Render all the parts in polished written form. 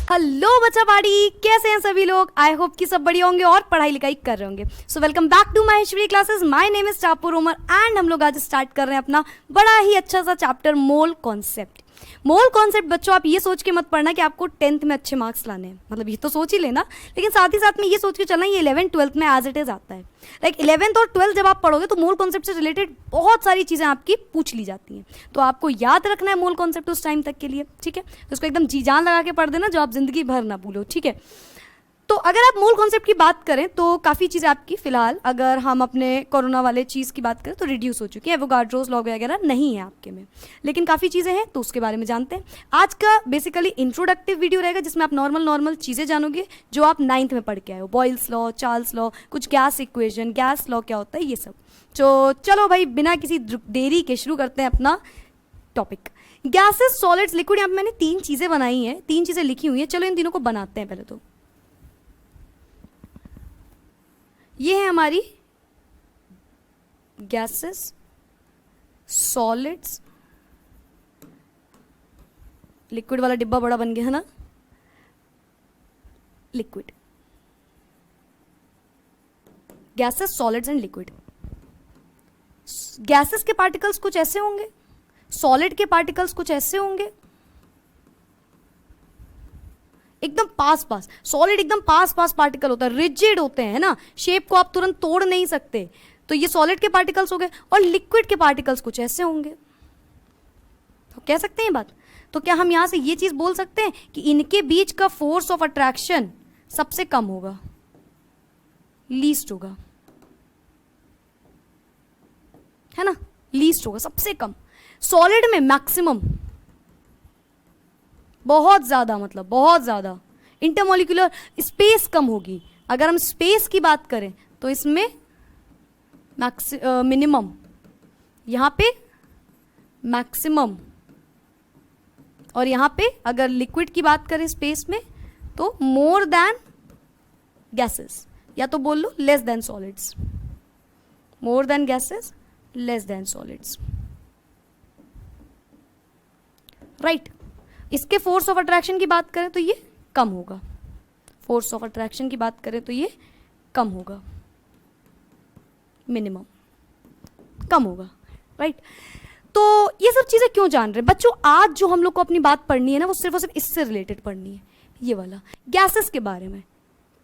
Hello बच्चा party, कैसे हैं सभी लोग। आई होप कि सब बढ़िया होंगे और पढ़ाई लिखाई कर रहे होंगे। So welcome back to my history classes. My name is Tapur Umar and हम लोग आज स्टार्ट कर रहे हैं अपना बड़ा ही अच्छा सा chapter mole concept. Mole concept बच्चों आप ये सोच के मत पढ़ना कि आपको 10th में अच्छे मार्क्स लाने हैं, मतलब ये तो सोच ही लेना, लेकिन साथ ही साथ में ये सोच के चलना ये 11th 12th में एज इट इज आता है। लाइक 11th और 12th जब आप पढ़ोगे तो मोल कॉन्सेप्ट से रिलेटेड बहुत सारी चीज़ें आपकी पूछ ली जाती हैं, तो आपको याद रखना है मोल कॉन्सेप्ट उस टाइम तक के लिए, ठीक है। तो उसको एकदम जी जान लगा के पढ़ देना जो आप जिंदगी भर ना भूलो, ठीक है। तो अगर आप मोल कॉन्सेप्ट की बात करें तो काफ़ी चीज़ें आपकी फिलहाल, अगर हम अपने कोरोना वाले चीज़ की बात करें तो रिड्यूस हो चुकी है, एवोगाड्रोस लॉ वगैरह नहीं है आपके में, लेकिन काफ़ी चीज़ें हैं तो उसके बारे में जानते हैं। आज का बेसिकली इंट्रोडक्टिव वीडियो रहेगा जिसमें आप नॉर्मल चीज़ें जानोगे जो आप 9th में पढ़ के आए हो, बॉयल्स लॉ, चार्ल्स लॉ, कुछ गैस इक्वेशन, गैस लॉ क्या होता है, ये सब। तो चलो भाई बिना किसी देरी के शुरू करते हैं अपना टॉपिक। Gases, solids, liquid. यहाँ पे मैंने 3 चीज़ें बनाई हैं, 3 चीज़ें लिखी हुई हैं, चलो इन तीनों को बनाते हैं पहले। तो ये है हमारी गैसेस, सॉलिड्स, लिक्विड वाला डिब्बा बड़ा बन गया है ना, liquid, gases, solids and liquid. Gases के पार्टिकल्स कुछ ऐसे होंगे, सॉलिड के पार्टिकल्स कुछ ऐसे होंगे, एकदम पास सॉलिड एकदम पास पार्टिकल होता है, रिजिड होते हैं ना, शेप को आप तुरंत तोड़ नहीं सकते, तो ये सॉलिड के पार्टिकल्स हो गए। और लिक्विड के पार्टिकल्स कुछ ऐसे होंगे, तो कह सकते हैं बात। तो क्या हम यहां से ये चीज बोल सकते हैं कि इनके बीच का फोर्स ऑफ अट्रैक्शन सबसे कम होगा, लीस्ट होगा, है ना, लीस्ट होगा, सबसे कम। सॉलिड में मैक्सिमम, बहुत ज्यादा, मतलब बहुत ज्यादा। इंटरमोलिकुलर स्पेस कम होगी। अगर हम स्पेस की बात करें तो इसमें मिनिमम, यहां पे मैक्सिमम, और यहां पे अगर लिक्विड की बात करें स्पेस में तो मोर देन गैसेस, या तो बोल लो less than solids, more than gases, less than solids, right. इसके फोर्स ऑफ अट्रैक्शन की बात करें तो ये कम होगा, फोर्स ऑफ अट्रैक्शन की बात करें तो ये कम होगा, मिनिमम कम होगा, राइट। तो ये सब चीज़ें क्यों जान रहे हैं बच्चों? आज जो हम लोग को अपनी बात पढ़नी है ना वो सिर्फ और सिर्फ इससे रिलेटेड पढ़नी है, ये वाला गैसेस के बारे में।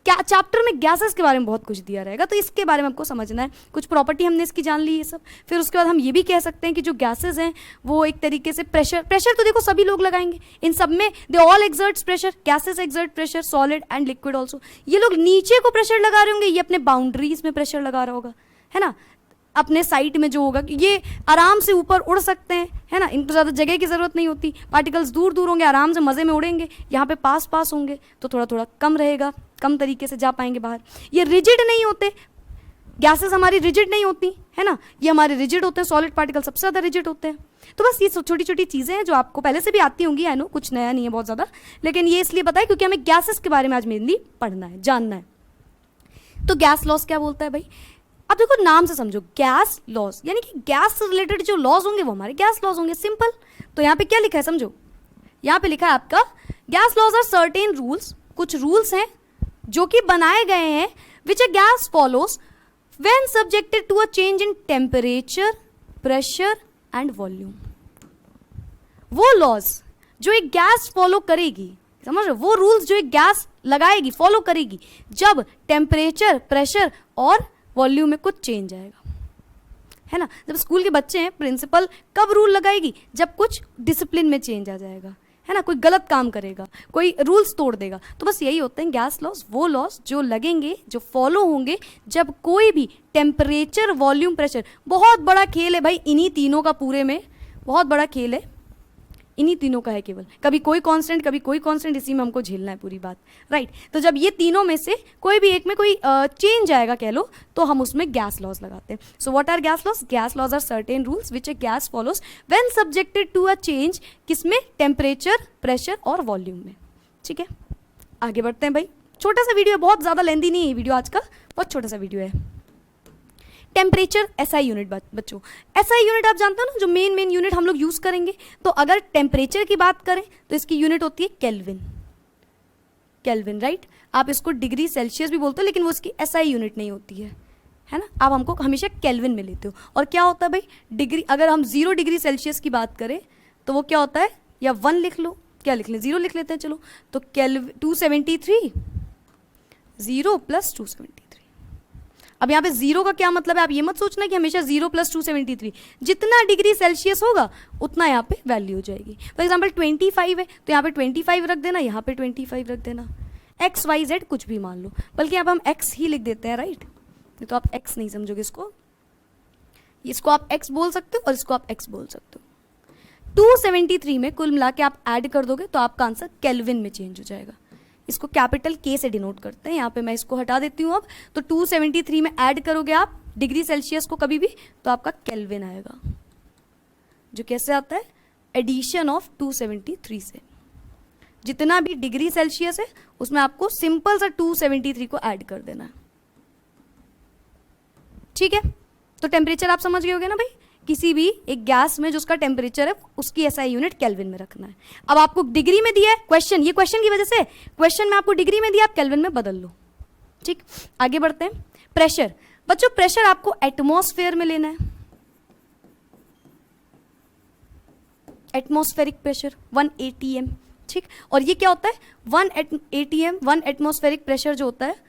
क्या चैप्टर में गैसेस के बारे में बहुत कुछ दिया रहेगा, तो इसके बारे में आपको समझना है। कुछ प्रॉपर्टी हमने इसकी जान ली, ये सब। फिर उसके बाद हम ये भी कह सकते हैं कि जो गैसेस हैं वो एक तरीके से प्रेशर तो देखो सभी लोग लगाएंगे, इन सब में they all exerts pressure, gases exert pressure, solid and liquid also. ये लोग नीचे को प्रेशर लगा रहे होंगे, ये अपने बाउंड्रीज में प्रेशर लगा रहा होगा, है ना, अपने साइड में जो होगा, ये आराम से ऊपर उड़ सकते हैं, है ना, इनको ज़्यादा जगह की ज़रूरत नहीं होती, पार्टिकल्स दूर दूर होंगे, आराम से मज़े में उड़ेंगे। यहाँ पे पास होंगे तो थोड़ा थोड़ा कम रहेगा, कम तरीके से जा पाएंगे बाहर। ये रिजिड नहीं होते, गैसेस हमारी रिजिड नहीं होती, है ना, ये हमारे रिजिड होते हैं, सॉलिड पार्टिकल सबसे ज़्यादा रिजिड होते हैं। तो बस ये छोटी छोटी चीज़ें हैं जो आपको पहले से भी आती होंगी, आई नो, कुछ नया नहीं है बहुत ज़्यादा, लेकिन ये इसलिए बताया क्योंकि हमें गैसेस के बारे में आज मेनली पढ़ना है, जानना है। तो गैस लॉस क्या बोलता है भाई? अब देखो नाम से समझो, गैस लॉज, यानी कि गैस से रिलेटेड जो लॉज होंगे वो हमारे गैस लॉज होंगे, सिंपल। तो यहाँ पे क्या लिखा है समझो, यहाँ पे लिखा है आपका gas laws are certain rules, कुछ रूल्स हैं जो कि बनाए गए हैं, which a gas follows when subjected to a change in temperature, pressure and volume. वो लॉज जो एक गैस फॉलो करेगी, समझ रहे, वो रूल्स जो एक गैस लगाएगी, फॉलो करेगी, जब टेम्परेचर, प्रेशर और वॉल्यूम में कुछ चेंज आएगा, है ना। जब स्कूल के बच्चे हैं, प्रिंसिपल कब रूल लगाएगी? जब कुछ डिसिप्लिन में चेंज आ जाएगा, है ना, कोई गलत काम करेगा, कोई रूल्स तोड़ देगा। तो बस यही होते हैं गैस लॉस, वो लॉस जो लगेंगे, जो फॉलो होंगे जब कोई भी टेम्परेचर, वॉल्यूम, प्रेशर, बहुत बड़ा खेल है भाई इन्हीं तीनों का, पूरे में बहुत बड़ा खेल है, इन्हीं तीनों का है केवल, कभी कोई कांस्टेंट कभी कोई कांस्टेंट, इसी में हमको झेलना है पूरी बात, राइट। तो जब ये तीनों में से कोई भी एक में कोई चेंज आएगा कह लो, तो हम उसमें गैस लॉज लगाते हैं। So what are gas laws? Gas laws are certain rules which a gas follows when subjected to a change, किसमें? टेम्परेचर, प्रेशर और वॉल्यूम में, ठीक है। आगे बढ़ते हैं भाई, छोटा सा वीडियो है, बहुत ज़्यादा लेंदी नहीं है वीडियो आज का, बहुत छोटा सा वीडियो है। टेम्परेचर एसआई यूनिट बच्चों, एसआई यूनिट आप जानते हो ना, जो मेन यूनिट हम लोग यूज करेंगे। तो अगर टेम्परेचर की बात करें तो इसकी यूनिट होती है केल्विन, केल्विन, राइट। आप इसको डिग्री सेल्सियस भी बोलते हो, लेकिन वो उसकी एसआई यूनिट नहीं होती है ना। आप हमको हमेशा केल्विन में लेते हो। और क्या होता है भाई, डिग्री, अगर हम 0 डिग्री सेल्सियस की बात करें तो वो क्या होता है, या 1 लिख लो, क्या लिख लें, 0 लिख लेते हैं, चलो। तो 273, 0 + 273। अब यहाँ पे 0 का क्या मतलब है, आप ये मत सोचना कि हमेशा 0 + 273, जितना डिग्री सेल्सियस होगा उतना यहाँ पे वैल्यू हो जाएगी। फॉर एग्जाम्पल 25 है तो यहाँ पे 25 रख देना, यहाँ पे 25 रख देना, XYZ कुछ भी मान लो, बल्कि अब हम X ही लिख देते हैं, राइट। तो आप X नहीं समझोगे इसको आप X बोल सकते हो और इसको आप X बोल सकते हो। 273 में कुल मिला के आप ऐड कर दोगे तो आपका आंसर केल्विन में चेंज हो जाएगा। इसको कैपिटल K से डिनोट करते हैं, यहाँ पे मैं इसको हटा देती हूँ अब। तो 273 में ऐड करोगे आप डिग्री सेल्सियस को कभी भी, तो आपका केल्विन आएगा, जो कैसे आता है, एडिशन ऑफ 273 से। जितना भी डिग्री सेल्सियस है उसमें आपको सिंपल सा 273 को ऐड कर देना है, ठीक है। तो टेम्परेचर आप समझ गए होगे ना भाई, किसी भी एक गैस में जो उसका टेम्परेचर है उसकी एसआई यूनिट केल्विन में रखना है। अब आपको डिग्री में दिया है क्वेश्चन, ये क्वेश्चन की वजह से, क्वेश्चन में आपको डिग्री में दिया, आप केल्विन में बदल लो, ठीक। आगे बढ़ते हैं। प्रेशर, बच्चों प्रेशर आपको एटमॉस्फेयर में लेना है, एटमॉस्फेरिक प्रेशर 1 atm, ठीक। और ये क्या होता है, 1 atm 1 एटमॉस्फेरिक प्रेशर जो होता है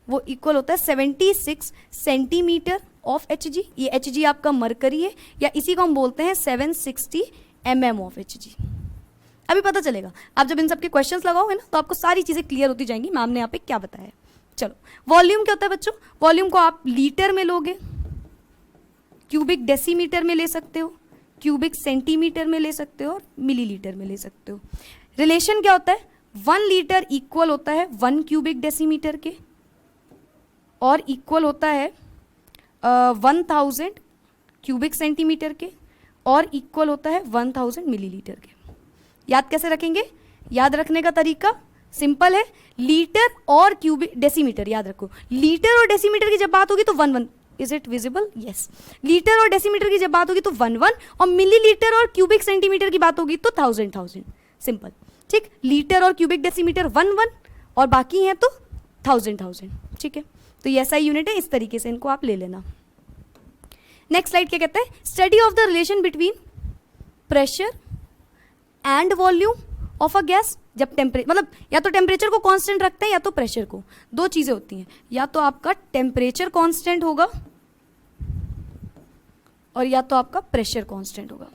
वो इक्वल होता है 76 सेंटीमीटर ऑफ Hg। ये Hg आपका मरकरी है, या इसी को हम बोलते हैं 760 mm ऑफ Hg। अभी पता चलेगा, आप जब इन सब के क्वेश्चंस लगाओगे ना तो आपको सारी चीज़ें क्लियर होती जाएंगी, मैम ने यहाँ पे क्या बताया। चलो, वॉल्यूम क्या होता है बच्चों, वॉल्यूम को आप लीटर में लोगे, क्यूबिक डेसीमीटर में ले सकते हो, क्यूबिक सेंटीमीटर में ले सकते हो, और मिलीलीटर में ले सकते हो। रिलेशन क्या होता है, 1 लीटर इक्वल होता है 1 क्यूबिक डेसीमीटर के, और इक्वल होता है 1000 क्यूबिक सेंटीमीटर के, और इक्वल होता है 1000 मिलीलीटर के। याद कैसे रखेंगे, याद रखने का तरीका सिंपल है, लीटर और क्यूबिक डेसीमीटर याद रखो। लीटर और डेसीमीटर की जब बात होगी तो 1 is it visible, yes. Litre और डेसीमीटर की जब बात होगी तो 1 और मिलीलीटर और क्यूबिक सेंटीमीटर की बात होगी तो 1000 सिंपल, ठीक। लीटर और क्यूबिक डेसीमीटर 1 और बाकी हैं तो 1000, ठीक है। तो ये ऐसा यूनिट है, इस तरीके से इनको आप ले लेना। नेक्स्ट स्लाइड क्या कहता है, study of the relation between pressure and volume of a gas. जब टेम्परेचर, मतलब या तो टेम्परेचर को कांस्टेंट रखते हैं या तो प्रेशर को, दो चीजें होती हैं, या तो आपका टेम्परेचर कांस्टेंट होगा और या तो आपका प्रेशर कांस्टेंट होगा।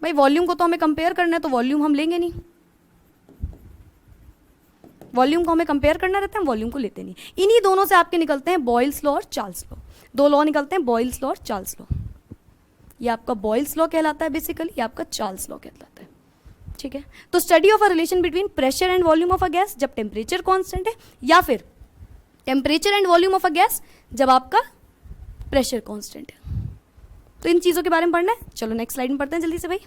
भाई वॉल्यूम को तो हमें कंपेयर करना है तो वॉल्यूम हम लेंगे नहीं, वॉल्यूम को हमें कंपेयर करना रहता है, हम वॉल्यूम को लेते नहीं। इन्हीं दोनों से आपके निकलते हैं बॉयल्स लॉ और चार्ल्स लॉ, दो लॉ निकलते हैं, बॉयल्स लॉ और चार्ल्स लॉ। ये आपका बॉयल्स लॉ कहलाता है बेसिकली, ये आपका चार्ल्स लॉ कहलाता है, ठीक है। तो study of a relation between pressure and volume of a gas जब टेम्परेचर कांस्टेंट है, या फिर temperature and volume of a gas जब आपका प्रेशर कांस्टेंट है। तो इन चीजों के बारे में पढ़ना है। चलो नेक्स्ट स्लाइड में पढ़ते हैं जल्दी से भाई।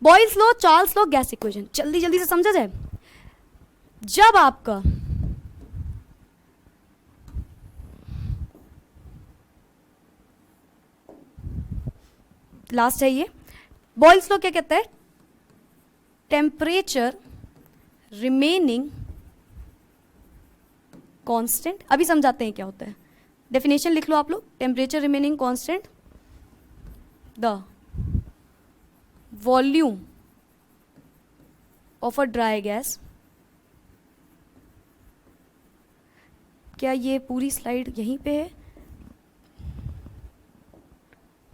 Boyle's law, Charles law, gas equation, जल्दी जल्दी से समझा जाए। जब आपका लास्ट है ये, बॉयल्स लॉ क्या कहता है, टेम्परेचर रिमेनिंग कांस्टेंट। अभी समझाते हैं क्या होता है, डेफिनेशन लिख लो आप लोग। Temperature remaining constant, the volume of a dry gas. क्या ये पूरी स्लाइड यहीं पे है,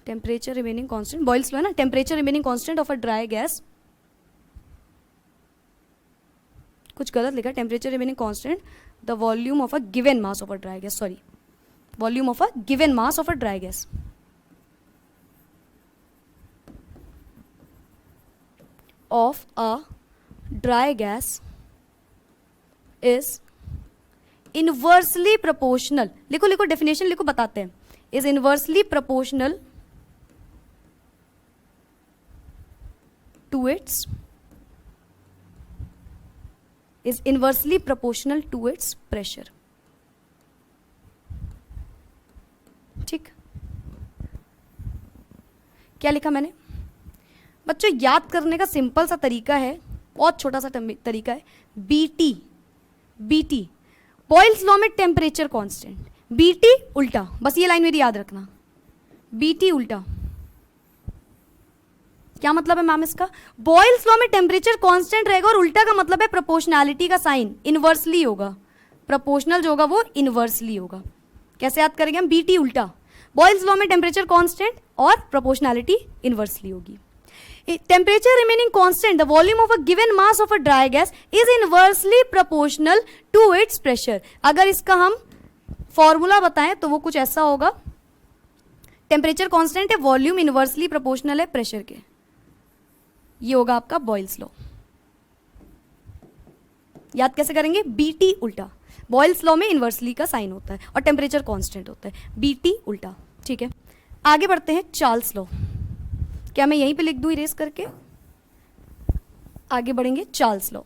temperature remaining constant, Boyle's law है ना, temperature remaining constant of a dry gas, कुछ गलत लिखा, temperature remaining constant the volume of a given mass of a dry gas, sorry, volume of a given mass of a dry gas off a dry gas is inversely proportional, लिखो लिखो definition लिखो, बताते हैं, is inversely proportional to its, is inversely proportional to its pressure, ठीक। क्या लिखा मैंने बच्चों, याद करने का सिंपल सा तरीका है, बहुत छोटा सा तरीका है, बीटी। बीटी बॉयल्स लॉ में टेम्परेचर कांस्टेंट, बीटी उल्टा, बस ये लाइन मेरी याद रखना, बीटी उल्टा। क्या मतलब है मैम इसका? बॉयल्स लॉ में टेम्परेचर कांस्टेंट रहेगा और उल्टा का मतलब है प्रोपोर्शनैलिटी का साइन इनवर्सली होगा, प्रोपोर्शनल जो होगा वो इनवर्सली होगा। कैसे याद करेंगे हम? बीटी उल्टा, बॉयल्स लॉ में टेम्परेचर कांस्टेंट और प्रोपोर्शनैलिटी इनवर्सली होगी। Temperature remaining constant, the volume of a given mass of a dry gas is inversely proportional to its pressure. अगर इसका हम फॉर्मूला बताएं तो वो कुछ ऐसा होगा, टेम्परेचर कांस्टेंट है, वॉल्यूम इनवर्सली प्रोपोर्शनल है प्रेशर के, ये होगा आपका बॉयल्स लॉ। याद कैसे करेंगे? बीटी उल्टा, बॉयल्स लॉ में इनवर्सली का साइन होता है और टेम्परेचर कांस्टेंट होता है, बीटी उल्टा। ठीक है, आगे बढ़ते हैं चार्ल्स लॉ। क्या मैं यहीं पे लिख दूं इरेज करके? आगे बढ़ेंगे चार्ल्स लॉ।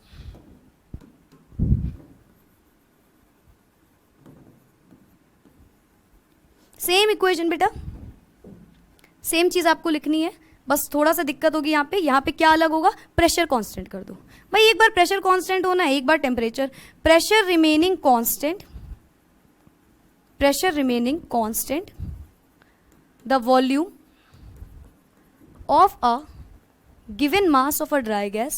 सेम इक्वेशन बेटा, सेम चीज आपको लिखनी है, बस थोड़ा सा दिक्कत होगी यहाँ पे क्या अलग होगा? प्रेशर कांस्टेंट कर दो भाई, एक बार प्रेशर कांस्टेंट होना है, एक बार temperature. Pressure remaining constant, pressure remaining constant, the volume of a given mass of a dry gas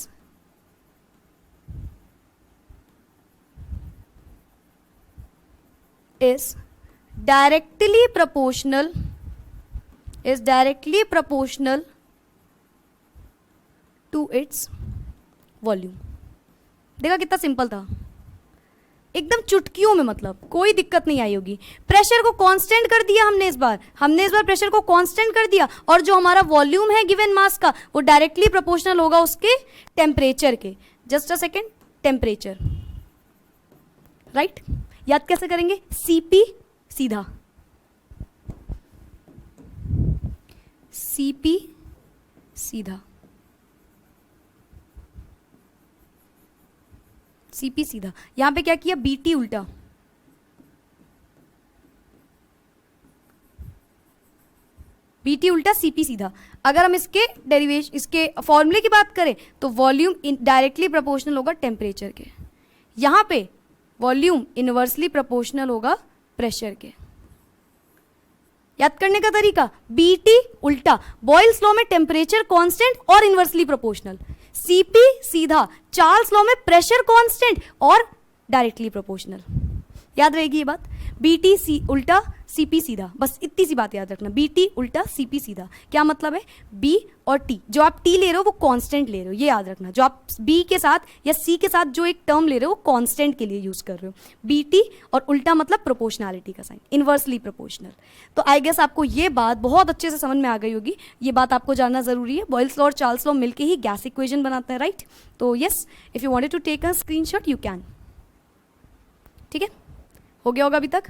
is directly proportional to its volume। देखा कितना सिंपल था, एकदम चुटकियों में, मतलब कोई दिक्कत नहीं आई होगी। प्रेशर को कांस्टेंट कर दिया हमने इस बार प्रेशर को कांस्टेंट कर दिया, और जो हमारा वॉल्यूम है गिवन मास का वो डायरेक्टली प्रोपोर्शनल होगा उसके टेम्परेचर के। Just a second, temperature, right? याद कैसे करेंगे? सीपी सीधा, सीपी सीधा, सीपी सीधा। यहां पे क्या किया? बीटी उल्टा, बीटी उल्टा सीपी सीधा। अगर हम इसके डेरिवेशन, इसके फॉर्मूले की बात करें तो वॉल्यूम डायरेक्टली प्रोपोर्शनल होगा टेम्परेचर के, यहां पे वॉल्यूम इनवर्सली प्रोपोर्शनल होगा प्रेशर के। याद करने का तरीका, बीटी उल्टा, बॉयल्स लॉ में टेम्परेचर कांस्टेंट और इनवर्सली प्रोपोर्शनल, सीपी सीधा, चार्ल्स लॉ में प्रेशर कांस्टेंट और डायरेक्टली प्रोपोर्शनल। याद रहेगी ये बात, बीटी सी उल्टा सीपी सीधा, बस इतनी सी बात याद रखना, बीटी उल्टा सीपी सीधा। क्या मतलब है? बी और टी, जो आप टी ले रहे हो वो कांस्टेंट ले रहे हो, ये याद रखना। जो आप बी के साथ या सी के साथ जो एक टर्म ले रहे हो वो कांस्टेंट के लिए यूज कर रहे हो। बीटी और उल्टा मतलब प्रोपोर्शनैलिटी का साइन, इनवर्सली प्रोपोर्शनल। तो आई गेस आपको ये बात बहुत अच्छे से समझ में आ गई होगी, ये बात आपको जानना जरूरी है। बॉयल्स लॉ और चार्ल्स लॉ मिलकर ही गैस इक्वेशन बनाते हैं, राइट? तो yes, if you wanted to take a screenshot you can. ठीक है, हो गया होगा अभी तक।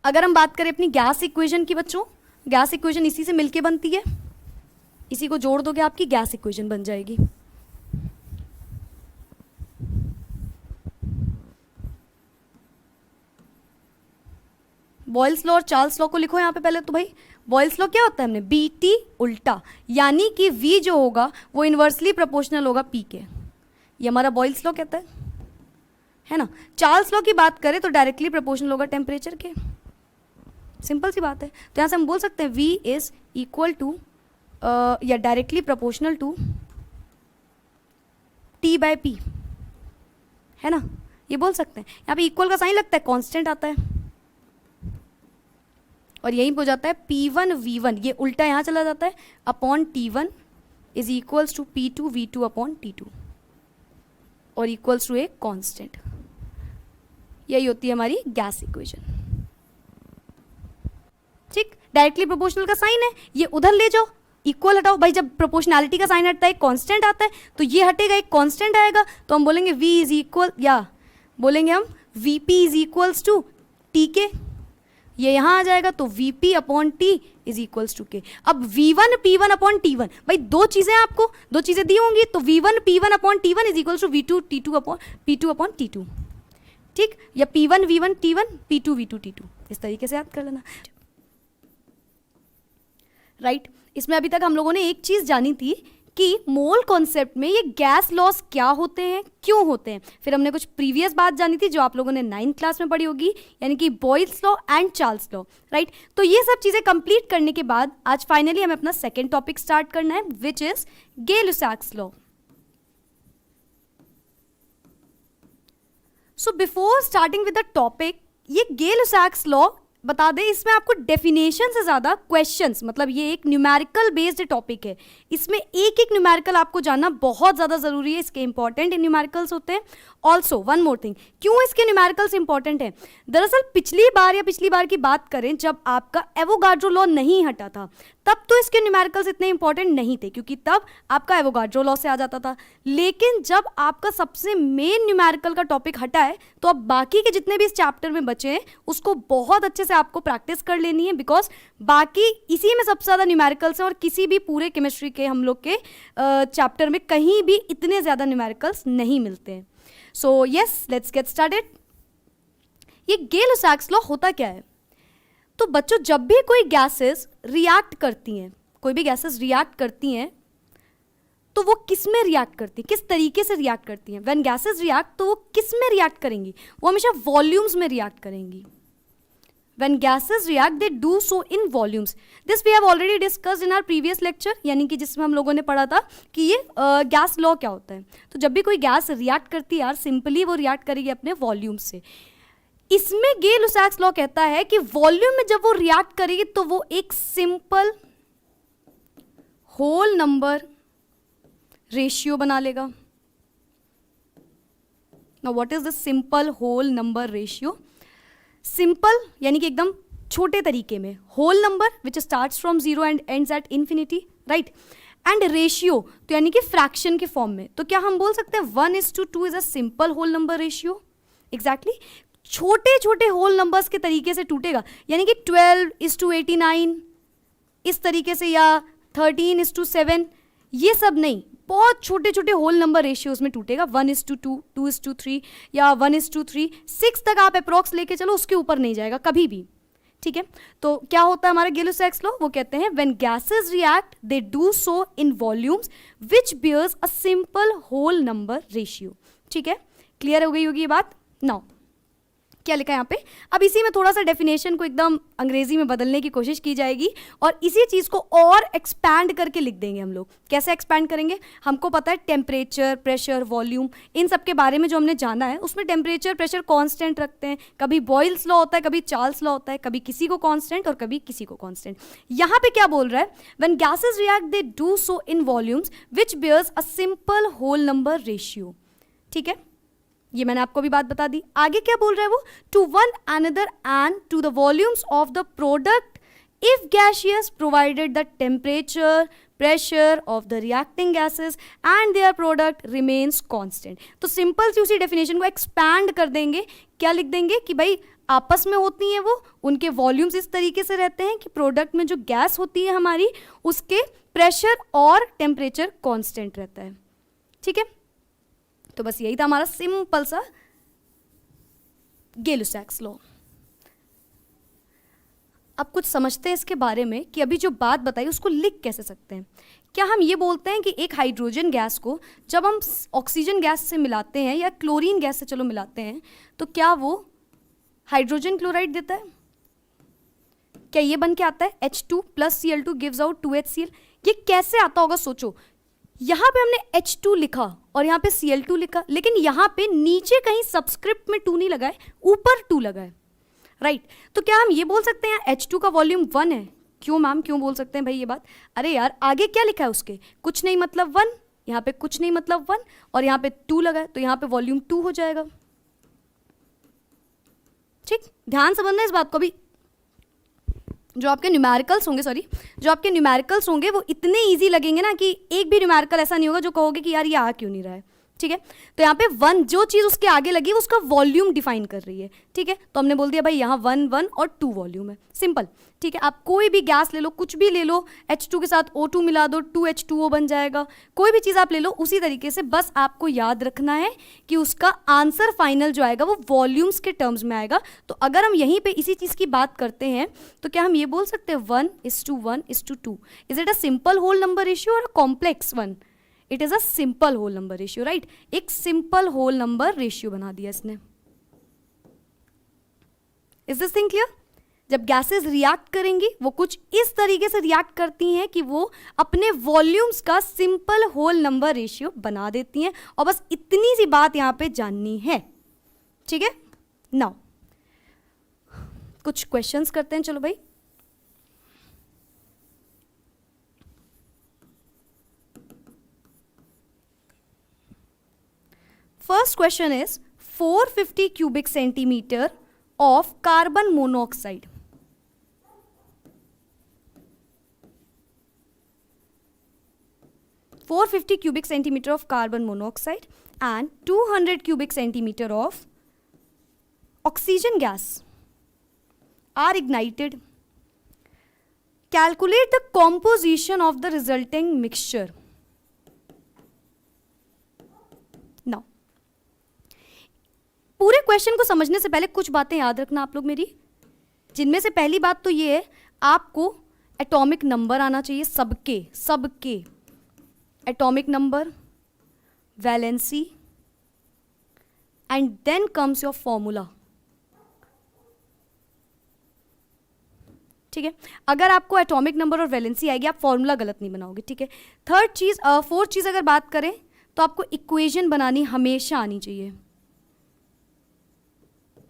अगर हम बात करें अपनी गैस इक्वेशन की बच्चों, गैस इक्वेशन इसी से मिलके बनती है, इसी को जोड़ दोगे आपकी गैस इक्वेशन बन जाएगी। बॉयल्स लॉ और चार्ल्स लॉ को लिखो यहाँ पे पहले तो भाई। बॉयल्स लॉ क्या होता है? हमने बीटी उल्टा, यानी कि वी जो होगा वो इनवर्सली प्रोपोर्शनल होगा पी के, ये हमारा बॉयल्स लॉ कहता है ना। चार्ल्स लॉ की बात करें तो डायरेक्टली प्रोपोर्शनल होगा टेम्परेचर के, सिंपल सी बात है। तो यहाँ से हम बोल सकते हैं V इज इक्वल टू या डायरेक्टली प्रोपोर्शनल टू T/P, है ना, ये बोल सकते हैं। यहाँ पे इक्वल का साइन लगता है, कांस्टेंट आता है, और यहीं पे हो जाता है P1 V1, ये उल्टा यहाँ चला जाता है, upon T1 is equals to P2 V2 upon T2, और इक्वल्स टू ए कांस्टेंट। यही होती है हमारी गैस इक्वेशन। ठीक, डायरेक्टली प्रोपोर्शनल का साइन है, ये उधर ले जाओ, इक्वल हटाओ भाई। जब प्रोपोर्शनैलिटी का साइन हटता है, कांस्टेंट आता है, तो ये हटेगा, एक कांस्टेंट आएगा, तो हम बोलेंगे V इज इक्वल, या बोलेंगे हम VP is equals to T K, ये यहाँ आ जाएगा, तो VP upon T is equals to K. अब V1 P1 अपॉन T1, भाई दो चीजें आपको, दो चीजें दी होंगी, तो V1 P1 upon T1 is equals to V2 T2 upon P2 upon T2। ठीक, या P1 V1 T1 P2 V2 T2, इस तरीके से याद कर लेना, राइट। इसमें अभी तक हम लोगों ने एक चीज जानी थी कि मोल कॉन्सेप्ट में ये गैस लॉस क्या होते हैं, क्यों होते हैं। फिर हमने कुछ प्रीवियस बात जानी थी जो आप लोगों ने 9th क्लास में पढ़ी होगी, यानी कि Boyle's law and Charles law, right. तो ये सब चीज़ें कंप्लीट करने के बाद आज फाइनली हमें अपना सेकेंड टॉपिक स्टार्ट करना है, which is Gay Lussac's law. So before starting with the topic, ये गे-लुसाक्स लॉ बता दें, इसमें आपको डेफिनेशन से ज़्यादा क्वेश्चंस, मतलब ये एक न्यूमेरिकल बेस्ड टॉपिक है, इसमें एक एक न्यूमेरिकल आपको जानना बहुत ज़्यादा ज़रूरी है, इसके इंपॉर्टेंट न्यूमेरिकल्स होते हैं। ऑल्सो वन मोर थिंग, क्यों इसके न्यूमेरिकल्स इंपॉर्टेंट है, दरअसल पिछली बार की बात करें जब आपका एवोगाड्रो लॉ नहीं हटा था, तब तो इसके न्यूमेरिकल्स इतने इंपॉर्टेंट नहीं थे क्योंकि तब आपका एवोगाड्रो लॉ से आ जाता था। लेकिन जब आपका सबसे मेन न्यूमेरिकल का टॉपिक हटा है, तो अब बाकी के जितने भी इस चैप्टर में बचे हैं उसको बहुत अच्छे से आपको प्रैक्टिस कर लेनी है, बिकॉज बाकी इसी में सबसे ज़्यादा न्यूमेरिकल्स हैं और किसी भी पूरे केमिस्ट्री के हम लोग के चैप्टर में कहीं भी इतने ज़्यादा न्यूमेरिकल्स नहीं मिलते हैं। So yes, let's get started. ये गे-लुसाक्स लॉ होता क्या है? तो बच्चों, जब भी कोई गैसेस रिएक्ट करती हैं, कोई भी गैसेस रिएक्ट करती हैं, तो वो किस में रिएक्ट करती हैं, किस तरीके से रिएक्ट करती हैं? व्हेन गैसेस रिएक्ट, तो वो किस में रिएक्ट करेंगी? वो हमेशा वॉल्यूम्स में रिएक्ट करेंगी। When gases react, they do so in volumes. This we have already discussed in our previous lecture, यानी कि जिसमें हम लोगों ने पढ़ा था कि ये गैस लॉ क्या होता है। तो जब भी कोई गैस रिएक्ट करती है यार, सिंपली वो रिएक्ट करेगी अपने वॉल्यूम से। इसमें गे-लुसाक्स लॉ कहता है कि वॉल्यूम में जब वो रिएक्ट करेगी तो वो एक सिंपल होल नंबर रेशियो बना लेगा। Now what is the simple whole number ratio? Simple यानी कि एकदम छोटे तरीके में, whole number which starts from 0 and ends at infinity, right. And ratio तो यानी कि फ्रैक्शन के फॉर्म में। तो क्या हम बोल सकते हैं 1:2 is a simple whole number ratio? Exactly, छोटे छोटे होल नंबर्स के तरीके से टूटेगा, यानी कि 12:89 इस तरीके से, या 13:7, ये सब नहीं, बहुत छोटे छोटे होल नंबर रेशियोज में टूटेगा। 1:2, 2:3 या 1:3, 6 तक आप अप्रॉक्स लेके चलो, उसके ऊपर नहीं जाएगा कभी भी, ठीक है। तो क्या होता है हमारा गे-लुसाक्स लॉ? वो कहते हैं when gases react they do so in volumes which bears a simple whole number ratio. ठीक है, क्लियर हो गई होगी ये बात। नाउ क्या लिखा है यहाँ पे? अब इसी में थोड़ा सा डेफिनेशन को एकदम अंग्रेजी में बदलने की कोशिश की जाएगी और इसी चीज़ को और एक्सपैंड करके लिख देंगे हम लोग। कैसे एक्सपैंड करेंगे? हमको पता है टेम्परेचर, प्रेशर, वॉल्यूम, इन सब के बारे में जो हमने जाना है उसमें टेम्परेचर प्रेशर कांस्टेंट रखते हैं। कभी बॉयल्स लॉ होता है, कभी चार्ल्स लॉ होता है, कभी किसी को कांस्टेंट और कभी किसी को कांस्टेंट। यहाँ पे क्या बोल रहा है? When gases react they do so in volumes which bears a simple whole number ratio. ठीक है, ये मैंने आपको भी बात बता दी। आगे क्या बोल रहा है वो? To one another and to the volumes of the product if gaseous provided the temperature pressure of the reacting gases and their product remains constant. तो सिंपल सी उसी डेफिनेशन को एक्सपैंड कर देंगे। क्या लिख देंगे कि भाई आपस में होती हैं वो, उनके वॉल्यूम्स इस तरीके से रहते हैं कि प्रोडक्ट में जो गैस होती है हमारी, उसके प्रेशर और टेम्परेचर कांस्टेंट रहता है। ठीक है, तो बस यही था हमारा सिंपल सा गे-लुसाक्स लॉ। अब कुछ समझते हैं इसके बारे में कि अभी जो बात बताई उसको लिख कैसे सकते हैं। क्या हम ये बोलते हैं कि एक हाइड्रोजन गैस को जब हम ऑक्सीजन गैस से मिलाते हैं या क्लोरीन गैस से चलो मिलाते हैं, तो क्या वो हाइड्रोजन क्लोराइड देता है? क्या ये बन के आता है H2 + Cl2 gives out 2HCl? ये कैसे आता होगा सोचो। यहाँ पे हमने H2 लिखा और यहाँ पे Cl2 लिखा, लेकिन यहाँ पे नीचे कहीं सबस्क्रिप्ट में 2 नहीं लगा है, ऊपर 2 लगा है, राइट। तो क्या हम ये बोल सकते हैं H2 का वॉल्यूम 1 है? क्यों मैम, क्यों बोल सकते हैं भाई ये बात? अरे यार, आगे क्या लिखा है उसके? कुछ नहीं मतलब 1, यहाँ पे कुछ नहीं मतलब 1 और यहाँ पे 2 लगा है, तो यहाँ पे वॉल्यूम 2 हो जाएगा। ठीक, ध्यान से समझना इस बात को भी। जो आपके न्यूमेरिकल्स होंगे वो इतने इजी लगेंगे ना कि एक भी न्यूमेरिकल ऐसा नहीं होगा जो कहोगे कि यार ये आ क्यों नहीं रहा है। ठीक है, तो यहाँ पे 1 जो चीज़ उसके आगे लगी वो उसका वॉल्यूम डिफाइन कर रही है। ठीक है, तो हमने बोल दिया भाई यहाँ 1 1 और 2 वॉल्यूम है, सिंपल। ठीक है, आप कोई भी गैस ले लो, कुछ भी ले लो, H2 के साथ O2 मिला दो, 2H2O बन जाएगा। कोई भी चीज़ आप ले लो उसी तरीके से, बस आपको याद रखना है कि उसका आंसर फाइनल जो आएगा वो वॉल्यूम्स के टर्म्स में आएगा। तो अगर हम यहीं पे इसी चीज़ की बात करते हैं तो क्या हम ये बोल सकते हैं 1:1:2? Is it a simple whole number ratio और a complex one? It is a simple whole number ratio, right. एक सिंपल होल नंबर रेशियो बना दिया इसने। Is this thing clear? जब गैसेस रिएक्ट करेंगी वो कुछ इस तरीके से रिएक्ट करती हैं कि वो अपने वॉल्यूम्स का सिंपल होल नंबर रेशियो बना देती हैं, और बस इतनी सी बात यहां पे जाननी है, ठीक है। नाउ कुछ क्वेश्चंस करते हैं, चलो भाई। First question is 450 cubic centimetre of carbon monoxide, 450 cubic centimeter of carbon monoxide and 200 cubic centimeter of oxygen gas are ignited. Calculate the composition of the resulting mixture. Now, पूरे question को समझने से पहले कुछ बातें याद रखना आप लोग मेरी, जिनमें से पहली बात तो ये है, आपको एटॉमिक नंबर आना चाहिए सबके atomic number, valency, and then comes your formula, ठीक है। अगर आपको एटॉमिक नंबर और वैलेंसी आएगी, आप फॉर्मूला गलत नहीं बनाओगे, ठीक है। फोर्थ चीज अगर बात करें तो आपको इक्वेशन बनानी हमेशा आनी चाहिए,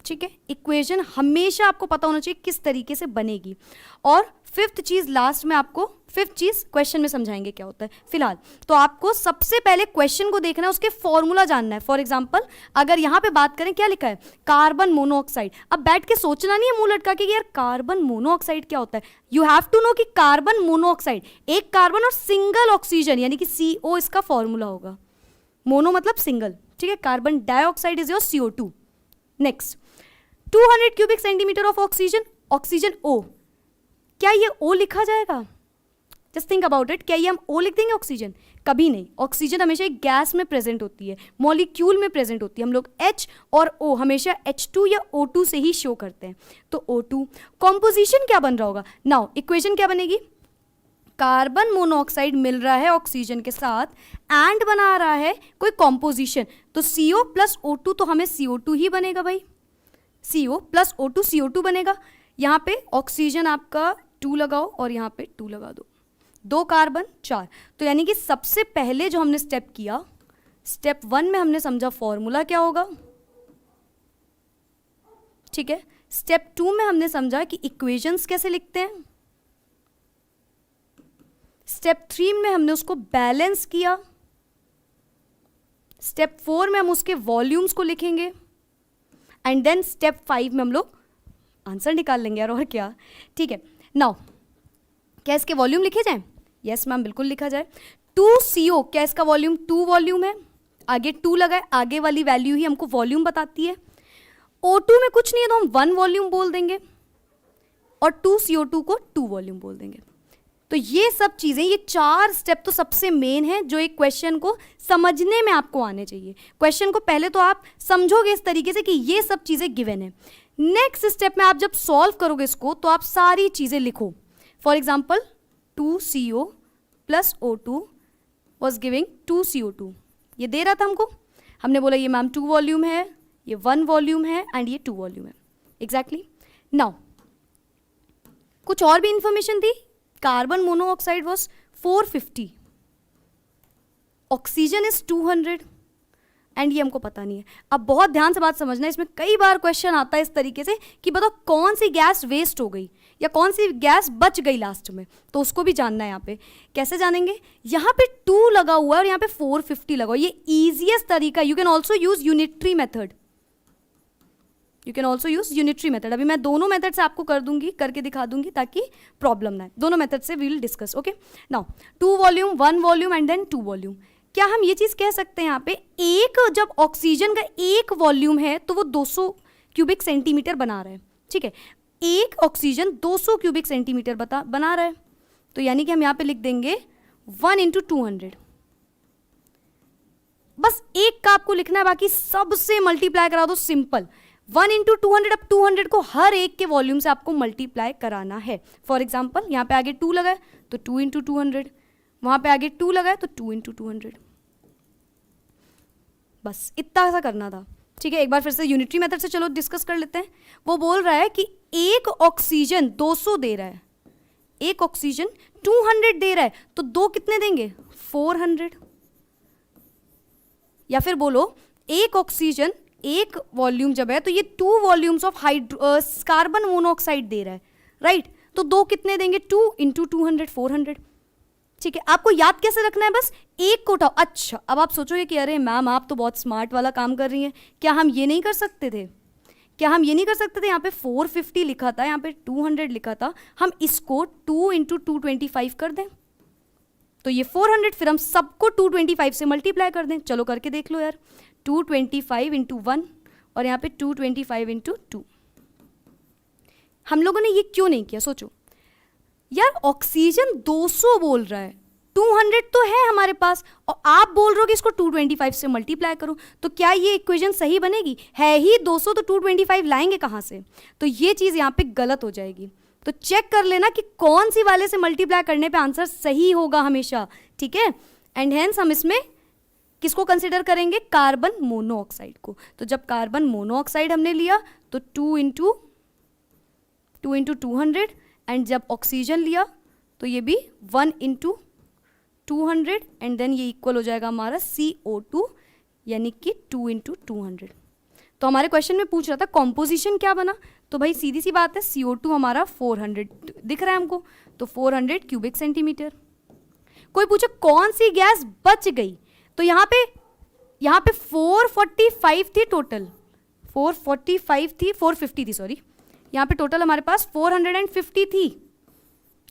ठीक है। इक्वेशन हमेशा आपको पता होना चाहिए किस तरीके से बनेगी। और फिफ्थ चीज लास्ट में आपको, फिफ्थ चीज क्वेश्चन में समझाएंगे क्या होता है। फिलहाल तो आपको सबसे पहले क्वेश्चन को देखना है, उसके फॉर्मूला जानना है। फॉर एग्जांपल अगर यहां पे बात करें, क्या लिखा है, कार्बन मोनोऑक्साइड। अब बैठ के सोचना नहीं है मुंह लटका के कि यार कार्बन मोनोऑक्साइड क्या होता है। यू हैव टू नो कि कार्बन मोनोऑक्साइड, एक कार्बन और सिंगल ऑक्सीजन यानी कि CO इसका फॉर्मूला होगा। मोनो मतलब सिंगल, ठीक है। Carbon dioxide is your CO2। Next 200 cubic centimetre of oxygen, oxygen O, क्या ये O लिखा जाएगा? जस्ट थिंक अबाउट इट, क्या ये हम O लिख देंगे ऑक्सीजन? कभी नहीं। ऑक्सीजन हमेशा एक गैस में प्रेजेंट होती है, मॉलिक्यूल में प्रेजेंट होती है। हम लोग H और O हमेशा H2 या O2 से ही शो करते हैं, तो O2। कॉम्पोजिशन क्या बन रहा होगा? नाउ इक्वेशन क्या बनेगी? कार्बन मोनोऑक्साइड मिल रहा है ऑक्सीजन के साथ एंड बना रहा है कोई कॉम्पोजिशन, तो CO प्लस O2, तो हमें CO2 ही बनेगा भाई। CO प्लस O2 CO2 बनेगा। यहाँ पे ऑक्सीजन आपका 2 लगाओ और यहाँ पे 2 लगा दो, 2 कार्बन 4। तो यानी कि सबसे पहले जो हमने स्टेप किया, स्टेप 1 में हमने समझा फॉर्मूला क्या होगा, ठीक है। स्टेप 2 में हमने समझा कि इक्वेशंस कैसे लिखते हैं। स्टेप 3 में हमने उसको बैलेंस किया। स्टेप 4 में हम उसके वॉल्यूम्स को लिखेंगे एंड देन स्टेप 5 में हम लोग आंसर निकाल लेंगे यार, और क्या, ठीक है। नाउ क्या इसके वॉल्यूम लिखे जाएं? यस मैम, बिल्कुल लिखा जाए। 2CO, क्या इसका वॉल्यूम 2 वॉल्यूम है? आगे 2 लगाए, आगे वाली वैल्यू ही हमको वॉल्यूम बताती है। O2 में कुछ नहीं है तो हम 1 वॉल्यूम बोल देंगे और 2CO2 को 2 वॉल्यूम बोल देंगे। तो ये सब चीज़ें, ये 4 स्टेप तो सबसे मेन है जो एक क्वेश्चन को समझने में आपको आने चाहिए। क्वेश्चन को पहले तो आप समझोगे इस तरीके से कि ये सब चीज़ें गिवन है। नेक्स्ट स्टेप में आप जब सॉल्व करोगे इसको तो आप सारी चीज़ें लिखो। For example 2CO plus O2 was giving 2CO2, ये दे रहा था हमको। हमने बोला ये मैम 2 वॉल्यूम है, ये 1 वॉल्यूम है एंड ये 2 वॉल्यूम है। एग्जैक्टली। नाउ कुछ और भी इंफॉर्मेशन थी। Carbon monoxide was 450, oxygen is 200 and ये हमको पता नहीं है। अब बहुत ध्यान से बात समझना, इसमें कई बार क्वेश्चन आता है इस तरीके से कि बताओ कौन सी गैस वेस्ट हो गई या कौन सी गैस बच गई लास्ट में, तो उसको भी जानना है। यहाँ पे कैसे जानेंगे? यहाँ पे 2 लगा हुआ है और यहाँ पे 450 लगा हुआ है। ये ईजिएस्ट तरीका। You can also use unitary method, you can also use unitary method. अभी मैं दोनों मेथड से आपको कर दूंगी, करके दिखा दूंगी ताकि प्रॉब्लम ना है। दोनों मेथड से we will discuss. Okay, now 2 volume, 1 volume and then 2 volume. क्या हम ये चीज कह सकते हैं यहाँ पे, एक जब ऑक्सीजन का 1 वॉल्यूम है तो वो 200 क्यूबिक सेंटीमीटर बना रहा है, ठीक है। एक ऑक्सीजन 200 क्यूबिक सेंटीमीटर बना रहा है, तो यानी कि हम यहाँ पे लिख देंगे 1 × 200। बस एक का आपको लिखना है, बाकी सबसे मल्टीप्लाई करा दो, सिंपल। 1 × 200, अब 200 को हर एक के वॉल्यूम से आपको मल्टीप्लाई कराना है। फॉर एग्जाम्पल यहाँ पे आगे 2 लगा है तो 2 × 200, वहाँ पे आगे 2 लगा है तो 2 × 200, बस इतना सा करना था। ठीक है, एक बार फिर से यूनिटरी मेथड से चलो डिस्कस कर लेते हैं। वो बोल रहा है कि एक ऑक्सीजन 200 दे रहा है, एक ऑक्सीजन 200 दे रहा है, तो दो कितने देंगे? 400। या फिर बोलो एक ऑक्सीजन एक वॉल्यूम जब है तो ये 2 वॉल्यूम्स ऑफ कार्बन मोनोऑक्साइड दे रहा है, राइट? तो दो कितने देंगे? 2 × 200, 400। ठीक है, आपको याद कैसे रखना है? बस एक को उठाओ। अच्छा, अब आप सोचोगे कि अरे मैम आप तो बहुत स्मार्ट वाला काम कर रही हैं, क्या हम ये नहीं कर सकते थे? क्या हम ये नहीं कर सकते थे? यहाँ पे 450 लिखा था, यहाँ पे 200 लिखा था, हम इसको 2 × 225 कर दें तो ये 400, फिर हम सबको 225 से मल्टीप्लाई कर दें। चलो करके देख लो यार, 225 × 1 और यहाँ पे 225 × 2। हम लोगों ने ये क्यों नहीं किया? सोचो यार, ऑक्सीजन 200 बोल रहा है, 200 तो है हमारे पास, और आप बोल रहे हो कि इसको 225 से मल्टीप्लाई करो, तो क्या ये इक्वेशन सही बनेगी? है ही 200 तो 225 लाएंगे कहाँ से? तो ये चीज़ यहाँ पे गलत हो जाएगी। तो चेक कर लेना कि कौन सी वाले से मल्टीप्लाई करने पे आंसर सही होगा हमेशा। ठीक है, एंड हेंस हम इसमें किसको कंसिडर करेंगे? कार्बन मोनोऑक्साइड को। तो जब कार्बन मोनोऑक्साइड हमने लिया तो 2 × 200, एंड जब ऑक्सीजन लिया तो ये भी 1 × 200, एंड देन ये इक्वल हो जाएगा हमारा CO2, यानी कि 2 × 200। तो हमारे क्वेश्चन में पूछ रहा था कॉम्पोजिशन क्या बना, तो भाई सीधी सी बात है, CO2 हमारा 400 दिख रहा है हमको, तो 400 क्यूबिक सेंटीमीटर। कोई पूछे कौन सी गैस बच गई, तो यहाँ पे 445 थी टोटल, 450 थी सॉरी, यहाँ पे टोटल हमारे पास 450 थी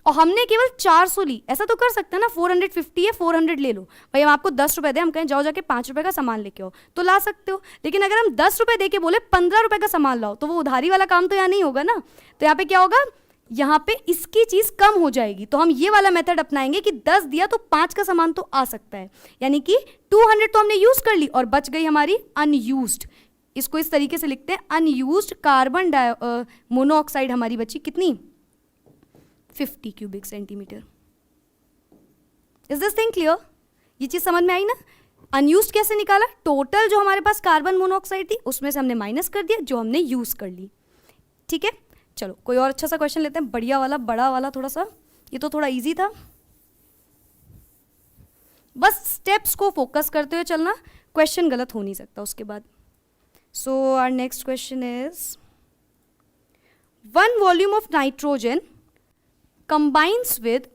और हमने केवल 400 ली। ऐसा तो कर सकते हैं ना, 450 है 400 ले लो, भाई हम आपको 10 रुपए दें, हम कहें जाओ जाके 5 रुपए का सामान लेके आओ, तो ला सकते हो। लेकिन अगर हम 10 रुपए दे के बोले 15 रुपए का सामान लाओ, तो वो उधारी वाला काम तो यहाँ नहीं होगा ना। तो यहाँ पे क्या होगा? यहाँ पे इसकी चीज़ कम हो जाएगी, तो हम ये वाला मेथड अपनाएंगे कि 10 दिया तो 5 का सामान तो आ सकता है, यानी कि 200 तो हमने यूज कर ली और बच गई हमारी अनयूज्ड। इसको इस तरीके से लिखते हैं, अनयूज्ड कार्बन मोनोऑक्साइड हमारी बची कितनी? 50 cubic centimetre. Is this thing clear? ये चीज समझ में आई ना? अनयूज्ड कैसे निकाला? टोटल जो हमारे पास कार्बन मोनोऑक्साइड थी उसमें से हमने माइनस कर दिया जो हमने यूज कर ली। ठीक है, चलो कोई और अच्छा सा क्वेश्चन लेते हैं, बढ़िया वाला, बड़ा वाला थोड़ा सा, ये तो थोड़ा इजी था। बस स्टेप्स को फोकस करते हुए चलना, क्वेश्चन गलत हो नहीं सकता उसके बाद। So our next question is 1 volume of nitrogen combines with,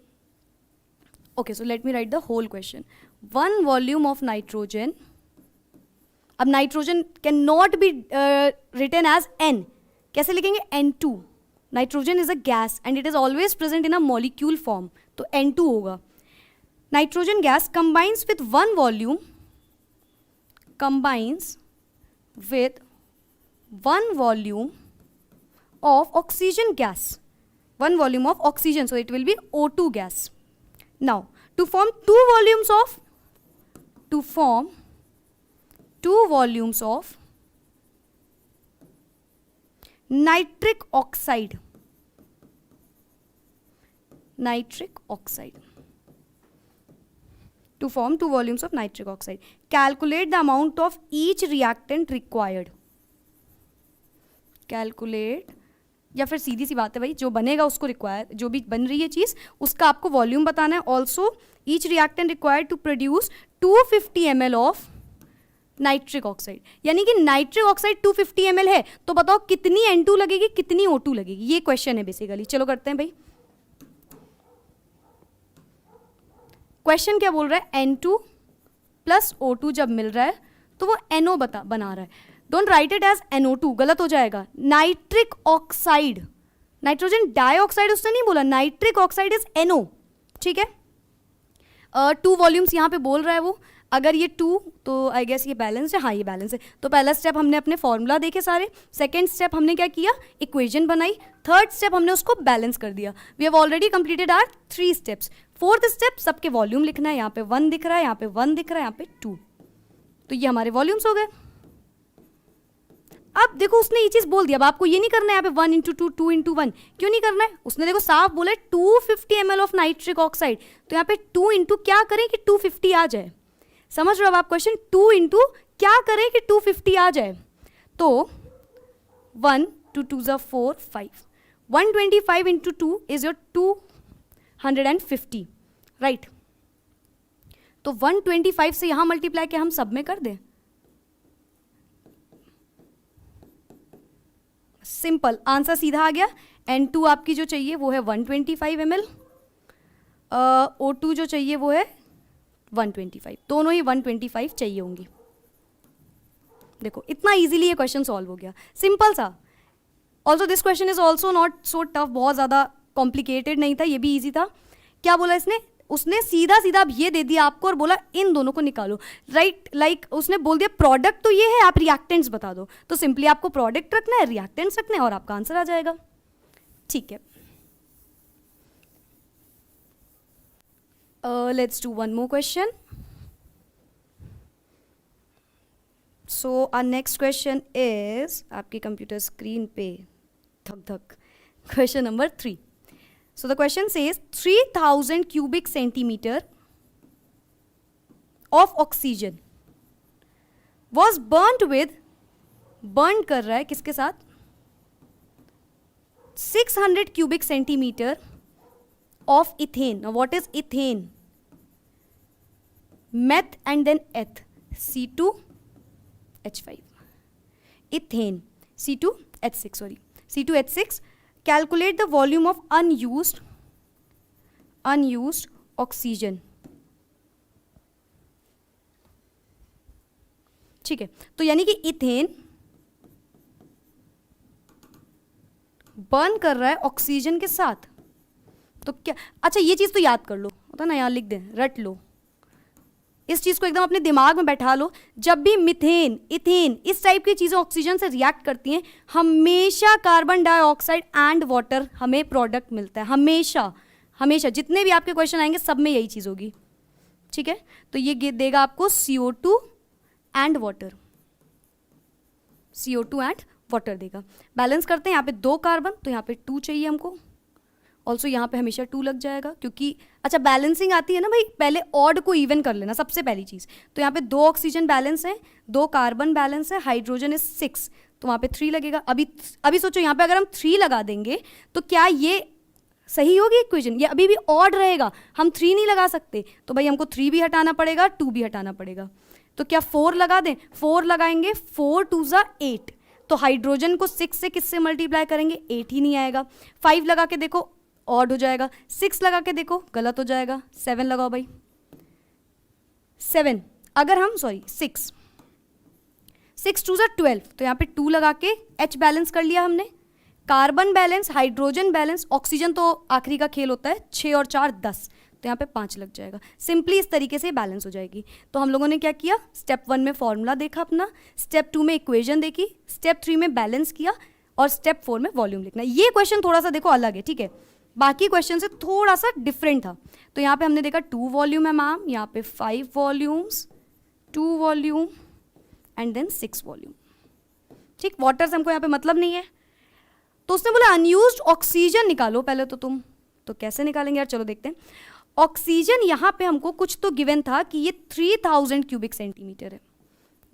okay so let me write the whole question. 1 volume of nitrogen, अब nitrogen can not be written as N, कैसे लिखेंगे? N2। Nitrogen is a gas and it is always present in a molecule form, तो N2 होगा। Nitrogen gas combines with 1 volume, combines with 1 volume of oxygen gas, 1 volume of oxygen, so it will be O2 gas. Now to form 2 volumes of nitric oxide, to form 2 volumes of nitric oxide, calculate the amount of each reactant required. Calculate, या फिर सीधी सी बात है भाई, जो बनेगा उसको require, जो भी बन रही है चीज़ उसका आपको वॉल्यूम बताना है। Also each reactant required to produce 250 ml of nitric oxide, यानी कि नाइट्रिक ऑक्साइड 250 ml है, तो बताओ कितनी N2 लगेगी, कितनी O2 लगेगी, ये क्वेश्चन है बेसिकली। चलो करते हैं भाई, क्वेश्चन क्या बोल रहा है? N2 प्लस O2 जब मिल रहा है तो वो NO बना रहा है। Don't write it as NO2, गलत हो जाएगा। नाइट्रिक ऑक्साइड, नाइट्रोजन डाइऑक्साइड उसने नहीं बोला, नाइट्रिक ऑक्साइड इज NO। ठीक है, 2 वॉल्यूम्स यहाँ पे बोल रहा है वो। अगर ये 2 तो आई गेस ये बैलेंस है, हाँ ये बैलेंस है। तो पहला स्टेप हमने अपने फॉर्मूला देखे सारे, सेकेंड स्टेप हमने क्या किया? इक्वेशन बनाई, थर्ड स्टेप हमने उसको बैलेंस कर दिया। We have already completed our 3 steps. Fourth step सबके वॉल्यूम लिखना है, यहाँ पे 1 दिख रहा है, यहाँ पे 1 दिख रहा है, यहाँ पे 2, तो ये हमारे वॉल्यूम्स हो गए। अब देखो उसने ये चीज बोल दिया, अब आपको ये नहीं करना है यहाँ पे 1 इंटू 2, 2 इंटू 1, क्यों नहीं करना है? उसने देखो साफ बोला 250 ml ऑफ नाइट्रिक ऑक्साइड, तो यहाँ पे 2 इंटू क्या करें कि 250 आ जाए। समझ रहे हो अब आप क्वेश्चन? 2 इंटू क्या करें कि 250 आ जाए, तो 1 2 2 ज़ा 4 5, 125 इंटू 2 इज योर 250, राइट। तो 125 से यहां मल्टीप्लाई के हम सब में कर दें, सिंपल आंसर सीधा आ गया। N2 आपकी जो चाहिए वो है 125 ml, O2 जो चाहिए वो है 125, दोनों ही 125 चाहिए होंगी। देखो इतना इजीली ये क्वेश्चन सॉल्व हो गया, सिंपल सा। Also this question is also not so tough, बहुत ज़्यादा कॉम्प्लिकेटेड नहीं था, ये भी ईजी था। क्या बोला इसने? उसने सीधा सीधा अब ये दे दिया आपको और बोला इन दोनों को निकालो, राइट। लाइक उसने बोल दिया प्रोडक्ट तो ये है, आप रिएक्टेंट्स बता दो, तो सिंपली आपको प्रोडक्ट रखना है, रिएक्टेंट्स रखना है और आपका आंसर आ जाएगा। ठीक है, let's do one more question. So our next question is आपकी कंप्यूटर स्क्रीन पे धक धक, question number 3। So the question says 3000 cubic centimeter of oxygen was burnt with, burn कर रहा है किसके साथ? 600 cubic centimeter of ethane. Now what is ethane? Meth and then eth, C2H5. Ethane, C2H6, sorry, C2H6. Calculate the volume of unused oxygen. ठीक है, तो यानी कि इथेन बर्न कर रहा है ऑक्सीजन के साथ, तो क्या, अच्छा ये चीज तो याद कर लो, होता ना, यहां लिख दें, रट लो, इस चीज को एकदम अपने दिमाग में बैठा लो। जब भी मिथेन, इथेन, इस टाइप की चीजें ऑक्सीजन से रिएक्ट करती हैं, हमेशा कार्बन डाइऑक्साइड एंड वाटर हमें प्रोडक्ट मिलता है, हमेशा हमेशा। जितने भी आपके क्वेश्चन आएंगे सब में यही चीज होगी, ठीक है। तो ये देगा आपको CO2 and water, CO2 and water देगा। बैलेंस करते हैं, यहाँ पे 2 कार्बन, तो यहाँ पे 2 चाहिए हमको, ऑल्सो यहाँ पे हमेशा 2 लग जाएगा, क्योंकि अच्छा बैलेंसिंग आती है ना भाई, पहले ऑड को इवन कर लेना सबसे पहली चीज़। तो यहाँ पे 2 ऑक्सीजन बैलेंस है, 2 कार्बन बैलेंस है, हाइड्रोजन इज 6, तो वहाँ पे 3 लगेगा। अभी सोचो यहाँ पे अगर हम 3 लगा देंगे तो क्या ये सही होगी इक्वेशन? ये अभी भी ऑड रहेगा, हम 3 नहीं लगा सकते, तो भाई हमको 3 भी हटाना पड़ेगा, 2 भी हटाना पड़ेगा। तो क्या 4 लगा दें? 4 लगाएंगे, 4 2 ज़ा 8, तो हाइड्रोजन को 6 से किससे मल्टीप्लाई करेंगे? 8 ही नहीं आएगा। 5 लगा के देखो, ऑड हो जाएगा। 6 लगा के देखो, गलत हो जाएगा। 7 लगाओ भाई, 7 अगर हम, सॉरी 6 2 ज़ा 12, तो यहाँ पे 2 लगा के H बैलेंस कर लिया हमने, carbon balance, hydrogen balance, oxygen तो आखिरी का खेल होता है, 6 और 4 10, तो यहाँ पे 5 लग जाएगा। सिंपली इस तरीके से बैलेंस हो जाएगी। तो हम लोगों ने क्या किया, स्टेप 1 में फॉर्मूला देखा अपना, स्टेप 2 में इक्वेशन देखी, स्टेप 3 में बैलेंस किया, और स्टेप 4 में वॉल्यूम लिखना। ये क्वेश्चन थोड़ा सा देखो अलग है, ठीक है, बाकी क्वेश्चन से थोड़ा सा डिफरेंट था। तो यहाँ पे हमने देखा 2 वॉल्यूम है मैम, यहाँ पे 5 volumes, 2 volume and then 6 volume, ठीक। वाटर से हमको यहाँ पे मतलब नहीं है। तो उसने बोला अनयूज्ड ऑक्सीजन निकालो पहले, तो तुम तो कैसे निकालेंगे यार, चलो देखते हैं। ऑक्सीजन यहाँ पे हमको कुछ तो गिवन था कि ये 3000 क्यूबिक सेंटीमीटर है,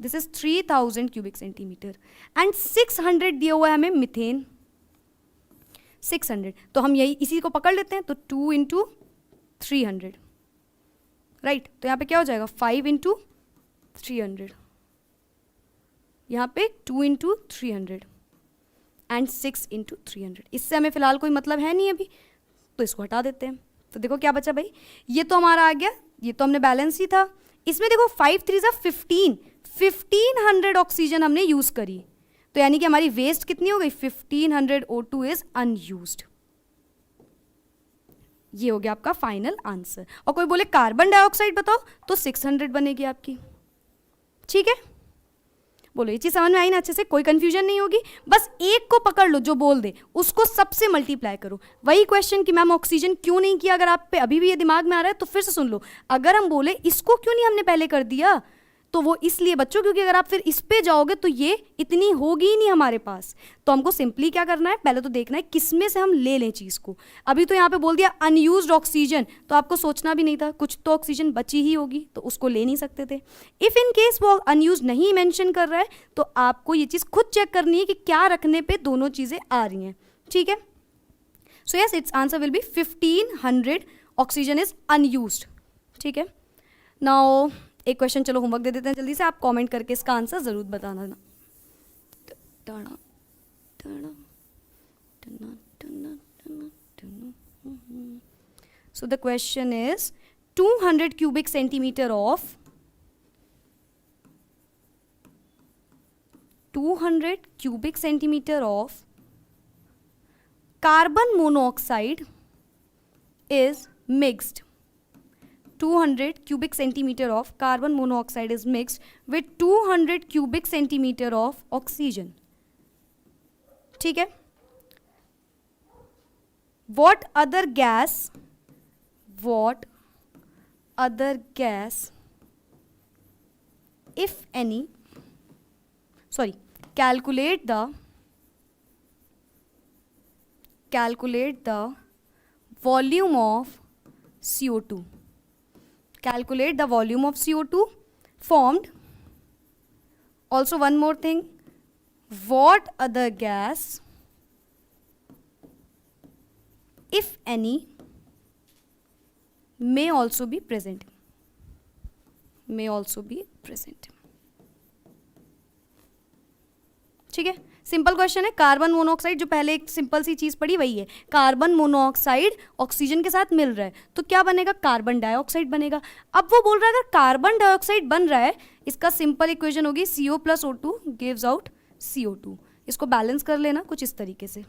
this is 3000 cubic centimetre, and 600 दिया हुआ है हमें मिथेन, 600, तो हम यही इसी को पकड़ लेते हैं। तो 2 इंटू 300, राइट, तो यहाँ पे क्या हो जाएगा 5 इंटू 300, यहाँ पे 2 इंटू 300 एंड 6 इंटू 300। इससे हमें फिलहाल कोई मतलब है नहीं अभी, तो इसको हटा देते हैं। तो देखो क्या बचा भाई, ये तो हमारा आ गया, ये तो हमने बैलेंस ही था। इसमें देखो 5 3 ज़ा 1500 ऑक्सीजन हमने यूज करी, तो यानी कि हमारी वेस्ट कितनी हो गई, 1500 O2 इज अनयूज्ड। ये हो गया आपका फाइनल आंसर। और कोई बोले कार्बन डाइऑक्साइड बताओ, तो 600 बनेगी आपकी, ठीक है। बोलो ये चीज समझ में आई ना अच्छे से, कोई कंफ्यूजन नहीं होगी। बस एक को पकड़ लो जो बोल दे, उसको सबसे मल्टीप्लाई करो। वही क्वेश्चन कि मैम ऑक्सीजन क्यों नहीं किया, अगर आप पे अभी भी ये दिमाग में आ रहा है तो फिर से सुन लो। अगर हम बोले इसको क्यों नहीं हमने पहले कर दिया, तो वो इसलिए बच्चों क्योंकि अगर आप फिर इस पे जाओगे तो ये इतनी होगी ही नहीं हमारे पास। तो हमको सिंपली क्या करना है, पहले तो देखना है किसमें से हम ले लें चीज़ को। अभी तो यहाँ पे बोल दिया अनयूज्ड ऑक्सीजन, तो आपको सोचना भी नहीं था, कुछ तो ऑक्सीजन बची ही होगी, तो उसको ले नहीं सकते थे। इफ़ इन केस वो अनयूज्ड नहीं मेंशन कर रहा है तो आपको ये चीज़ खुद चेक करनी है कि क्या रखने पे दोनों चीज़ें आ रही हैं, ठीक है। So yes, it's answer will be 1500 oxygen is unused, ठीक है। नाउ एक क्वेश्चन चलो होमवर्क दे देते हैं जल्दी से, आप कमेंट करके इसका आंसर ज़रूर बताना ना। So the question is 200 cubic centimeter of 200 cubic centimeter of carbon monoxide is mixed. 200 cubic centimeter of carbon monoxide is mixed with 200 cubic centimeter of oxygen. ठीक है. What other gas if any, calculate the volume of CO2. Calculate the volume of CO2 formed. Also one more thing, what other gas, if any, may also be present. ठीक है, simple question है. Carbon monoxide, जो पहले एक simple सी चीज पड़ी वही है, कार्बन मोनोऑक्साइड ऑक्सीजन के साथ मिल रहा है तो क्या बनेगा, कार्बन डाइऑक्साइड बनेगा. अब वो बोल रहा है अगर कार्बन डाइऑक्साइड बन रहा है, इसका सिंपल इक्वेशन होगी CO + O2 gives out CO2. इसको बैलेंस कर लेना कुछ इस तरीके से.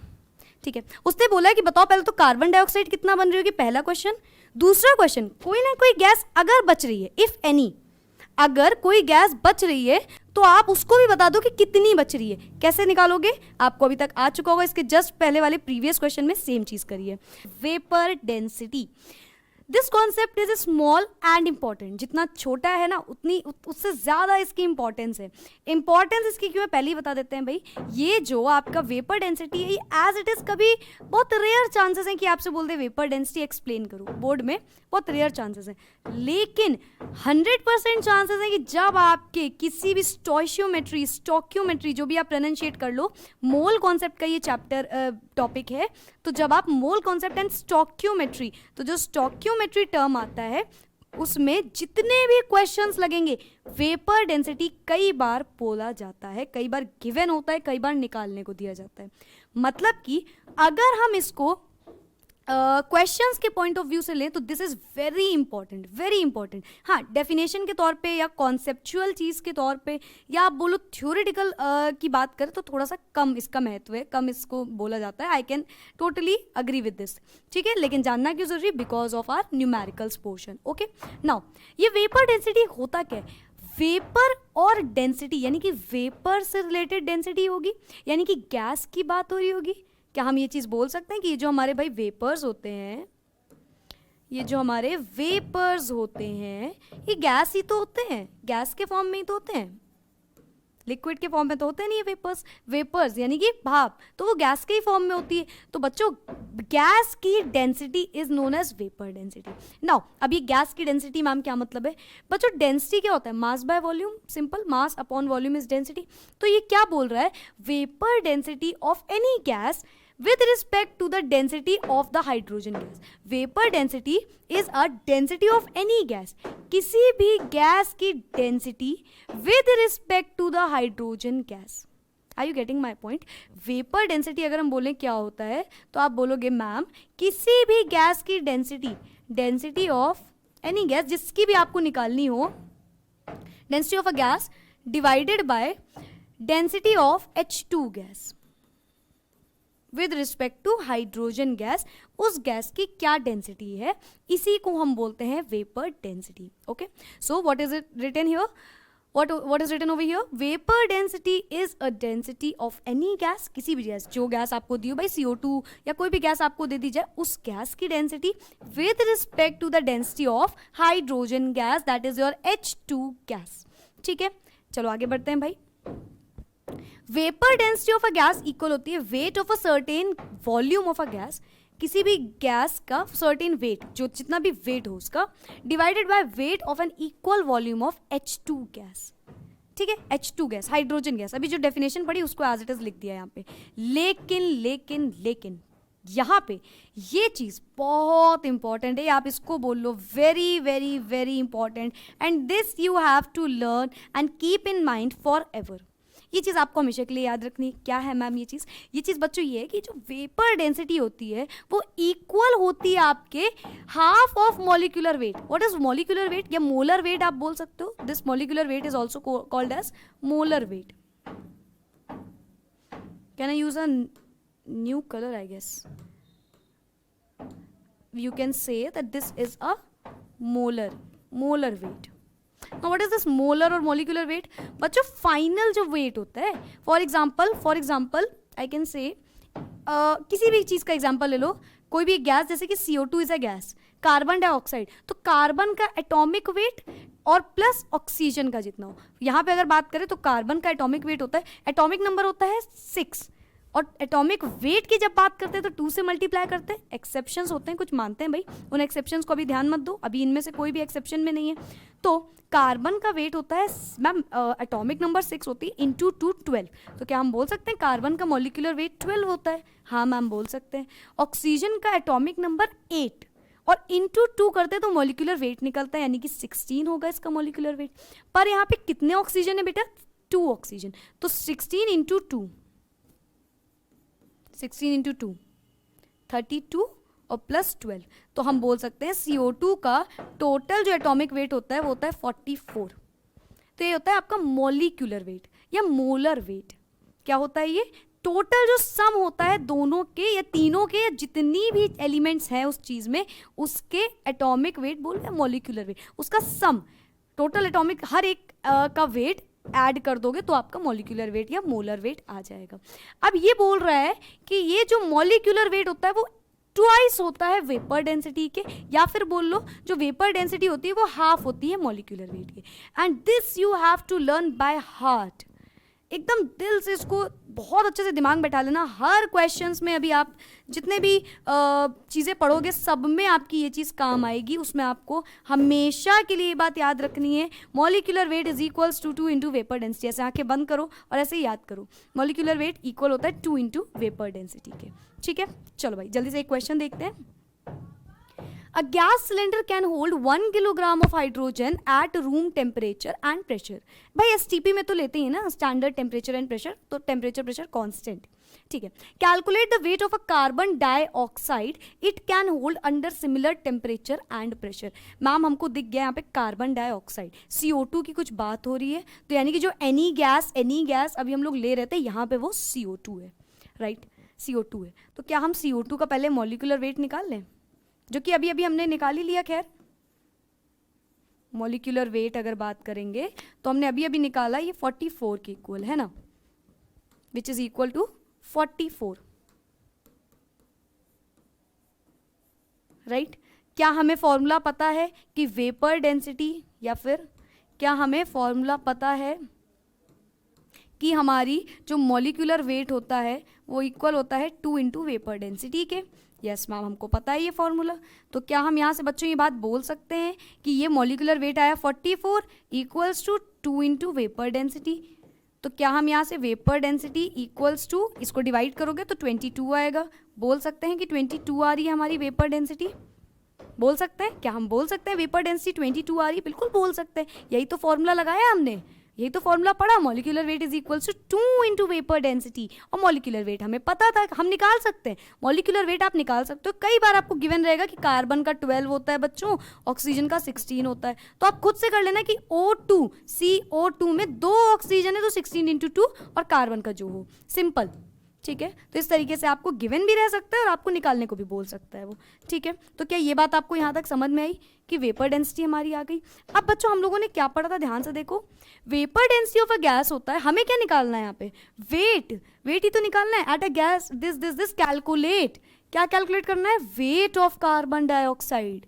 ठीक है, उसने बोला है कि बताओ पहले तो कार्बन डाइऑक्साइड कितना बन रही होगी, पहला क्वेश्चन. दूसरा क्वेश्चन, कोई ना कोई गैस अगर बच रही है, इफ एनी, अगर कोई गैस बच रही है तो आप उसको भी बता दो कि कितनी बच रही है. कैसे निकालोगे, आपको अभी तक आ चुका होगा, इसके जस्ट पहले वाले प्रीवियस क्वेश्चन में सेम चीज करिए. Vapour density, this concept is small and important. जितना छोटा है ना उससे ज़्यादा इसकी इंपॉर्टेंस है. इंपॉर्टेंस इसकी क्यों है पहले ही बता देते हैं भाई. ये जो आपका वेपर डेंसिटी है, ये एज इट इज़ कभी बहुत रेयर चांसेस हैं कि आपसे बोल दे वेपर डेंसिटी एक्सप्लेन करो बोर्ड में, बहुत रेयर चांसेस हैं. लेकिन 100% चांसेस हैं कि जब आपके किसी भी स्टोइकियोमेट्री जो भी आप प्रोनाउंशिएट कर लो, मोल कॉन्सेप्ट का ये चैप्टर टॉपिक है, तो जब आप मोल कॉन्सेप्ट एंड स्टोइकियोमेट्री, तो जो स्टोइकियोमेट्री टर्म आता है उसमें जितने भी क्वेश्चंस लगेंगे, वेपर डेंसिटी कई बार बोला जाता है, कई बार गिवन होता है, कई बार निकालने को दिया जाता है. मतलब कि अगर हम इसको क्वेश्चंस के पॉइंट ऑफ व्यू से लें तो दिस इज वेरी इंपॉर्टेंट. हाँ, डेफिनेशन के तौर पे या कॉन्सेप्चुअल चीज़ के तौर पे या आप बोलो थ्योरेटिकल की बात करें तो थोड़ा सा कम इसका महत्व है, कम इसको बोला जाता है. I can totally agree with this. ठीक है, लेकिन जानना क्यों जरूरी, because of our numericals portion. Okay, now ये वेपर डेंसिटी होता क्या है. वेपर और डेंसिटी यानी कि वेपर से रिलेटेड डेंसिटी होगी, यानी कि गैस की बात हो रही होगी. क्या हम ये चीज़ बोल सकते हैं कि ये जो हमारे भाई वेपर्स होते हैं, ये गैस ही तो होते हैं, गैस के फॉर्म में ही तो होते हैं, लिक्विड के फॉर्म में तो होते नहीं है वेपर्स यानी कि भाप, तो वो गैस के ही फॉर्म में होती है. तो बच्चों गैस की density is known as vapour density. Now अब ये गैस की डेंसिटी मैम क्या मतलब है बच्चों, डेंसिटी क्या होता है, mass by volume, simple, mass upon volume is density. तो ये क्या बोल रहा है, vapour density of any gas with respect to the density of the hydrogen gas. Vapor density is a density of any gas. किसी भी gas की density with respect to the hydrogen gas. Are you getting my point? Vapor density अगर हम बोलें क्या होता है तो आप बोलोगे मैम किसी भी गैस की density of any gas, जिसकी भी आपको निकालनी हो, density of a gas divided by density of H2 gas with respect to hydrogen gas. उस गैस की क्या डेंसिटी है, इसी को हम बोलते हैं vapour density. Okay, so what is it written here, what is written over here, vapor density is a density of any gas. किसी भी गैस, जो गैस आपको दी हो भाई CO2 या कोई भी गैस आपको दे दी जाए, उस गैस की density with respect to the density of hydrogen gas, that is your H2 gas. ठीक है, चलो आगे बढ़ते हैं भाई। Vapour density of a gas equal होती है weight of a certain volume of a gas, किसी भी गैस का सर्टेन वेट, जो जितना भी वेट हो उसका, divided by weight of an equal volume of H2 gas. ठीक है, H2 गैस, हाइड्रोजन गैस, अभी जो डेफिनेशन पढ़ी उसको एज इट इज लिख दिया यहाँ पे। लेकिन यहाँ पे ये चीज बहुत इंपॉर्टेंट है, आप इसको बोल लो, very very very important, and this you have to learn and keep in mind forever. ये चीज़ आपको हमेशा के लिए याद रखनी। क्या है मैम ये चीज़ बच्चों ये है कि जो वेपर डेंसिटी होती है वो इक्वल होती है आपके half of molecular weight. What is molecular weight या मोलर वेट आप बोल सकते हो। This molecular weight is also called as molar weight. Can I use a new colour? I guess you can say that this is a molar weight. Now what is this molar और molecular weight? बच्चों final जो wait होता है, for example I can say किसी भी चीज़ का example ले लो, कोई भी गैस, जैसे कि CO2 is a gas, carbon dioxide, तो कार्बन का एटॉमिक वेट और प्लस ऑक्सीजन का जितना हो, यहाँ पे अगर बात करें तो कार्बन का एटॉमिक वेट होता है, एटॉमिक नंबर होता है 6, और एटॉमिक वेट की जब बात करते हैं तो 2 से मल्टीप्लाई करते हैं। एक्सेप्शंस होते हैं, कुछ मानते हैं भाई, उन एक्सेप्शंस को अभी ध्यान मत दो, अभी इनमें से कोई भी एक्सेप्शन में नहीं है। तो कार्बन का वेट होता है मैम, एटॉमिक नंबर 6 होती है, इंटू 2 12, तो क्या हम बोल सकते हैं कार्बन का मॉलिक्यूलर वेट 12 होता है? हाँ मैम बोल सकते हैं। ऑक्सीजन का एटॉमिक नंबर 8 और इंटू 2 करते हैं तो मॉलिक्यूलर वेट निकलता है, यानी कि 16 होगा इसका मॉलिक्यूलर वेट। पर यहाँ पे कितने ऑक्सीजन है बेटा? 2 ऑक्सीजन, तो 16 इंटू 2, 16 इंटू 2 32 और प्लस 12, तो हम बोल सकते हैं CO2 का टोटल जो एटॉमिक वेट होता है वो होता है 44। तो ये होता है आपका मॉलिक्यूलर वेट या मोलर वेट। क्या होता है ये? टोटल जो सम होता है दोनों के या तीनों के, जितनी भी एलिमेंट्स हैं उस चीज़ में, उसके एटॉमिक वेट बोल रहे हैं मॉलिक्यूलर वेट, उसका सम, टोटल एटॉमिक हर एक का वेट ऐड कर दोगे तो आपका मॉलिक्यूलर वेट या मोलर वेट आ जाएगा। अब ये बोल रहा है कि ये जो मॉलिक्यूलर वेट होता है वो ट्वाइस होता है वेपर डेंसिटी के, या फिर बोल लो जो वेपर डेंसिटी होती है वो हाफ होती है मॉलिक्यूलर वेट के। And this you have to learn by heart. एकदम दिल से इसको बहुत अच्छे से दिमाग में बैठा लेना। हर क्वेश्चंस में अभी आप जितने भी चीज़ें पढ़ोगे सब में आपकी ये चीज़ काम आएगी। उसमें आपको हमेशा के लिए ये बात याद रखनी है, molecular weight is equals to 2 into vapour density. ऐसे आंखें बंद करो और ऐसे ही याद करो, मॉलिक्यूलर वेट इक्वल होता है 2 इंटू वेपर डेंसिटी के। ठीक है, चलो भाई जल्दी से एक क्वेश्चन देखते हैं। A gas cylinder can hold 1 kilogram of hydrogen at room temperature and pressure। भाई STP में तो लेते ही ना, स्टैंडर्ड टेम्परेचर एंड प्रेशर, तो टेम्परेचर प्रेशर कांस्टेंट। ठीक है, calculate the wait of a carbon dioxide it can hold under similar temperature and pressure. Ma'am हमको दिख गया यहाँ पे कार्बन डाइऑक्साइड, CO2 की कुछ बात हो रही है, तो यानी कि जो एनी गैस अभी हम लोग ले रहे थे यहाँ पे वो CO2 है, राइट? CO2 है, तो क्या हम CO2 का पहले मॉलिक्यूलर वेट निकाल लें, जो कि अभी हमने निकाल ही लिया। खैर मॉलिक्यूलर वेट अगर बात करेंगे तो हमने अभी निकाला, ये 44 के इक्वल है ना, which is equal to 44, right? क्या हमें फॉर्मूला पता है कि वेपर डेंसिटी, या फिर क्या हमें फॉर्मूला पता है कि हमारी जो मॉलिक्यूलर वेट होता है वो इक्वल होता है 2 इंटू वेपर डेंसिटी के? यस मैम हमको पता है ये फॉर्मूला। तो क्या हम यहाँ से बच्चों ये बात बोल सकते हैं कि ये मॉलिक्यूलर वेट आया 44 equals to 2 into vapour density? तो क्या हम यहाँ से वेपर डेंसिटी इक्वल्स टू, इसको डिवाइड करोगे तो 22 आएगा, बोल सकते हैं कि 22 आ रही है हमारी वेपर डेंसिटी? बोल सकते हैं? क्या हम बोल सकते हैं वेपर डेंसिटी 22 आ रही है? बिल्कुल बोल सकते हैं, यही तो फॉर्मूला लगाया हमने, यही तो फॉर्मूला पढ़ा, molecular weight is equals to 2 into vapour density. और मॉलिक्यूलर वेट हमें पता था, हम निकाल सकते हैं मॉलिक्यूलर वेट, आप निकाल सकते हो। कई बार आपको गिवन रहेगा कि कार्बन का 12 होता है बच्चों, ऑक्सीजन का 16 होता है, तो आप खुद से कर लेना कि O2 CO2 में 2 ऑक्सीजन है तो 16 इंटू 2 और कार्बन का जो हो, सिंपल। ठीक है, तो इस तरीके से आपको गिवन भी रह सकता है और आपको निकालने को भी बोल सकता है वो। ठीक है, तो क्या ये बात आपको यहाँ तक समझ में आई कि वेपर डेंसिटी हमारी आ गई? अब बच्चों हम लोगों ने क्या पढ़ा था, ध्यान से देखो। Vapour density of a gas होता है, हमें क्या निकालना है यहाँ पे? वेट ही तो निकालना है at a gas. This calculate, क्या कैलकुलेट करना है? Weight of carbon dioxide,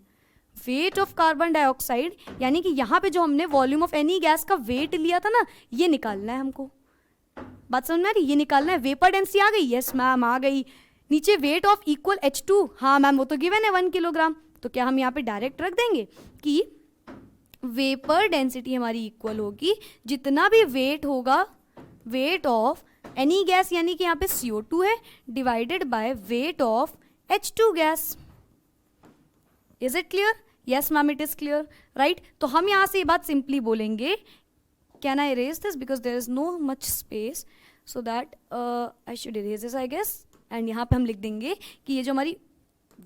weight of carbon dioxide, यानी कि यहाँ पे जो हमने वॉल्यूम ऑफ एनी गैस का वेट लिया था ना, ये निकालना है हमको। बात समझ में आ रही? ये निकालना है। वेपर डेंसिटी आ गई? यस मैम आ गई। नीचे वेट ऑफ इक्वल H2, हाँ मैम वो तो गिवन है 1 किलोग्राम। तो क्या हम यहाँ पे डायरेक्ट रख देंगे कि वेपर डेंसिटी हमारी इक्वल होगी जितना भी वेट होगा, वेट ऑफ एनी गैस यानी कि यहाँ पे CO2 है, divided by weight of H2 gas. Is it clear? Yes ma'am it is clear, right. तो हम यहाँ से ये बात सिंपली बोलेंगे, can I erase this because there is no much space, so that I should erase this I guess. And यहाँ पे हम लिख देंगे कि ये जो हमारी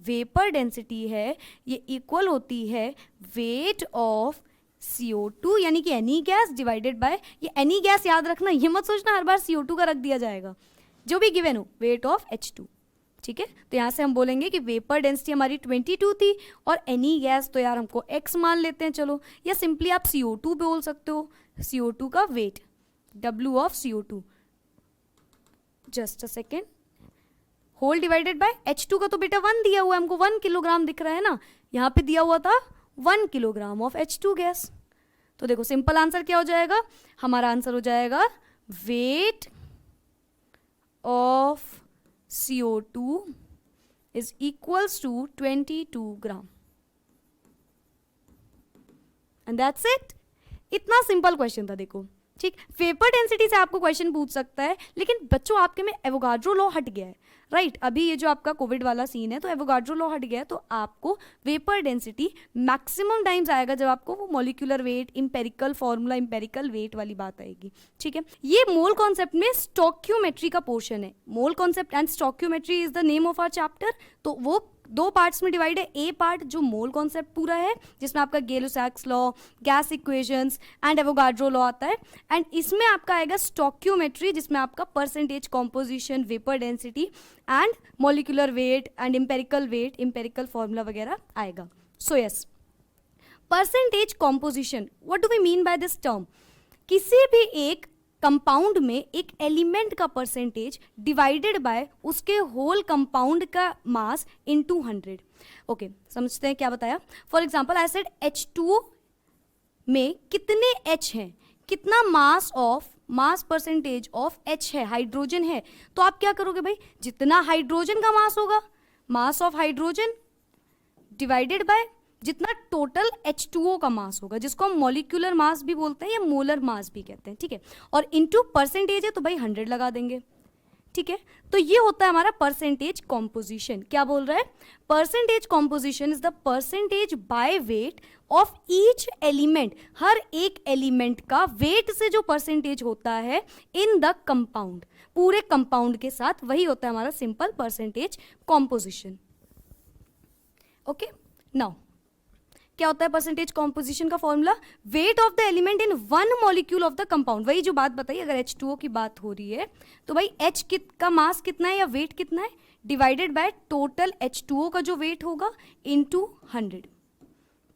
वेपर डेंसिटी है ये इक्वल होती है वेट ऑफ CO2 यानी कि एनी गैस डिवाइडेड बाय, ये एनी गैस याद रखना, ये मत सोचना हर बार CO2 का रख दिया जाएगा, जो भी गिवन हो, वेट ऑफ H2। ठीक है, तो यहाँ से हम बोलेंगे कि वेपर डेंसिटी हमारी 22 थी और एनी गैस तो यार हमको x मान लेते हैं चलो, या सिंपली आप CO2 बोल सकते हो, CO2 का weight W of CO2, just a second, whole divided by H2 का तो बेटा 1 दिया हुआ है हमको, 1 किलोग्राम दिख रहा है ना, यहाँ पे दिया हुआ था 1 किलोग्राम ऑफ H2 गैस। तो देखो सिंपल आंसर क्या हो जाएगा, हमारा आंसर हो जाएगा weight of CO2 is equals to 22 gram. And that's it. इतना सिंपल क्वेश्चन था देखो, ठीक। वेपर डेंसिटी से आपको क्वेश्चन पूछ सकता है, लेकिन बच्चों आपके में एवोगाड्रो लॉ हट गया है, राइट। अभी ये जो आपका कोविड वाला सीन है तो एवोगाड्रो लॉ हट गया है, तो आपको वेपर डेंसिटी मैक्सिमम टाइम्स आएगा जब आपको वो molecular weight, empirical formula, empirical weight वाली बात आएगी, ठीक है। ये मोल कॉन्सेप्ट में स्टोक्यूमेट्री का पोर्शन है। Mole concept and stoichiometry is the name of our chapter. तो वो 2 पार्ट्स में डिवाइड है। ए पार्ट जो मोल कॉन्सेप्ट पूरा है, जिसमें आपका Gay Lussac's law, gas equations and Avogadro law आता है, एंड इसमें आपका आएगा स्टोक्यूमेट्री, जिसमें आपका percentage composition, vapour density and molecular weight and empirical weight, empirical formula वगैरह आएगा। So yes, percentage composition, what do we mean by this term? किसी भी एक कंपाउंड में एक एलिमेंट का परसेंटेज डिवाइडेड बाय उसके होल कंपाउंड का मास इनटू 100। ओके, समझते हैं क्या बताया। For example I said H2O में कितने H हैं, कितना मास परसेंटेज ऑफ H है, हाइड्रोजन है। तो आप क्या करोगे भाई, जितना हाइड्रोजन का मास होगा, mass of hydrogen divided by जितना टोटल H2O का मास होगा, जिसको हम मॉलिक्यूलर मास भी बोलते हैं या मोलर मास भी कहते हैं, ठीक है। और इनटू परसेंटेज है तो भाई 100 लगा देंगे, ठीक है। तो ये होता है हमारा परसेंटेज कॉम्पोजिशन। क्या बोल रहा है? Percentage composition is the percentage by weight of each element, हर एक एलिमेंट का वेट से जो परसेंटेज होता है इन द कंपाउंड, पूरे कंपाउंड के साथ, वही होता है हमारा simple percentage composition. Okay, now क्या होता है परसेंटेज कॉम्पोजिशन का formula? Weight of the element in 1 molecule of the compound. वही जो बात बताई, अगर H2O की बात हो रही है तो भाई H का मास कितना है या वेट कितना है, डिवाइडेड बाय टोटल H2O का जो वेट होगा इनटू 100,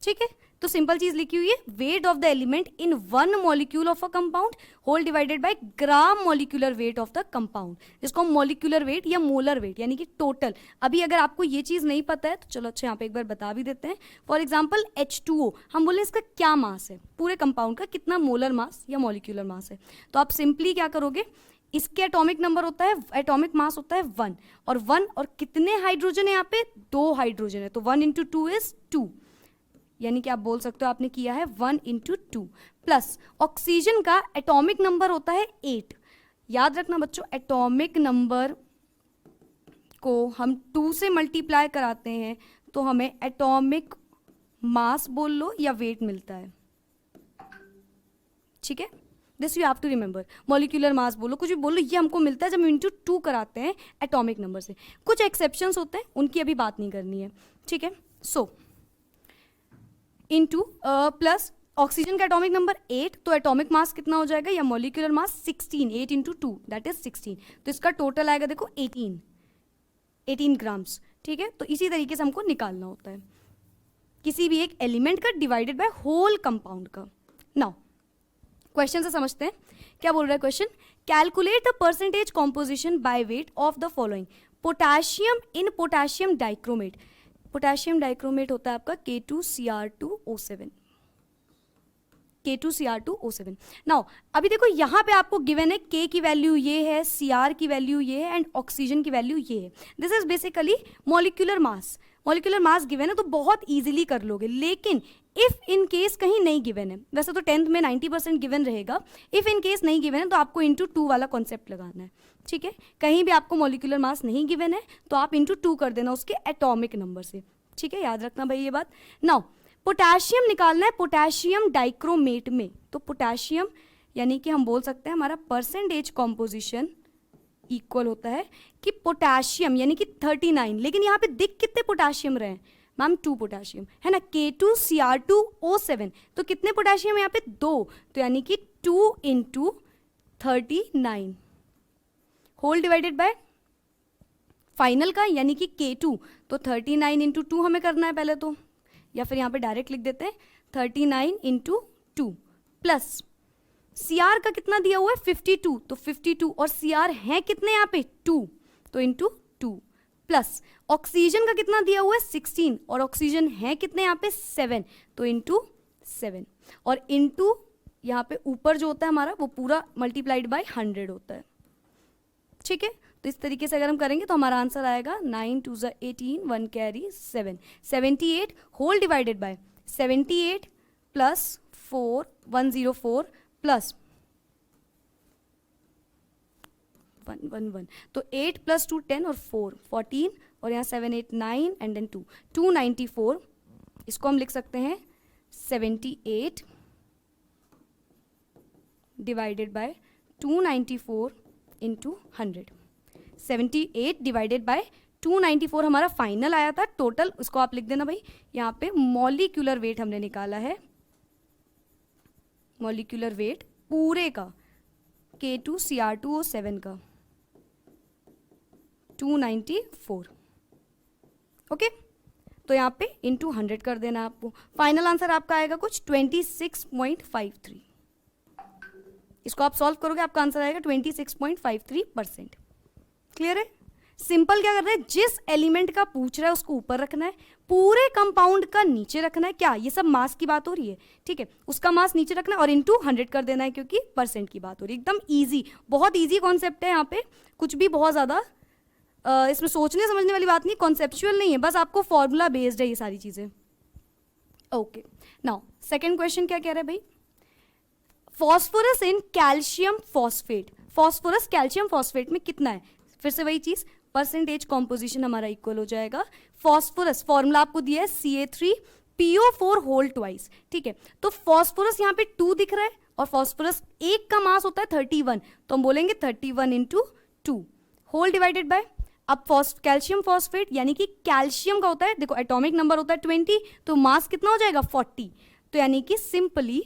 ठीक है। तो सिंपल चीज लिखी हुई है, weight of the element in 1 molecule of a compound whole divided by gram molecular weight of the compound, जिसको हम मॉलिक्यूलर वेट या मोलर वेट यानी कि टोटल। अभी अगर आपको ये चीज नहीं पता है तो चलो अच्छा यहाँ पे एक बार बता भी देते हैं। फॉर एग्जाम्पल H2O, हम बोले इसका क्या मास है, पूरे कंपाउंड का कितना मोलर मास या मॉलिक्यूलर मास है। तो आप सिंपली क्या करोगे, इसके एटॉमिक नंबर होता है, एटॉमिक मास होता है 1, और 1 और कितने हाइड्रोजन है यहाँ पे, 2 हाइड्रोजन है, तो 1 × 2 इज 2, यानी कि आप बोल सकते हो आपने किया है 1 × 2, प्लस ऑक्सीजन का एटॉमिक नंबर होता है 8। याद रखना बच्चों, एटॉमिक नंबर को हम 2 से मल्टीप्लाई कराते हैं तो हमें एटॉमिक मास बोल लो या वेट मिलता है, ठीक है। This you have to remember, molecular mass बोलो, कुछ भी बोलो, ये हमको मिलता है जब हम इंटू 2 कराते हैं एटॉमिक नंबर से। कुछ एक्सेप्शंस होते हैं, उनकी अभी बात नहीं करनी है, ठीक है। सो इनटू प्लस ऑक्सीजन का एटॉमिक नंबर 8, तो एटॉमिक मास कितना हो जाएगा या मॉलिक्यूलर मास 16, 8 × 2 दैट इज 16, तो इसका टोटल आएगा देखो 18 ग्राम्स, ठीक है। तो इसी तरीके से हमको निकालना होता है किसी भी एक एलिमेंट का डिवाइडेड बाय होल कंपाउंड का। नाउ क्वेश्चन से समझते हैं क्या बोल रहा है question. Calculate the percentage composition bye weight of the following. Potassium in potassium dichromate, potassium dichromate होता है आपका K2Cr2O7, K2Cr2O7। नाउ अभी देखो यहाँ पे आपको गिवन है K की वैल्यू ये है, Cr की वैल्यू ये है एंड ऑक्सीजन की वैल्यू ये है। This is basically molecular mass, molecular mass given है तो बहुत इजीली कर लोगे। लेकिन इफ इन केस कहीं नहीं गिवन है, वैसे तो 10th में 90% गिवन रहेगा, इफ इन केस नहीं गिवन है तो आपको इंटू 2 वाला कॉन्सेप्ट लगाना है, ठीक है। कहीं भी आपको मॉलिक्यूलर मास नहीं गिवन है तो आप इंटू 2 कर देना उसके एटॉमिक नंबर से, ठीक है, याद रखना भाई ये बात। नाउ पोटेशियम निकालना है पोटेशियम डाइक्रोमेट में, तो पोटेशियम यानी कि हम बोल सकते हैं हमारा परसेंटेज कॉम्पोजिशन इक्वल होता है कि पोटेशियम यानी कि 39, लेकिन यहाँ पे दिख कितने पोटेशियम रहे हैं मैम, 2 पोटेशियम है ना, K2Cr2O7, तो कितने पोटेशियम है यहाँ पे 2, तो यानी कि 2 into 39 whole divided by final का यानी कि K2, तो 39 इंटू 2 हमें करना है पहले तो, या फिर यहाँ पे डायरेक्ट लिख देते हैं 39 इंटू 2 प्लस Cr का कितना दिया हुआ है 52, तो 52 और Cr है कितने यहाँ पे 2, तो इंटू 2 प्लस ऑक्सीजन का कितना दिया हुआ है 16 और ऑक्सीजन है कितने यहाँ पे 7, तो इंटू 7 और इंटू यहाँ पे ऊपर जो होता है हमारा वो पूरा मल्टीप्लाइड बाय 100 होता है, ठीक है। तो इस तरीके से अगर हम करेंगे तो हमारा आंसर आएगा 9 2 18 1 carry 7 78 whole divided by 78 plus 4 104 plus 1 तो 8 प्लस 2 10 और 4 14 और यहाँ 7 8 9 एंड देन 2 294, इसको हम लिख सकते हैं 78 divided by 294 into 100, 78 divided by 294 हमारा फाइनल आया था टोटल, उसको आप लिख देना भाई। यहाँ पे मॉलिक्यूलर वेट हमने निकाला है, मॉलिक्यूलर वेट पूरे का K2Cr2O7 का 294, ओके। तो यहाँ पे इंटू 100 कर देना आपको, फाइनल आंसर आपका आएगा कुछ 26.53। इसको आप सॉल्व करोगे आपका आंसर आएगा 26.53%। क्लियर है? सिंपल क्या कर रहे हैं, जिस एलिमेंट का पूछ रहा है उसको ऊपर रखना है, पूरे कंपाउंड का नीचे रखना है। क्या ये सब मास की बात हो रही है, ठीक है, उसका मास नीचे रखना है और इंटू 100 कर देना है क्योंकि परसेंट की बात हो रही है। एकदम इजी, बहुत इजी कॉन्सेप्ट है, यहाँ पे कुछ भी बहुत ज़्यादा इसमें सोचने समझने वाली बात नहीं, कॉन्सेप्चुअल नहीं है, बस आपको फॉर्मूला बेस्ड है ये सारी चीज़ें। ओके, नाउ सेकेंड क्वेश्चन क्या कह रहा है भाई, phosphorus in calcium phosphate, phosphorus calcium phosphate में कितना है, फिर से वही चीज परसेंटेज कॉम्पोजिशन हमारा इक्वल हो जाएगा। फॉस्फोरस फॉर्मूला आपको दिया है Ca3PO4 होल ट्वाइस, ठीक है। तो फॉस्फोरस यहाँ पे 2 दिख रहा है और फॉस्फोरस एक का मास होता है 31, तो हम बोलेंगे 31 इंटू 2 होल डिवाइडेड बाय, अब कैल्शियम फॉस्फेट यानी कि कैल्शियम का होता है, देखो एटॉमिक नंबर होता है 20, तो मास कितना हो जाएगा 40, तो यानी कि सिंपली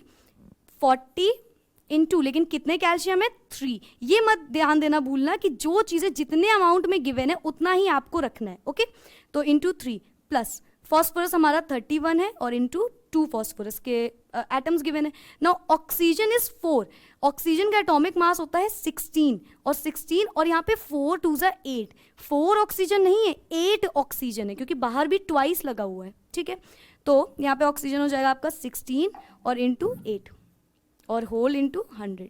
40 इंटू, लेकिन कितने कैल्शियम है 3। ये मत ध्यान देना भूलना कि जो चीजें जितने अमाउंट में गिवन है उतना ही आपको रखना है, ओके। तो इंटू 3 प्लस फॉस्फोरस हमारा 31 है और इंटू 2 फॉस्फोरस के एटम्स गिवन है। नाउ ऑक्सीजन इज 4, ऑक्सीजन का एटॉमिक मास होता है 16 और 16 और यहाँ पे 4 2 8, 4 ऑक्सीजन नहीं है 8 ऑक्सीजन है क्योंकि बाहर भी ट्वाइस लगा हुआ है, ठीक है। तो यहाँ पे ऑक्सीजन हो जाएगा आपका 16 और इंटू 8 और होल इंटू 100,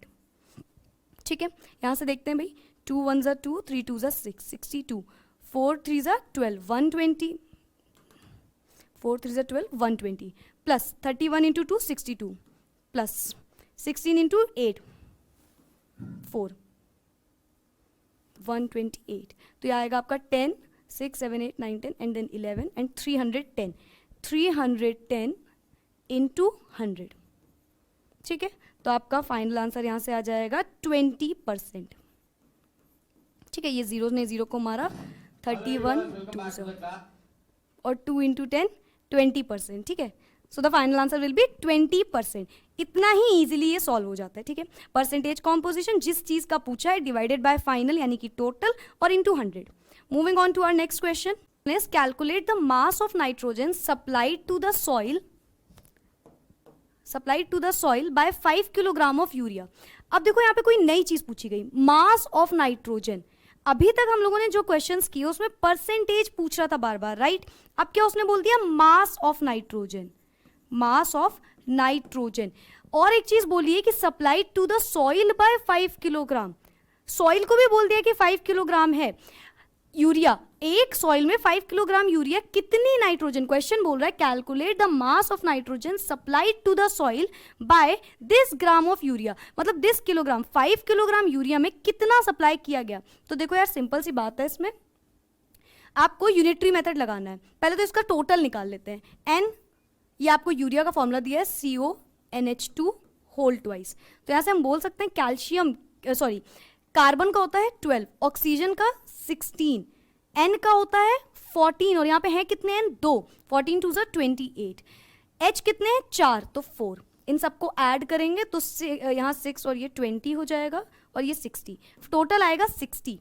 ठीक है। यहाँ से देखते हैं भाई 2 1 2 3 2 6 62 4 3 12 120 4 3 12 120 प्लस 31 इंटू 2 62 प्लस 16 इंटू 8 4 128, तो यह आएगा आपका 10 6 7 8 9 10 एंड देन 11 एंड 310 इंटू 100, ठीक है। तो आपका फाइनल आंसर यहां से आ जाएगा 20%, ठीक है। ये जीरो ने जीरो को मारा 31 2 और 2 इंटू 10 20%, ठीक है। So the final answer will be 20%। इतना ही इजीली ये सॉल्व हो जाता है, ठीक है। परसेंटेज कॉम्पोजिशन जिस चीज का पूछा है डिवाइडेड बाय फाइनल यानी कि टोटल और into 100। Moving on to our next question, calculate the mass of nitrogen supplied to the soil by 5 kilogram of urea. अब देखो यहाँ पे कोई नई चीज पूछी गई, मास ऑफ नाइट्रोजन। अभी तक हम लोगों ने जो क्वेश्चंस किए उसमें परसेंटेज पूछ रहा था बार बार, राइट? अब क्या उसने बोल दिया, mass of nitrogen, mass of nitrogen. और एक चीज बोलिए कि supplied to the soil by 5 kilogram, soil को भी बोल दिया कि 5 किलोग्राम है यूरिया, एक सॉइल में 5 किलोग्राम यूरिया कितनी नाइट्रोजन, क्वेश्चन बोल रहा है calculate the mass of nitrogen supplied to the soil by this gram of urea, मतलब दिस किलोग्राम, 5 किलोग्राम यूरिया में कितना सप्लाई किया गया। तो देखो यार सिंपल सी बात है, इसमें आपको यूनिटरी मेथड लगाना है। पहले तो इसका टोटल निकाल लेते हैं, एन, ये आपको यूरिया का फॉर्मूला दिया है CONH2 होल ट्वाइस, तो यहाँ से हम बोल सकते हैं कैल्शियम सॉरी कार्बन का होता है 12, ऑक्सीजन का 16, एन का होता है 14, और यहाँ पे है कितने एन, 2, 14 टू 28, एच कितने हैं 4, तो 4, इन सबको ऐड करेंगे तो यहाँ 6 और ये 20 हो जाएगा और ये 60, टोटल आएगा 60।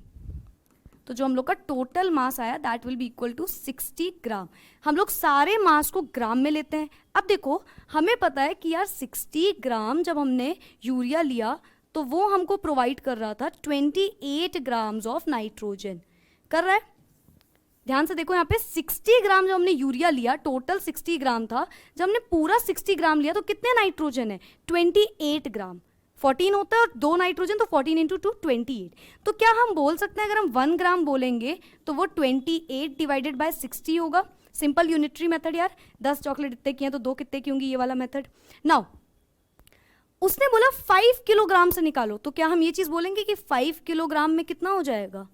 तो जो हम लोग का टोटल मास आया that will be equal to 60 gram. हम लोग सारे मास को ग्राम में लेते हैं। अब देखो हमें पता है कि यार 60 ग्राम जब हमने यूरिया लिया तो वो हमको प्रोवाइड कर रहा था 28 ग्राम्स ऑफ नाइट्रोजन, कर रहा है, ध्यान से देखो यहाँ पे 60 ग्राम जब हमने यूरिया लिया, टोटल 60 ग्राम था, जब हमने पूरा 60 ग्राम लिया तो कितने नाइट्रोजन है, 28 ग्राम, 14 होता है और 2 नाइट्रोजन, तो 14 इंटू 2 28। तो क्या हम बोल सकते हैं अगर हम 1 ग्राम बोलेंगे तो वो 28 डिवाइडेड बाय 60 होगा, सिंपल यूनिटरी मेथड यार, 10 चॉकलेट इतने किए तो 2 कितने की होंगी, ये वाला मेथड। नाउ उसने बोला 5 किलोग्राम से निकालो, तो क्या हम ये चीज बोलेंगे कि 5 किलोग्राम में कितना हो जाएगा,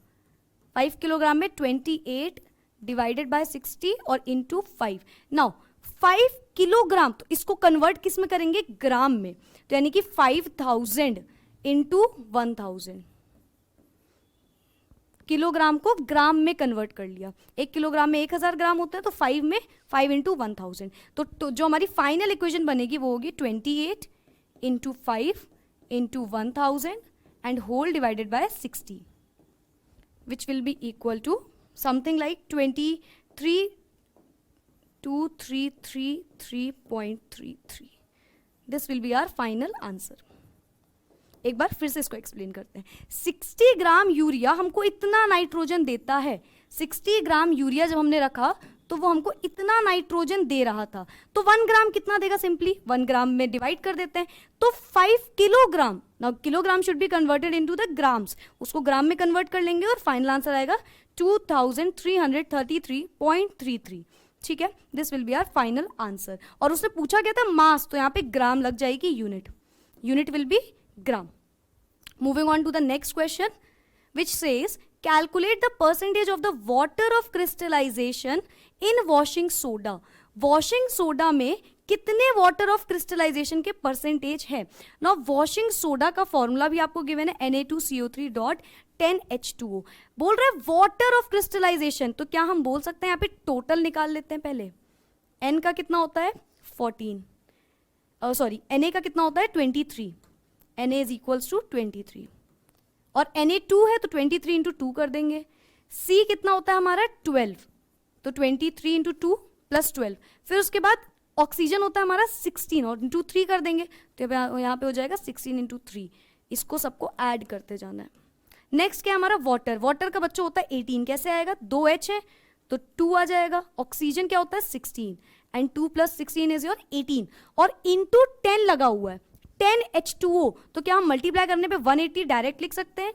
5 किलोग्राम में 28 डिवाइडेड बाय 60 और इंटू 5। नाउ 5 किलोग्राम, तो इसको कन्वर्ट किस में करेंगे, ग्राम में, तो यानी कि 5000 इंटू 1000, किलोग्राम को ग्राम में कन्वर्ट कर लिया, 1 किलोग्राम में 1000 ग्राम होता है, तो 5 में 5 इंटू 1000, तो जो हमारी फाइनल इक्वेशन बनेगी वो होगी 28 into 5 into 1000 and whole divided by 60, which will be equal to something like 23,2333.33. This will be our final answer. एक बार फिर से इसको एक्सप्लेन करते हैं। 60 ग्राम यूरिया हमको इतना नाइट्रोजन देता है, 60 ग्राम यूरिया जब हमने रखा तो वो हमको इतना नाइट्रोजन दे रहा था, तो 1 ग्राम कितना देगा, सिंपली 1 ग्राम में डिवाइड कर देते हैं, तो 5 kilogram, now kilogram should be converted into the grams, उसको ग्राम में कन्वर्ट कर लेंगे और फाइनल आंसर आएगा 2333.33, ठीक है, this will be our final answer. और उसने पूछा क्या था, मास, तो यहाँ पे ग्राम लग जाएगी, unit will be gram. Moving on to the next question which says calculate the percentage of the water of crystallization in washing soda. washing soda में कितने water of crystallization के percentage है। now washing soda का formula भी आपको given है Na2CO3.10H2O, बोल रहा है water of crystallization, तो क्या हम बोल सकते हैं यहाँ पे टोटल निकाल लेते हैं पहले, N का कितना होता है 14, सॉरी Na का कितना होता है 23, Na is equals to 23, और Na2 है तो 23 इंटू 2 कर देंगे, C कितना होता है हमारा 12, तो 23 इंटू 2 प्लस 12, फिर उसके बाद ऑक्सीजन होता है हमारा 16 और इंटू 3 कर देंगे, तो यहाँ पे हो जाएगा 16 इंटू 3, इसको सबको ऐड करते जाना है। नेक्स्ट क्या है हमारा वाटर का बच्चों होता है 18, कैसे आएगा, 2H है तो 2 आ जाएगा, ऑक्सीजन क्या होता है 16 एंड 2 प्लस 16 इज योर 18, और इंटू 10 लगा हुआ है 10H2O, तो क्या हम मल्टीप्लाई करने पे 180 डायरेक्ट लिख सकते हैं,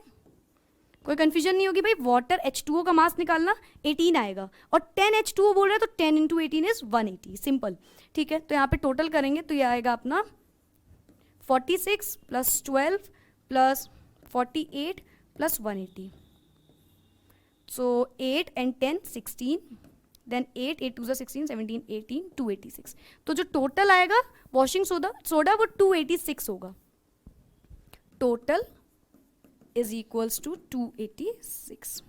कोई कंफ्यूजन नहीं होगी भाई, वाटर H2O का मास निकालना 18 आएगा और 10H2O बोल रहा है तो 10 इंटू 18 इज 180, सिंपल, ठीक है। तो यहाँ पे टोटल करेंगे तो ये आएगा अपना 46 plus 12 plus 48 plus 180, so 8 and 10 16, then 8 8 2 16 17 18 286, तो जो टोटल आएगा वॉशिंग सोडा वो 286 होगा, total is equals to 286।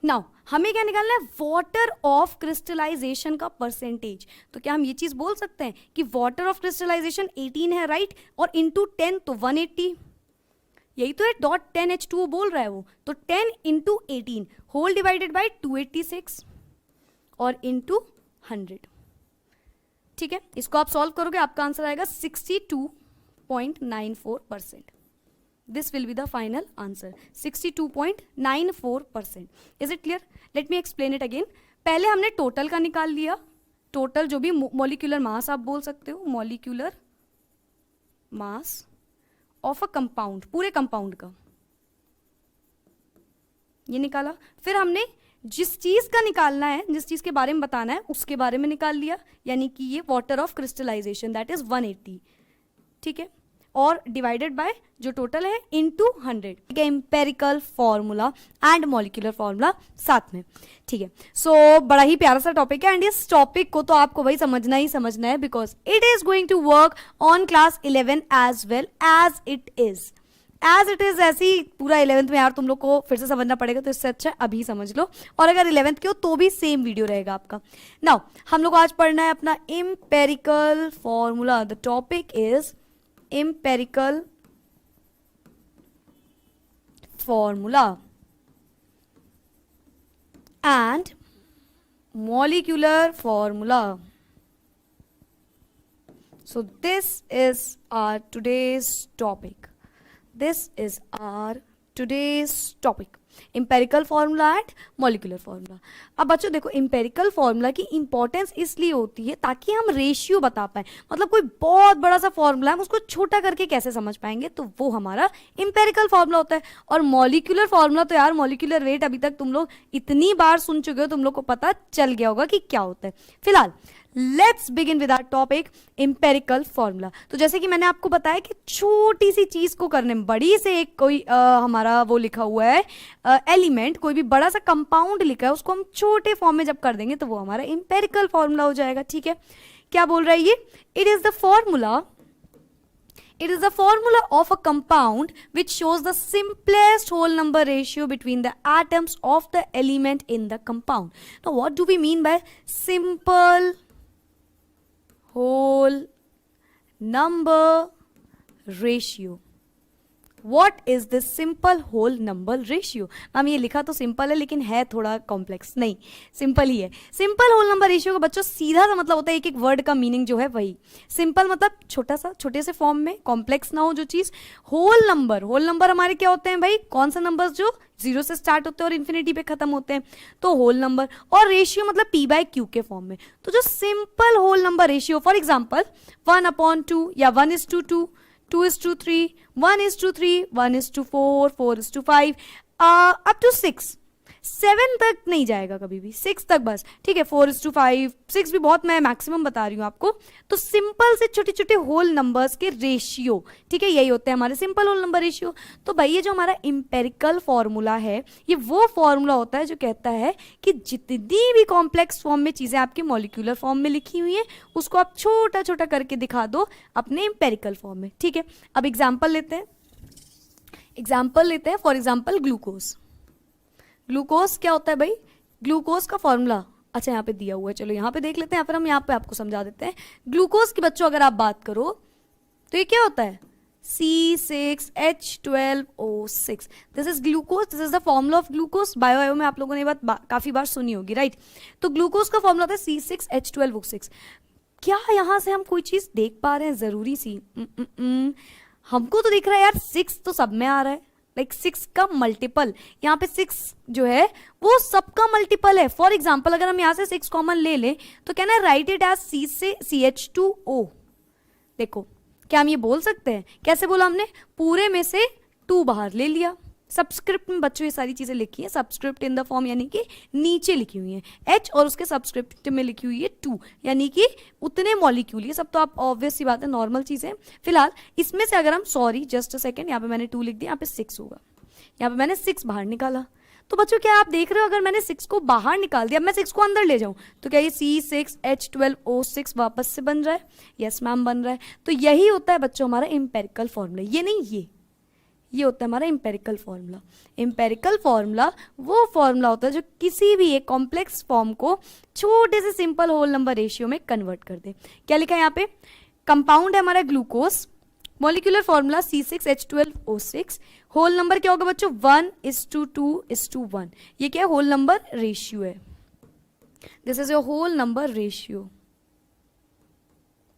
Now हमें क्या निकालना है, वाटर ऑफ क्रिस्टलाइजेशन का परसेंटेज, तो क्या हम ये चीज बोल सकते हैं कि वाटर ऑफ क्रिस्टलाइजेशन 18 है, राइट, और इंटू 10 तो 180, यही तो है, .10H2O बोल रहा है वो, तो 10 इंटू 18 होल डिवाइडेड बाई 286 और इंटू 100, ठीक है, इसको आप सॉल्व करोगे आपका आंसर आएगा 62.94%, This will be the final answer, 62.94%. Is it clear? Let me explain it again. पहले हमने टोटल का निकाल लिया, टोटल जो भी मॉलिक्यूलर मास आप बोल सकते हो, molecular mass of a compound, पूरे कंपाउंड का ये निकाला। फिर हमने जिस चीज का निकालना है, जिस चीज के बारे में बताना है, उसके बारे में निकाल लिया, यानी कि ये water of crystallisation, that is 180, ठीक है, और डिवाइडेड बाय जो टोटल है इनटू 100, ठीक है, empirical formula and molecular formula साथ में, ठीक है। सो बड़ा ही प्यारा सा टॉपिक है, एंड इस टॉपिक को तो आपको भाई समझना ही समझना है, because it is going to work on class 11 as well as it is ऐसे ही पूरा 11th में यार तुम लोग को फिर से समझना पड़ेगा, तो इससे अच्छा अभी समझ लो, और अगर 11th के हो तो भी सेम वीडियो रहेगा आपका। नाउ हम लोग आज पढ़ना है अपना empirical formula. The topic is empirical formula and molecular formula. So this is our today's topic. This is our today's topic. Empirical formula and molecular formula. अब बच्चों देखो, empirical formula की इंपॉर्टेंस इसलिए होती है ताकि हम रेशियो बता पाए, मतलब कोई बहुत बड़ा सा फॉर्मूला है हम उसको छोटा करके कैसे समझ पाएंगे, तो वो हमारा empirical formula होता है। और molecular formula तो यार molecular weight अभी तक तुम लोग इतनी बार सुन चुके हो, तुम लोग को पता चल गया होगा कि क्या होता है। फिलहाल let's begin with our topic empirical formula. तो जैसे कि मैंने आपको बताया कि छोटी सी चीज को करने में, बड़ी से एक कोई हमारा वो लिखा हुआ है एलिमेंट, कोई भी बड़ा सा कंपाउंड लिखा है, उसको हम छोटे फॉर्म में जब कर देंगे तो वो हमारा एम्पेरिकल फॉर्मूला हो जाएगा, ठीक है। क्या बोल रहा है ये? It is the formula of a compound which shows the simplest whole number ratio between the atoms of the element in the compound. Now what do we mean by simple whole number ratio? What is this simple whole number ratio? Ma'am ये लिखा तो simple है लेकिन है थोड़ा complex, नहीं simple ही है। Simple whole number ratio का बच्चों सीधा सा मतलब होता है, एक एक वर्ड का मीनिंग जो है वही। सिंपल मतलब छोटा सा, छोटे से फॉर्म में, कॉम्प्लेक्स ना हो जो चीज। होल नंबर हमारे क्या होते हैं भाई? कौन सा नंबर जो 0 से स्टार्ट होते हैं और इन्फिनिटी पे खत्म होते हैं, तो होल नंबर। और रेशियो मतलब p/q के फॉर्म में। तो जो simple whole number ratio, for example 1/2 या 1:2, 2:3, 1:3, 1:4, 4:5, up to 6, 7 तक नहीं जाएगा कभी भी, 6 तक बस, ठीक है। 4:5, 6 भी बहुत मैं मैक्सिमम बता रही हूँ आपको। तो सिंपल से छोटे छोटे होल नंबर्स के रेशियो, ठीक है, यही होते हैं हमारे सिंपल होल नंबर रेशियो। तो भाई ये जो हमारा एम्पेरिकल फॉर्मूला है, ये वो फॉर्मूला होता है जो कहता है कि जितनी भी कॉम्प्लेक्स फॉर्म में चीजें आपकी मॉलिक्यूलर फॉर्म में लिखी हुई हैं, उसको आप छोटा छोटा करके दिखा दो अपने एम्पेरिकल फॉर्म में, ठीक है। अब एग्जाम्पल लेते हैं, फॉर एग्जाम्पल ग्लूकोज क्या होता है भाई? ग्लूकोज का फॉर्मूला अच्छा यहाँ पे दिया हुआ है, चलो यहाँ पे देख लेते हैं, फिर हम यहाँ पे आपको समझा देते हैं। ग्लूकोज की बच्चों अगर आप बात करो तो ये क्या होता है? C6H12O6। This is glucose, this is the formula of glucose. Bio में आप लोगों ने ये बात काफी बार सुनी होगी, राइट? तो ग्लूकोज का फॉर्मूला होता है C6H12O6। क्या यहाँ से हम कोई चीज देख पा रहे हैं जरूरी सी? हमको तो दिख रहा है यार 6 तो सब में आ रहा है, लाइक 6 का मल्टीपल, यहाँ पे 6 जो है वो सबका मल्टीपल है। फॉर एग्जाम्पल अगर हम यहाँ से 6 कॉमन ले लें तो क्या ना, राइट इट एज C से CH2O। देखो क्या हम ये बोल सकते हैं? कैसे बोला हमने? पूरे में से 2 बाहर ले लिया। सबस्क्रिप्ट में बच्चों ये सारी चीजें लिखी है, सबस्क्रिप्ट इन द फॉर्म यानी कि नीचे लिखी हुई है, H और उसके सबस्क्रिप्ट में लिखी हुई है 2, यानी कि उतने मॉलिक्यूल। ये सब तो आप ऑब्वियस सी बात है, नॉर्मल चीजें। फिलहाल इसमें से अगर हम, सॉरी जस्ट अ सेकेंड, यहाँ पे मैंने 2 लिख दिया, यहाँ पे 6 होगा, यहाँ पे मैंने 6 बाहर निकाला। तो बच्चों क्या आप देख रहे हो, अगर मैंने 6 को बाहर निकाल दिया, अब मैं 6 को अंदर ले जाऊं तो क्या ये C6H12O6 वापस से बन रहा है? यस मैम बन रहा है। तो यही होता है बच्चों हमारा एम्पेरिकल फॉर्मूला, ये नहीं ये होता है हमारा एम्पेरिकल फॉर्मूला। एम्पेरिकल फॉर्मूला वो फॉर्मूला होता है जो किसी भी एक कॉम्प्लेक्स फॉर्म को छोटे से सिंपल होल नंबर रेशियो में कन्वर्ट कर दे। क्या लिखा है यहाँ पे? कंपाउंड है हमारा glucose, molecular formula C6H12O6, whole number क्या होगा बच्चों? 1:2:1। ये क्या है? होल नंबर रेशियो है। This is your whole number ratio.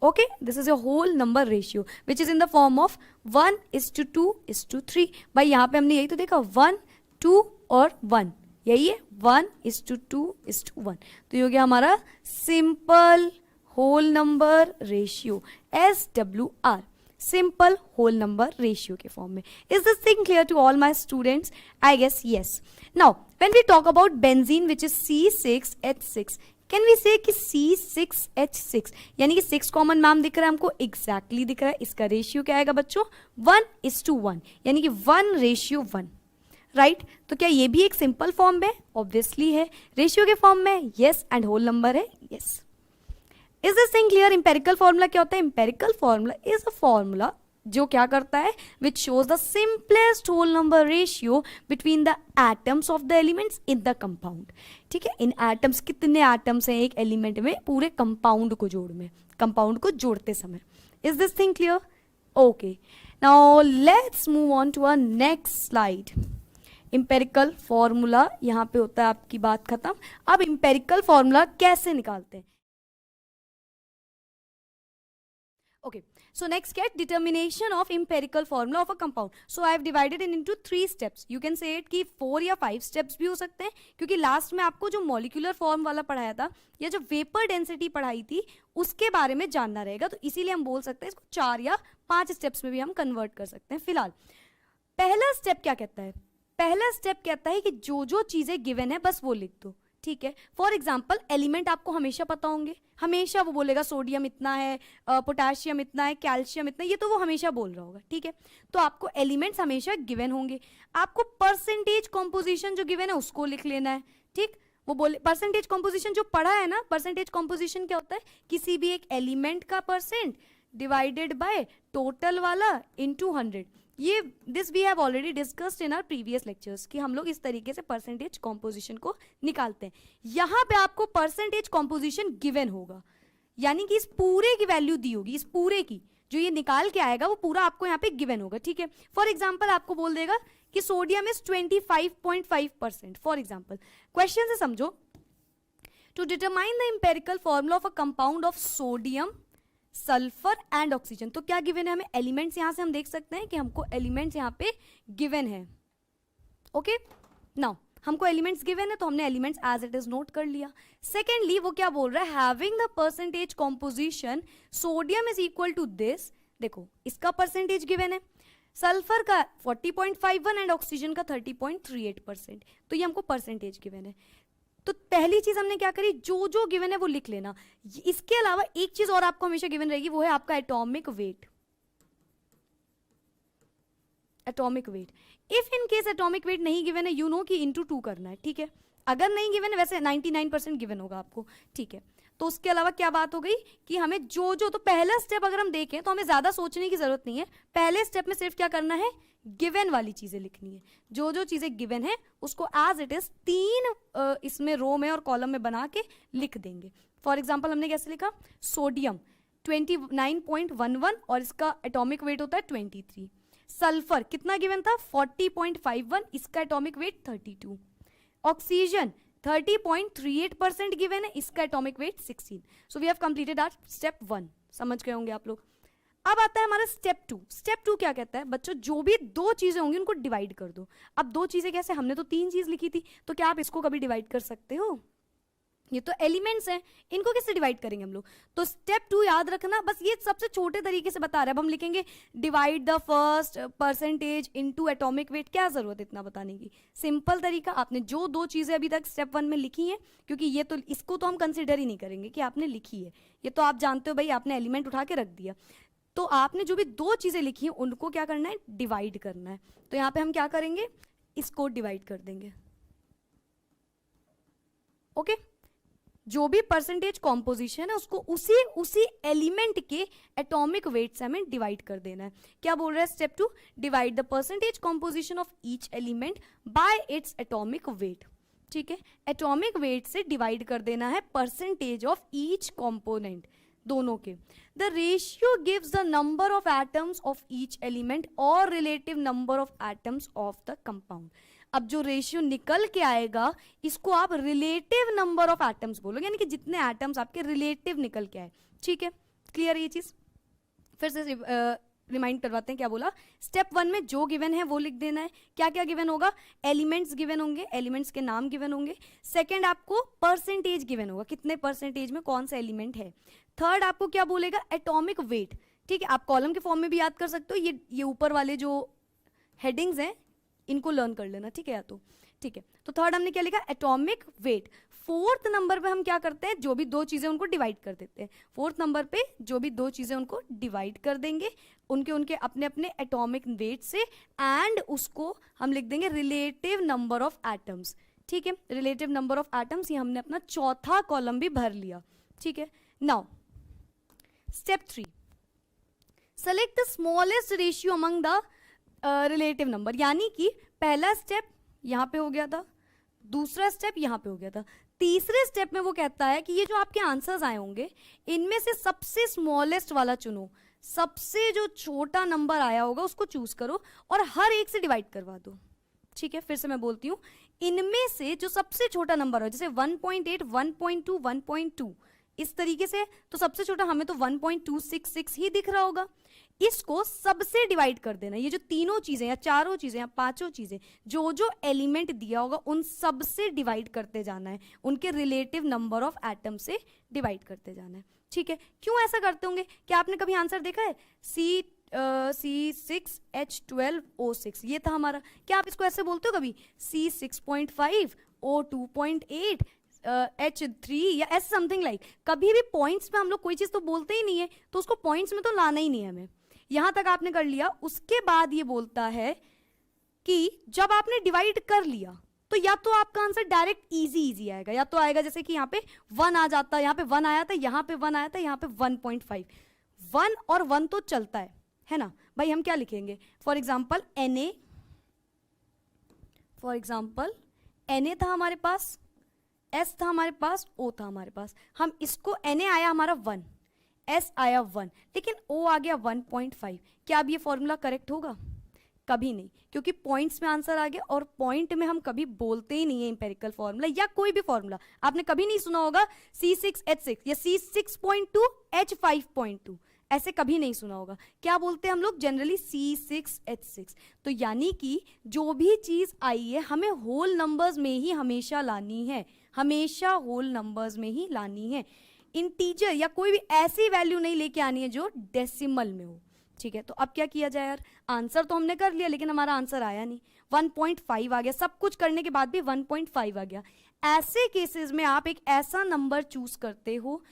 Okay, this is your whole number ratio which is in the form of 1:2:3. भाई यहाँ पे हमने यही तो देखा 1, 2 और 1, यही है 1:2:1. तो ये हो गया हमारा simple whole number ratio, SWR, simple whole number ratio के फॉर्म में. Is this thing clear to all my students? I guess yes. Now when we talk about benzene which is C6H6, can we say कि C6H6 यानी कि 6 common ma'am दिख रहा है हमको, exactly दिख रहा है. इसका रेशियो क्या आएगा बच्चों? 1:1 यानी कि 1:1, राइट. तो क्या ये भी एक सिंपल फॉर्म है? ऑब्वियसली है. रेशियो के फॉर्म में यस, एंड होल नंबर है yes. Is this thing clear? Empirical formula क्या होता है? Empirical formula is a formula जो क्या करता है, which shows the simplest whole number ratio between the atoms of the elements in the compound. ठीक है, इन एटम्स, कितने एटम्स हैं एक एलिमेंट में, पूरे कंपाउंड को जोड़ते समय. Is this thing clear? Okay, now let's move on to a next slide. Empirical formula यहां पे होता है, आपकी बात खत्म. अब इंपेरिकल फॉर्मूला कैसे निकालते हैं? Okay, so next get determination of empirical formula of a compound. So I have divided it into 3 steps. You can say it कि 4 या 5 steps भी हो सकते हैं, क्योंकि लास्ट में आपको जो मॉलिक्यूलर फॉर्म वाला पढ़ाया था या जो वेपर डेंसिटी पढ़ाई थी उसके बारे में जानना रहेगा, तो इसीलिए हम बोल सकते हैं इसको 4 या 5 स्टेप्स में भी हम कन्वर्ट कर सकते हैं. फिलहाल पहला स्टेप क्या कहता है? पहला स्टेप कहता है कि जो जो चीजें गिवन है बस वो लिख दो. ठीक है, फॉर एग्जाम्पल एलिमेंट आपको हमेशा पता होंगे, हमेशा वो बोलेगा सोडियम इतना है, पोटेशियम इतना है, कैल्शियम इतना, ये तो वो हमेशा बोल रहा होगा. ठीक है, तो आपको एलिमेंट्स हमेशा गिवन होंगे. आपको परसेंटेज कॉम्पोजिशन जो गिवन है उसको लिख लेना है. ठीक, वो बोले परसेंटेज कॉम्पोजिशन जो पढ़ा है ना, परसेंटेज कॉम्पोजिशन क्या होता है? किसी भी एक एलिमेंट का परसेंट डिवाइडेड बाय टोटल वाला इनटू 100. ये this we have already discussed in our previous lectures कि हम लोग इस तरीके से परसेंटेज कॉम्पोजिशन को निकालते हैं. यहाँ पे आपको परसेंटेज कॉम्पोजिशन गिवन होगा, यानी कि इस पूरे की वैल्यू दी होगी, इस पूरे की जो ये निकाल के आएगा वो पूरा आपको यहाँ पे गिवन होगा. ठीक है, फॉर एग्जाम्पल आपको बोल देगा कि sodium is 25.5%. For example question से समझो, to determine the empirical formula of a compound of sodium, sulphur and oxygen. तो क्या गिवन है हमें? एलिमेंट्स यहां से हम देख सकते हैं कि हमको एलिमेंट्स यहां पे गिवन है. ओके, नाउ हमको एलिमेंट्स गिवन है तो हमने elements as it is note कर लिया. सेकेंडली वो क्या बोल रहा है? Having the percentage composition sodium is equal to this. देखो इसका परसेंटेज गिवन है, सल्फर का 40.51 एंड ऑक्सीजन का 30.38%. तो ये हमको परसेंटेज गिवन है. तो पहली चीज हमने क्या करी, जो जो गिवन है वो लिख लेना. इसके अलावा एक चीज और आपको हमेशा गिवन रहेगी, वो है आपका atomic weight. Atomic weight, if in case atomic weight नहीं गिवन है, यू नो कि इनटू 2 करना है. ठीक है, अगर नहीं गिवन है, वैसे 99% गिवन होगा आपको. ठीक है, तो उसके अलावा क्या बात हो गई कि हमें जो जो, तो पहला स्टेप अगर हम देखें तो हमें ज्यादा सोचने की जरूरत नहीं है. पहले स्टेप में सिर्फ क्या करना है, गिवन वाली चीजें लिखनी है. जो जो चीजें गिवन है उसको एज इट इज 3 इसमें रो में और कॉलम में बना के लिख देंगे. फॉर एग्जाम्पल हमने कैसे लिखा, सोडियम 29.11 और इसका एटॉमिक वेट होता है 23. सल्फर कितना गिवन था? 40.51, इसका एटॉमिक वेट 32. ऑक्सीजन 30.38% गिवन है, इसका atomic weight 16. So we have completed our step 1. समझ गए होंगे आप लोग. अब आता है हमारा स्टेप 2. स्टेप 2 क्या कहता है बच्चों? जो भी 2 चीजें होंगी उनको डिवाइड कर दो. अब 2 चीजें कैसे? हमने तो 3 चीज लिखी थी, तो क्या आप इसको कभी डिवाइड कर सकते हो? ये तो एलिमेंट्स हैं, इनको कैसे डिवाइड करेंगे हम लोग? तो स्टेप 2 याद रखना, बस ये सबसे छोटे तरीके से बता रहा है. अब हम लिखेंगे divide the first percentage into atomic weight. क्या जरूरत है इतना बताने की? सिंपल तरीका, आपने जो 2 चीजें अभी तक स्टेप 1 में लिखी हैं, क्योंकि ये तो इसको तो हम कंसिडर ही नहीं करेंगे कि आपने लिखी है, ये तो आप जानते हो भाई, आपने एलिमेंट उठा के रख दिया. तो आपने जो भी 2 चीजें लिखी हैं उनको क्या करना है, डिवाइड करना है. तो यहां पे हम क्या करेंगे, इसको डिवाइड कर देंगे. ओके, जो भी परसेंटेज कॉम्पोजिशन है उसको उसी एलिमेंट के एटॉमिक वेट से हमें डिवाइड कर देना है. क्या बोल रहा है step 2? Divide the percentage composition of each element by its atomic weight. ठीक है, एटॉमिक वेट से डिवाइड कर देना है परसेंटेज ऑफ ईच कॉम्पोनेंट, दोनों के. The ratio gives the number of atoms of each element और relative number of atoms of the compound. अब जो रेशियो निकल के आएगा इसको आप रिलेटिव नंबर ऑफ एटम्स बोलो, यानी कि जितने एटम्स आपके रिलेटिव निकल के आए. ठीक है, क्लियर है ये चीज? फिर से रिमाइंड करवाते हैं क्या बोला। स्टेप 1 में जो गिवन है वो लिख देना है। क्या क्या गिवन होगा? एलिमेंट्स गिवन होंगे, एलिमेंट्स के नाम गिवन होंगे। सेकंड आपको परसेंटेज गिवन होगा, कितने परसेंटेज में कौन सा एलिमेंट है। थर्ड आपको क्या बोलेगा? Atomic weight. ठीक है, आप कॉलम के फॉर्म में भी याद कर सकते हो, ये ऊपर वाले जो हेडिंग्स हैं इनको लर्न कर लेना, ठीक है या तो। ठीक है, तो थर्ड हमने क्या लिखा? Atomic weight. फोर्थ नंबर पे हम क्या करते हैं? जो भी दो चीजें उनको डिवाइड कर देते हैं। फोर्थ नंबर पे जो भी दो चीजें उनको डिवाइड कर देंगे उनके उनके अपने अपने एटॉमिक वेट से, एंड उसको हम लिख देंगे रिलेटिव नंबर ऑफ एटम्स। ठीक है, रिलेटिव नंबर ऑफ एटम्स, ये हमने अपना चौथा कॉलम भी भर लिया। ठीक है, now step 3, select the smallest ratio among the relative number. यानी कि पहला स्टेप यहां पे हो गया था, दूसरा स्टेप यहां पे हो गया था, तीसरे स्टेप में वो कहता है कि ये जो आपके आंसर्स आए होंगे इनमें से सबसे स्मॉलेस्ट वाला चुनो, सबसे जो छोटा नंबर आया होगा उसको चूज करो और हर एक से डिवाइड करवा दो। ठीक है, फिर से मैं बोलती हूं, इनमें से जो सबसे छोटा नंबर हो, जैसे 1.8, 1.2, 1.2, इस तरीके से, तो सबसे छोटा हमें तो 1.266 ही दिख रहा होगा। इसको सबसे डिवाइड कर देना। ये जो तीनों चीजें या चारों चीजें या पांचों चीजें, जो जो एलिमेंट दिया होगा उन सब से डिवाइड करते जाना है, उनके रिलेटिव नंबर ऑफ एटम से डिवाइड करते जाना है। ठीक है, क्यों ऐसा करते होंगे? क्या आपने कभी आंसर देखा है? C6H12O6 ये था हमारा। क्या आप इसको ऐसे बोलते हो कभी? C6.5 O2.8 H3 या ऐसे समथिंग लाइक? कभी भी पॉइंट्स में हम लोग कोई चीज तो बोलते ही नहीं है, तो उसको पॉइंट्स में तो लाना ही नहीं है हमें। यहां तक आपने कर लिया, उसके बाद ये बोलता है कि जब आपने डिवाइड कर लिया तो या तो आपका आंसर डायरेक्ट इजी आएगा, या तो आएगा जैसे कि यहाँ पे 1 आ जाता, यहाँ पे 1 आया था, यहाँ पे 1 आया था, यहाँ पे 1.5। 1 और 1 तो चलता है ना भाई। हम क्या लिखेंगे? फॉर एग्जाम्पल Na था हमारे पास, S था हमारे पास, O था हमारे पास। हम इसको Na आया हमारा 1, S आया 1, लेकिन O आ गया 1.5। क्या अब ये फॉर्मूला करेक्ट होगा? कभी नहीं, क्योंकि पॉइंट्स में आंसर आ गया, और पॉइंट में हम कभी बोलते ही नहीं है इंपेरिकल फॉर्मूला या कोई भी फॉर्मूला। आपने कभी नहीं सुना होगा C6H6 या C6.2 H5.2, ऐसे कभी नहीं सुना होगा। क्या बोलते हैं हम लोग जनरली? C6H6। तो यानी कि जो भी चीज आई है हमें होल नंबर्स में ही हमेशा लानी है, हमेशा होल नंबर्स में ही लानी है। इंटीजर या कोई भी ऐसी वैल्यू नहीं लेके आनी है जो डेसिमल में हो। ठीक है, तो अब क्या किया जाए यार? आंसर तो हमने कर लिया लेकिन हमारा आंसर आया नहीं, 1.5 आ गया। सब कुछ करने के बाद भी 1.5 आ गया। ऐसे केसेस में आप एक ऐसा नंबर चूज करते हो,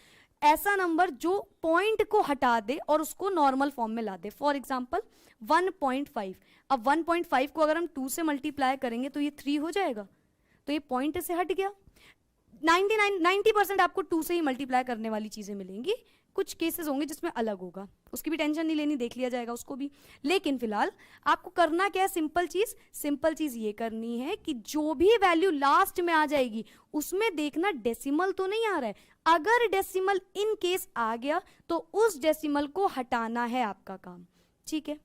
ऐसा नंबर जो पॉइंट को हटा दे और उसको नॉर्मल फॉर्म में ला दे। For example 1.5। अब 1.5 को अगर हम 2 से मल्टीप्लाई करेंगे तो ये 3 हो जाएगा, तो ये पॉइंट से हट गया। 90% आपको 2 से ही मल्टीप्लाई करने वाली चीजें मिलेंगी। कुछ केसेस होंगे जिसमें अलग होगा, उसकी भी टेंशन नहीं लेनी, देख लिया जाएगा उसको भी। लेकिन फिलहाल आपको करना क्या है? सिंपल चीज ये करनी है कि जो भी वैल्यू लास्ट में आ जाएगी उसमें देखना डेसिमल तो नहीं आ रहा है। अगर डेसिमल इन केस आ गया तो उस डेसिमल को हटाना है आपका काम। ठीक है,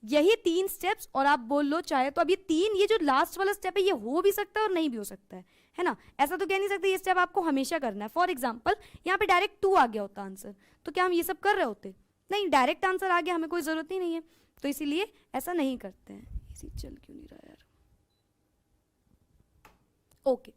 यही 3 स्टेप्स, और आप बोल लो चाहे तो अब ये जो लास्ट वाला स्टेप है ये हो भी सकता है और नहीं भी हो सकता है ना। ऐसा तो कह नहीं सकते ये स्टेप आपको हमेशा करना है। फॉर एग्जाम्पल यहाँ पे डायरेक्ट 2 आ गया होता आंसर, तो क्या हम ये सब कर रहे होते? नहीं, डायरेक्ट आंसर आ गया, हमें कोई जरूरत ही नहीं है, तो इसीलिए ऐसा नहीं करते हैं। इसी चल क्यों नहीं रहा यार? ओके,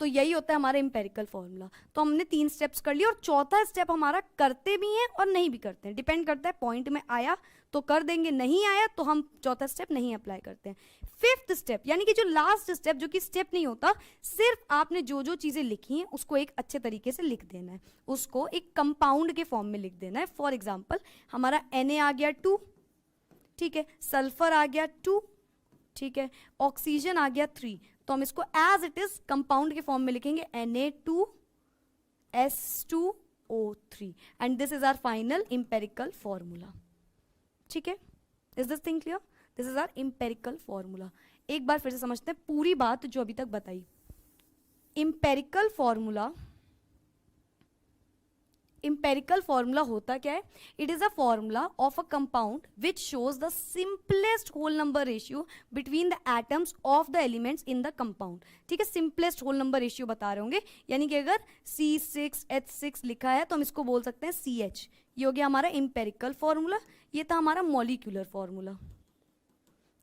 तो यही होता है हमारा इंपेरिकल फॉर्मूला। तो हमने 3 स्टेप्स कर लिए, और चौथा स्टेप हमारा करते भी हैं और नहीं भी करते हैं, डिपेंड करता है। पॉइंट में आया तो कर देंगे, नहीं आया तो हम चौथा स्टेप नहीं अप्लाई करते हैं। 5th स्टेप यानी कि जो लास्ट स्टेप, जो कि स्टेप नहीं होता, सिर्फ आपने जो जो चीजें लिखी हैं उसको एक अच्छे तरीके से लिख देना है, उसको एक कंपाउंड के फॉर्म में लिख देना है। फॉर एग्जाम्पल हमारा Na आ गया 2, ठीक है, सल्फर आ गया 2, ठीक है, ऑक्सीजन आ गया 3, तो हम इसको एज इट इज कंपाउंड के फॉर्म में लिखेंगे Na2S2O3, and this is our final empirical formula. ठीक है, is this thing clear? This is our empirical formula. एक बार फिर से समझते हैं पूरी बात जो अभी तक बताई। इंपेरिकल फॉर्मूला इम्पेरिकल फॉर्मूला होता क्या है? It is a formula of a compound which shows the simplest whole number ratio between the atoms of the elements in the compound. ठीक है, सिंपलेस्ट होल नंबर रेशियो बता रहे होंगे, यानी कि अगर C6H6 लिखा है तो हम इसको बोल सकते हैं CH। ये हो गया हमारा इम्पेरिकल फॉर्मूला, ये था हमारा मॉलिक्यूलर फॉर्मूला।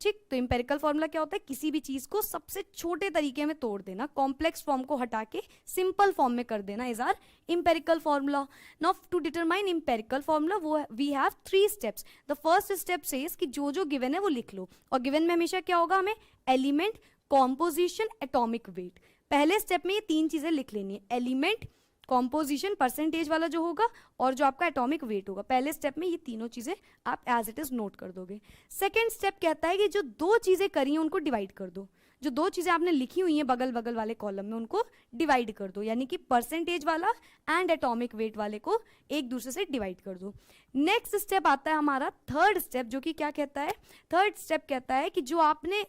ठीक, तो इंपेरिकल फॉर्मूला क्या होता है? किसी भी चीज को सबसे छोटे तरीके में तोड़ देना, कॉम्प्लेक्स फॉर्म को हटा के सिंपल फॉर्म में कर देना is our empirical formula. Now to determine empirical formula वो we have 3 steps. The first step says कि जो जो गिवन है वो लिख लो, और गिवन में हमेशा क्या होगा? हमें एलिमेंट, कॉम्पोजिशन, एटॉमिक वेट। पहले स्टेप में ये 3 चीजें लिख लेनी है, एलिमेंट, कॉम्पोजिशन परसेंटेज वाला जो होगा, और जो आपका एटॉमिक वेट होगा। पहले स्टेप में ये तीनों चीजें आप एज इट इज नोट कर दोगे। सेकंड स्टेप कहता है कि जो 2 चीजें करी हैं उनको डिवाइड कर दो। जो 2 चीजें आपने लिखी हुई हैं बगल बगल वाले कॉलम में उनको डिवाइड कर दो, यानी कि परसेंटेज वाला एंड एटॉमिक वेट वाले को एक दूसरे से डिवाइड कर दो। नेक्स्ट स्टेप आता है हमारा थर्ड स्टेप, जो कि क्या कहता है? थर्ड स्टेप कहता है कि जो आपने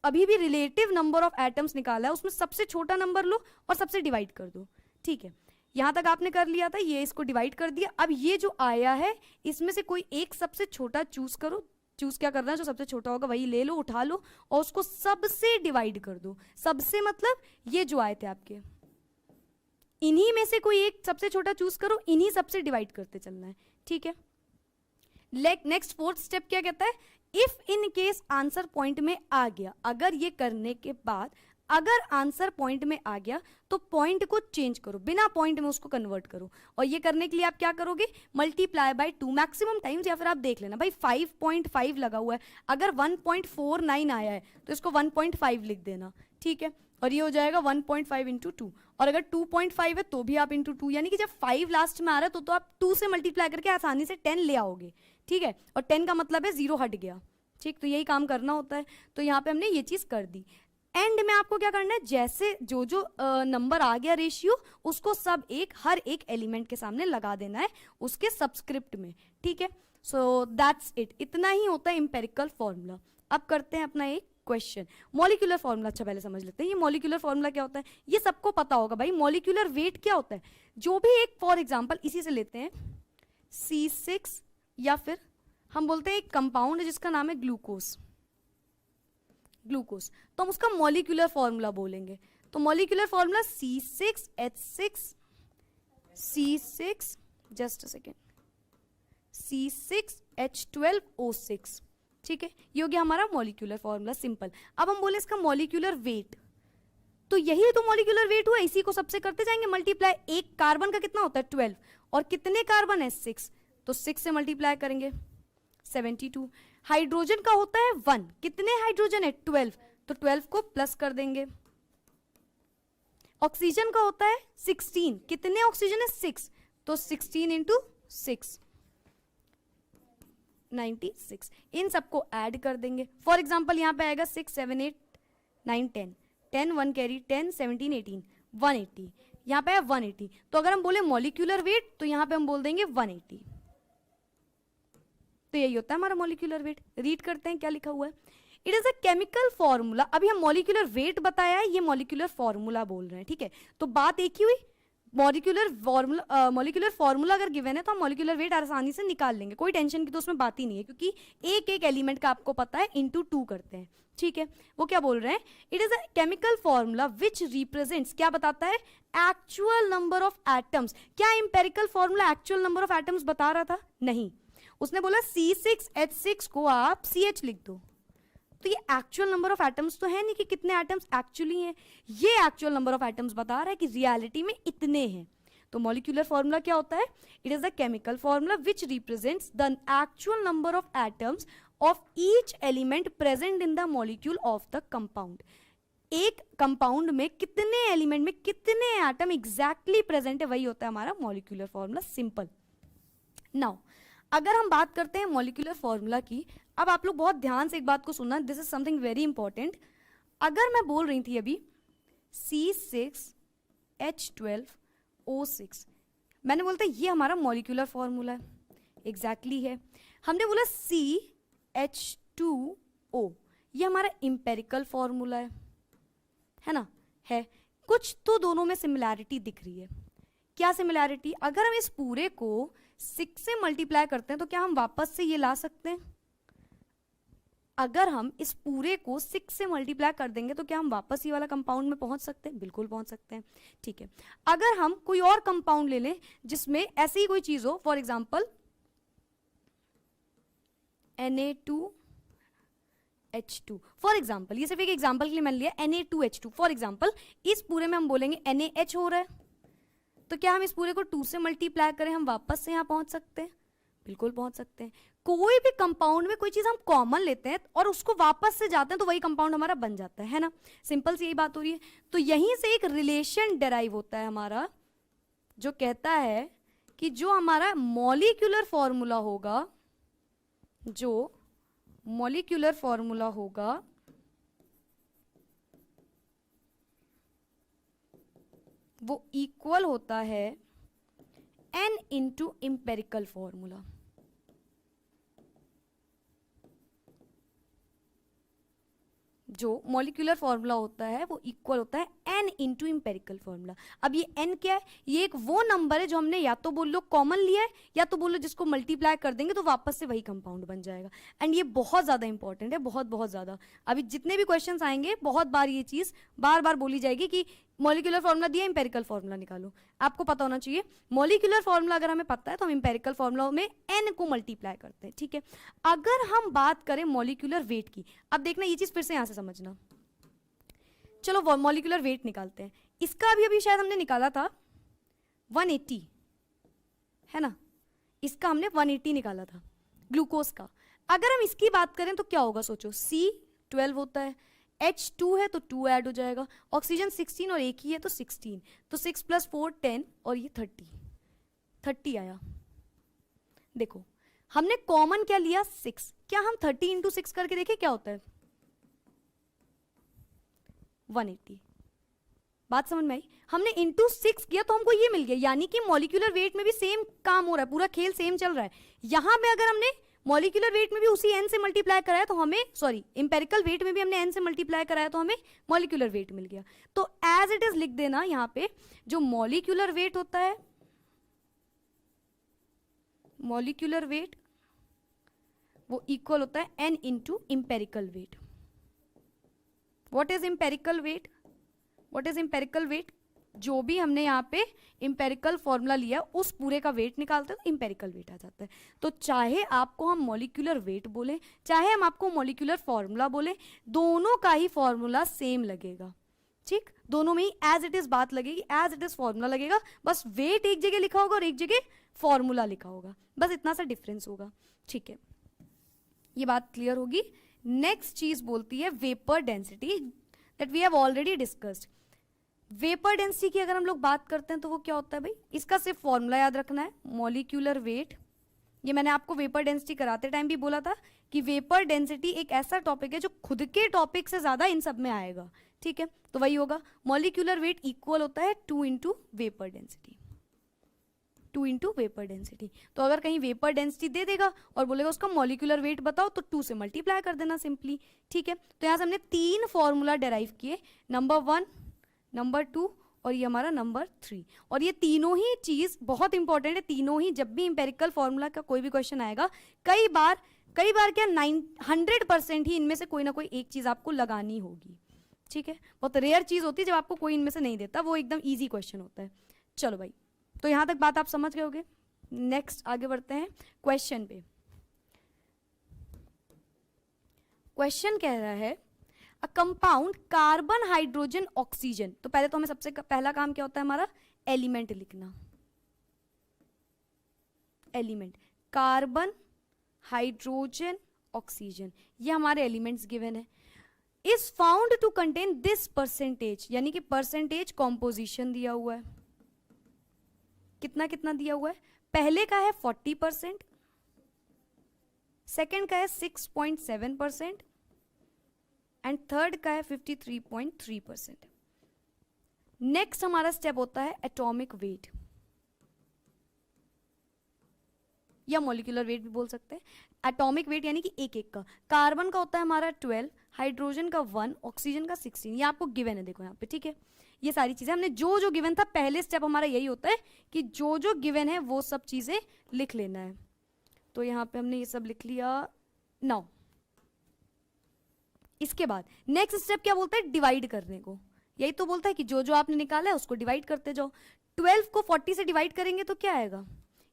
अभी भी रिलेटिव नंबर ऑफ एटम्स निकाला है उसमें सबसे छोटा नंबर लो और सबसे डिवाइड कर दो। ठीक है, यहां तक आपने कर लिया था, ये इसको डिवाइड कर दिया। अब ये जो आया है इसमें से कोई एक सबसे छोटा चूज करो। चूज क्या करना है? जो सबसे छोटा होगा वही ले लो, उठा लो और उसको सबसे डिवाइड कर दो। सबसे मतलब ये जो आए थे आपके, इन्हीं में से कोई एक सबसे छोटा चूज करो, इन्हीं सबसे डिवाइड करते चलना है। ठीक है, नेक्स्ट फोर्थ स्टेप क्या कहता है? If in case answer point में आ गया, अगर ये करने के बाद अगर आंसर पॉइंट में आ गया तो पॉइंट को चेंज करो, बिना पॉइंट में उसको कन्वर्ट करो। और ये करने के लिए आप क्या करोगे? मल्टीप्लाई बाय 2 मैक्सिमम टाइम्स, या फिर आप देख लेना भाई 5.5 लगा हुआ है, अगर 1.49 आया है तो इसको 1.5 लिख देना। ठीक है, और ये हो जाएगा 1.5 इंटू 2, और अगर 2.5 है तो भी आप इंटू 2, यानी कि जब 5 लास्ट में आ रहा है तो आप 2 से मल्टीप्लाई करके आसानी से 10 ले आओगे। ठीक है, और 10 का मतलब है 0 हट गया। ठीक, तो यही काम करना होता है। तो यहाँ पे हमने ये चीज कर दी। एंड में आपको क्या करना है? जैसे जो जो नंबर आ गया रेशियो, उसको सब हर एक एलिमेंट के सामने लगा देना है उसके सबस्क्रिप्ट में। ठीक है, सो दैट्स इट, इतना ही होता है इंपेरिकल फॉर्मूला। अब करते हैं अपना एक क्वेश्चन। मॉलिक्यूलर फॉर्मूला अच्छा पहले समझ लेते हैं। ये मॉलिक्यूलर फॉर्मूला क्या होता है? ये सबको पता होगा भाई। मॉलिक्यूलर वेट क्या होता है? जो भी एक, फॉर एग्जाम्पल इसी से लेते हैं C6, या फिर हम बोलते हैं एक कंपाउंड है जिसका नाम है ग्लूकोज, तो हम उसका मॉलिक्यूलर फॉर्मूला बोलेंगे। तो molecular formula C6H6 C6 just a second C6H12O6। ठीक है, ये हो गया हमारा मॉलिक्यूलर फॉर्मूला, सिंपल। अब हम बोले इसका मॉलिक्यूलर वेट, तो यही तो मॉलिक्यूलर वेट हुआ, इसी को सबसे करते जाएंगे मल्टीप्लाई। एक कार्बन का कितना होता है? 12, और कितने कार्बन है? 6, तो 6 से मल्टीप्लाई करेंगे 72। हाइड्रोजन का होता है 1, कितने हाइड्रोजन है? 12, तो 12 को प्लस कर देंगे। ऑक्सीजन का होता है 16, कितने ऑक्सीजन है? 6, तो 16 इंटू 6 96। इन सबको ऐड कर देंगे। फॉर एग्जाम्पल यहां पे आएगा 6 7 8 9 10 10 1 कैरी 10 17 18 180, यहां पे है 180। तो अगर हम बोले मॉलिक्यूलर वेट तो यहां पे हम बोल देंगे 180। तो यही होता है हमारा मॉलिक्यूलर वेट। रीड करते हैं क्या लिखा हुआ है। It is a chemical formula. अभी हम मॉलिक्यूलर वेट बताया है, ये मॉलिक्यूलर फॉर्मूला बोल रहे हैं। ठीक है, तो बात एक ही हुई। मॉलिक्यूलर फॉर्मूला अगर गिवन है तो हम मॉलिक्यूलर वेट आसानी से निकाल लेंगे, कोई टेंशन की तो उसमें बात ही नहीं है, क्योंकि एक एक एलिमेंट का आपको पता है इंटू 2 करते हैं। ठीक है, वो क्या बोल रहे हैं? It is a chemical formula which represents, क्या बताता है? Actual number of atoms. क्या empirical formula actual number of atoms बता रहा था? नहीं, उसने बोला C6H6 को आप CH लिख दो। तो ये एक्चुअल नंबर ऑफ एटम्स तो है नहीं कि कितने एटम्स एक्चुअली हैं, ये एक्चुअल नंबर ऑफ एटम्स बता रहा है कि रियलिटी में इतने हैं। तो मॉलिक्यूलर फॉर्मूला क्या होता है? It is the chemical formula which represents the actual number of atoms of each element present in the molecule of the compound. एक कंपाउंड में कितने एलिमेंट में कितने एटम एग्जैक्टली प्रेजेंट है, वही होता है हमारा मॉलिक्यूलर फॉर्मूला, सिंपल। नाउ अगर हम बात करते हैं मॉलिक्यूलर फॉर्मूला की, अब आप लोग बहुत ध्यान से एक बात को सुनना, this is something very important. अगर मैं बोल रही थी अभी C6H12O6, मैंने बोलता ये हमारा मॉलिक्यूलर फॉर्मूला है, एग्जैक्टली है। हमने बोला CH2O, ये हमारा इंपेरिकल फॉर्मूला है ना? है कुछ तो दोनों में सिमिलैरिटी दिख रही है। क्या सिमिलैरिटी, अगर हम इस पूरे को 6 से मल्टीप्लाई करते हैं तो क्या हम वापस से ये ला सकते हैं? अगर हम इस पूरे को 6 से मल्टीप्लाई कर देंगे तो क्या हम वापस ये वाला कंपाउंड में पहुंच सकते हैं? बिल्कुल पहुंच सकते हैं। ठीक है, अगर हम कोई और कंपाउंड ले लें जिसमें ऐसी ही कोई चीज हो, for example Na2H2, for example, ये सिर्फ एक एग्जाम्पल के लिए मैंने लिया Na2H2, फॉर एग्जाम्पल इस पूरे में हम बोलेंगे NaH हो रहा है, तो क्या हम इस पूरे को 2 से मल्टीप्लाई करें हम वापस से यहां पहुंच सकते हैं? बिल्कुल पहुंच सकते हैं। कोई भी कंपाउंड में कोई चीज हम कॉमन लेते हैं और उसको वापस से जाते हैं तो वही कंपाउंड हमारा बन जाता है ना। सिंपल सी यही बात हो रही है। तो यहीं से एक रिलेशन डेराइव होता है हमारा, जो कहता है कि जो हमारा मॉलिक्यूलर फॉर्मूला होगा, जो मॉलिक्यूलर फॉर्मूला होगा वो इक्वल होता है n इंटू इंपेरिकल फॉर्मूला। जो मॉलिक्यूलर फॉर्मूला होता है वो इक्वल होता है n इंटू इंपेरिकल फॉर्मूला। अब ये n क्या है? ये एक वो नंबर है जो हमने या तो बोल लो कॉमन लिया है या तो बोलो जिसको मल्टीप्लाई कर देंगे तो वापस से वही कंपाउंड बन जाएगा। एंड ये बहुत ज्यादा इंपॉर्टेंट है, बहुत बहुत ज्यादा। अभी जितने भी क्वेश्चंस आएंगे बहुत बार ये चीज बार बार बोली जाएगी कि मॉलिक्यूलर फॉर्मूला दिया, इंपेरिकल फॉर्मूला निकालो। आपको पता होना चाहिए मॉलिक्यूलर फॉर्मूला अगर हमें पता है तो हम इंपेरिकल फॉर्मूला में n को मल्टीप्लाई करते हैं। ठीक है, अगर हम बात करें मॉलिक्यूलर वेट की, अब देखना ये चीज फिर से यहां से समझना। चलो मॉलिक्यूलर वेट निकालते हैं। इसका अभी शायद हमने निकाला था 180, है ना? इसका हमने 180 निकाला था ग्लूकोज का। अगर हम इसकी बात करें तो क्या होगा सोचो, C12 होता है, H2 है तो 2 ऐड हो जाएगा, ऑक्सीजन 16 और एक ही है तो 16, तो 6 + 4 10 और ये 30 आया। देखो हमने कॉमन क्या लिया 6, क्या हम 30 इंटू 6 करके देखें क्या होता है? 180। बात समझ में आई? हमने इंटू 6 किया तो हमको ये मिल गया, यानी कि मॉलिक्यूलर वेट में भी सेम काम हो रहा है, पूरा खेल सेम चल रहा है। यहां पे अगर हमने मॉलिक्यूलर वेट में भी उसी n से मल्टीप्लाई कराया तो हमें, सॉरी इंपेरिकल वेट में भी हमने n से मल्टीप्लाई कराया तो हमें मॉलिक्यूलर वेट मिल गया। तो एज इट इज लिख देना यहां पे, जो मॉलिक्यूलर वेट होता है, मॉलिक्यूलर वेट वो इक्वल होता है n into empirical weight. What is empirical weight? What is empirical weight? जो भी हमने यहाँ पे इंपेरिकल फॉर्मूला लिया उस पूरे का वेट निकालते हैं तो इंपेरिकल वेट आ जाता है। तो चाहे आपको हम मॉलिक्यूलर वेट बोले, चाहे हम आपको मॉलिक्यूलर फॉर्मूला बोले, दोनों का ही फॉर्मूला सेम लगेगा। ठीक, दोनों में ही एज इट इज बात लगेगी, एज इट इज फॉर्मूला लगेगा। बस वेट एक जगह लिखा होगा और एक जगह फॉर्मूला लिखा होगा, बस इतना सा डिफरेंस होगा। ठीक है, ये बात क्लियर होगी। नेक्स्ट चीज बोलती है vapour density, that we have already discussed. Vapour density की अगर हम लोग बात करते हैं तो वो क्या होता है भाई? इसका सिर्फ फॉर्मूला याद रखना है, मॉलिक्यूलर वेट। ये मैंने आपको वेपर डेंसिटी कराते टाइम भी बोला था कि वेपर डेंसिटी एक ऐसा टॉपिक है जो खुद के टॉपिक से ज्यादा इन सब में आएगा। ठीक है, तो वही होगा, मॉलिक्यूलर वेट इक्वल होता है 2 into vapour density, 2 into vapour density. तो अगर कहीं वेपर डेंसिटी दे देगा और बोलेगा उसका मॉलिक्यूलर वेट बताओ तो 2 से मल्टीप्लाई कर देना सिंपली। ठीक है, तो यहां से हमने 3 फॉर्मूला डेराइव किए, नंबर 1, नंबर 2 और ये हमारा नंबर 3। और ये तीनों ही चीज बहुत इंपॉर्टेंट है, तीनों ही। जब भी इंपेरिकल फॉर्मूला का कोई भी क्वेश्चन आएगा, कई बार क्या 100% ही इनमें से कोई ना कोई एक चीज आपको लगानी होगी। ठीक है, बहुत रेयर चीज होती है जब आपको कोई इनमें से नहीं देता, वो एकदम ईजी क्वेश्चन होता है। चलो भाई, तो यहां तक बात आप समझ गए होगे। नेक्स्ट आगे बढ़ते हैं क्वेश्चन पे। क्वेश्चन कह रहा है a compound carbon hydrogen oxygen. तो पहले तो हमें सबसे पहला काम क्या होता है हमारा? एलिमेंट लिखना। एलिमेंट कार्बन हाइड्रोजन ऑक्सीजन, ये हमारे एलिमेंट्स गिवन है। Is found to contain this percentage, यानी कि परसेंटेज कॉम्पोजिशन दिया हुआ है। कितना कितना दिया हुआ है? पहले का है 40%, सेकेंड का है 6.7% एंड थर्ड का है 53.3%। नेक्स्ट हमारा स्टेप होता है एटॉमिक वेट या मॉलिक्यूलर वेट भी बोल सकते हैं। एटॉमिक वेट यानी कि एक एक का। कार्बन का होता है हमारा 12, हाइड्रोजन का 1, ऑक्सीजन का 16। ये आपको गिवन है, देखो यहाँ पे। ठीक है, ये सारी चीजें हमने जो जो गिवन था, पहले स्टेप हमारा यही होता है कि जो जो गिवन है वो सब चीजें लिख लेना है। तो यहां पे हमने ये सब लिख लिया। नाउ इसके बाद नेक्स्ट स्टेप क्या बोलता है, डिवाइड करने को। यही तो बोलता है कि जो जो आपने निकाला है उसको डिवाइड करते जाओ। 12 को 40 से डिवाइड करेंगे तो क्या आएगा,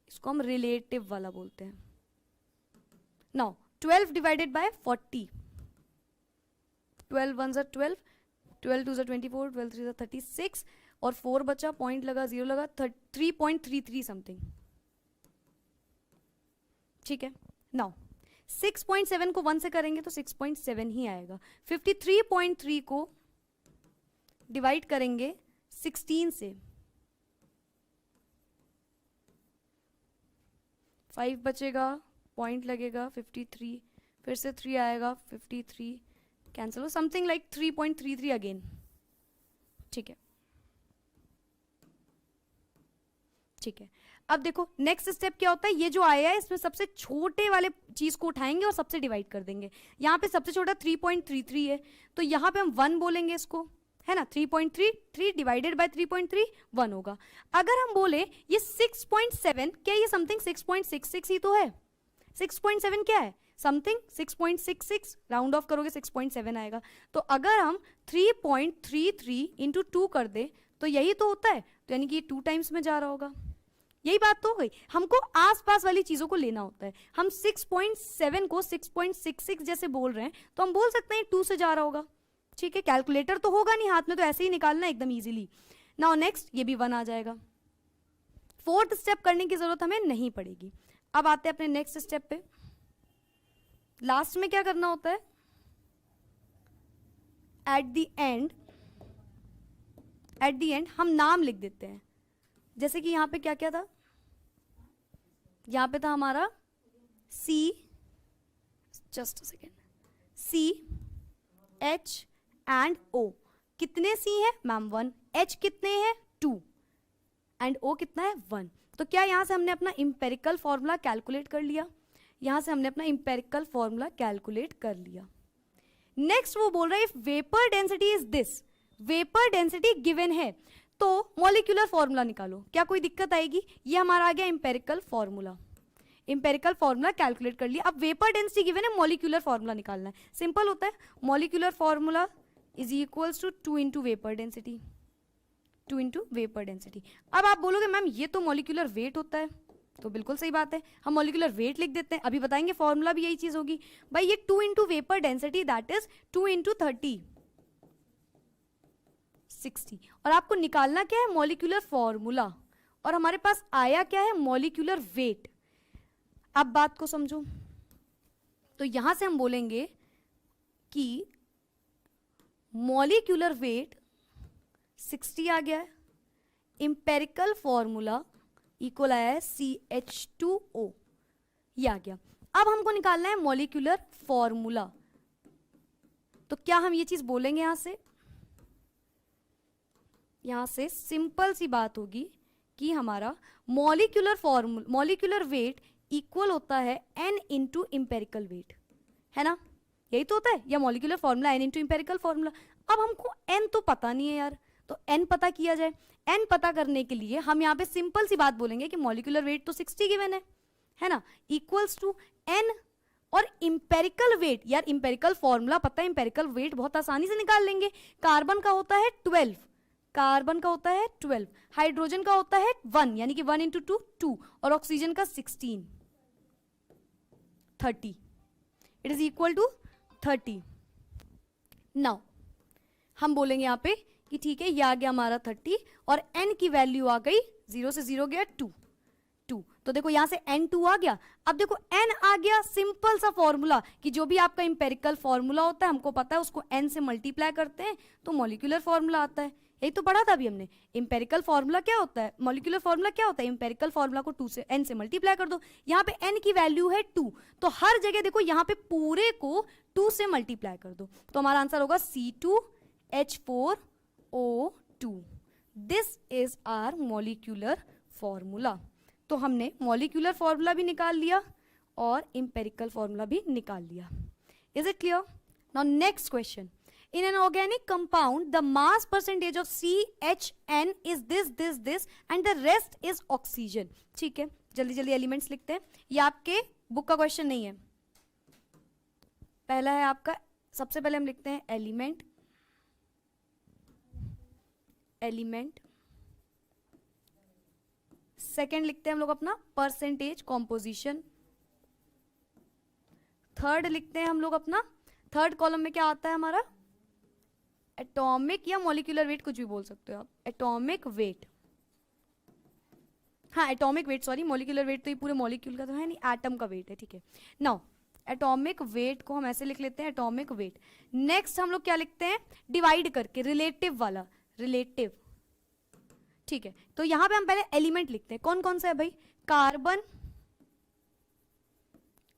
इसको हम रिलेटिव वाला बोलते हैं। नाउ 12 डिवाइडेड बाय 40, 12 1 12, 12 2 24, 12 3 36 और 4 बचा, पॉइंट लगा, 0 लगा, 3.33 समथिंग। ठीक है। नाउ 6.7 को 1 से करेंगे तो 6.7 ही आएगा। 53.3 को डिवाइड करेंगे 16 से, 5 बचेगा, पॉइंट लगेगा, 53, फिर से 3 आएगा, 53 कैंसिल हो, समथिंग लाइक 3.33 अगेन। ठीक है, ठीक है। अब देखो नेक्स्ट स्टेप क्या होता है, ये जो आया है इसमें सबसे छोटे वाले चीज को उठाएंगे और सबसे डिवाइड कर देंगे। यहां पे सबसे छोटा 3.33 है, तो यहां पे हम 1 बोलेंगे इसको, है ना। 3.33 डिवाइडेड बाय 3.3 1 होगा। अगर हम बोले ये 6.7, क्या ये समथिंग 6.66 ही तो है। 6.7 क्या है, समथिंग 6.66, राउंड ऑफ करोगे 6.7 आएगा। तो अगर हम 3.33 इंटू 2 कर दे तो यही तो होता है, तो यानी कि ये 2 टाइम्स में जा रहा होगा। यही बात तो हो गई। हमको आसपास वाली चीजों को लेना होता है। हम 6.7 को 6.66 जैसे बोल रहे हैं तो हम बोल सकते हैं 2 से जा रहा होगा। ठीक है, कैलकुलेटर तो होगा नहीं हाथ में, तो ऐसे ही निकालना है एकदम इजीली। नाउ नेक्स्ट, ये भी 1 आ जाएगा। फोर्थ स्टेप करने की जरूरत हमें नहीं पड़ेगी। अब आते हैं अपने नेक्स्ट स्टेप पे। लास्ट में क्या करना होता है, एट द एंड हम नाम लिख देते हैं। जैसे कि यहां पे क्या क्या था, यहां पे था हमारा C, just second, C H and O। कितने C है मैम 1, H कितने हैं 2 एंड O कितना है 1। तो क्या यहां से हमने अपना इंपेरिकल फॉर्मूला कैलकुलेट कर लिया, यहां से हमने अपना इंपेरिकल फॉर्मूला कैलकुलेट कर लिया। नेक्स्ट वो बोल रहा है if vapour density is this, vapour density given है तो मॉलिक्यूलर फॉर्मूला निकालो। क्या कोई दिक्कत आएगी, ये हमारा आ गया empirical formula. Empirical formula calculate कर लिया। अब वेपर डेंसिटी गिवन है, मॉलिक्यूलर फॉर्मूला निकालना है। सिंपल होता है, molecular formula is equals to 2 into vapour density, 2 into vapour density. अब आप बोलोगे मैम ये तो मॉलिक्यूलर वेट होता है, तो बिल्कुल सही बात है, हम मॉलिक्यूलर वेट लिख देते हैं। अभी बताएंगे फॉर्मूला भी यही चीज होगी। भाई ये 2 into vapour density that is 2 into 30, 60। और आपको निकालना क्या है, मॉलिक्यूलर फॉर्मूला, और हमारे पास आया क्या है, मॉलिक्यूलर वेट। अब बात को समझो, तो यहां से हम बोलेंगे कि मॉलिक्यूलर वेट 60 आ गया है, इंपेरिकल फॉर्मूला इक्वल आया है CH2O, ये आ गया। अब हमको निकालना है मॉलिक्यूलर फॉर्मूला, तो क्या हम ये चीज बोलेंगे यहां से सिंपल सी बात होगी कि हमारा मॉलिक्यूलर वेट इक्वल होता है N इंटू इंपेरिकल वेट, है ना। यही तो होता है, या molecular formula N into empirical formula. अब हमको N तो पता नहीं है यार, तो N पता किया जाए। N पता करने के लिए हम यहाँ पे सिंपल सी बात बोलेंगे कि मॉलिक्यूलर वेट तो 60 गिवन है ना, इक्वल्स टू N और इंपेरिकल वेट। यार इंपेरिकल फॉर्मूला पता है, इंपेरिकल वेट बहुत आसानी से निकाल लेंगे। कार्बन का होता है 12, कार्बन का होता है 12, हाइड्रोजन का होता है 1, यानी कि 1 इंटू 2 2, और ऑक्सीजन का 16, 30, it is equal to 30। Now हम बोलेंगे यहां पे कि ठीक है, ये आ गया हमारा 30 और n की वैल्यू आ गई, 0 से 0 गया 2, तो देखो यहां से n2 आ गया। अब देखो n आ गया, सिंपल सा फॉर्मूला कि जो भी आपका इंपेरिकल फॉर्मूला होता है हमको पता है उसको n से मल्टीप्लाई करते हैं तो मॉलिक्यूलर फॉर्मूला आता है। यही तो पढ़ा था अभी हमने, इंपेरिकल फॉर्मूला क्या होता है, मॉलिक्यूलर फॉर्मूला क्या होता है, इंपेरिकल फॉर्मूला को 2 से n से मल्टीप्लाई कर दो। यहाँ पे n की वैल्यू है 2, तो हर जगह देखो यहाँ पे पूरे को 2 से मल्टीप्लाई कर दो, तो हमारा आंसर होगा C2H4O2। This is our molecular formula. तो हमने मॉलिक्यूलर फॉर्मूला भी निकाल लिया और इंपेरिकल फॉर्मूला भी निकाल लिया। Is it clear? Now next question, In an organic compound, the mass percentage of CHN is this and the rest is oxygen. ठीक है, जल्दी जल्दी एलिमेंट्स लिखते हैं. ये आपके बुक का क्वेश्चन नहीं है. पहला है आपका, सबसे पहले हम लिखते हैं एलिमेंट. सेकेंड लिखते हैं हम लोग अपना परसेंटेज कॉम्पोजिशन. थर्ड लिखते हैं हम लोग अपना, थर्ड कॉलम में क्या आता है हमारा, एटॉमिक या मॉलिक्यूलर वेट, कुछ भी बोल सकते हो आप. एटॉमिक वेट, हाँ atomic weight, sorry molecular weight तो ये पूरे मॉलिक्यूल का तो है नहीं, एटम का वेट है. ठीक है, नाउ एटॉमिक वेट को हम ऐसे लिख लेते हैं, एटॉमिक वेट. नेक्स्ट हम लोग क्या लिखते हैं, डिवाइड करके, रिलेटिव वाला, रिलेटिव. ठीक है, तो यहां पे हम पहले एलिमेंट लिखते हैं. कौन कौन सा है भाई, कार्बन,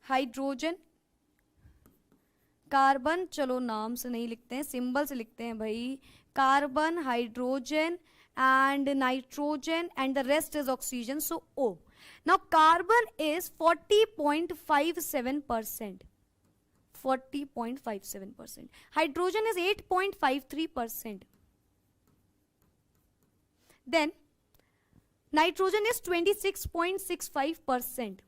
हाइड्रोजन, कार्बन चलो नाम से नहीं लिखते हैं, सिंबल से लिखते हैं भाई. Carbon, hydrogen and nitrogen and the rest is oxygen, so O. Now carbon is 40.57%. 40.57%. Hydrogen is 8.53%. Then nitrogen is 26.65%.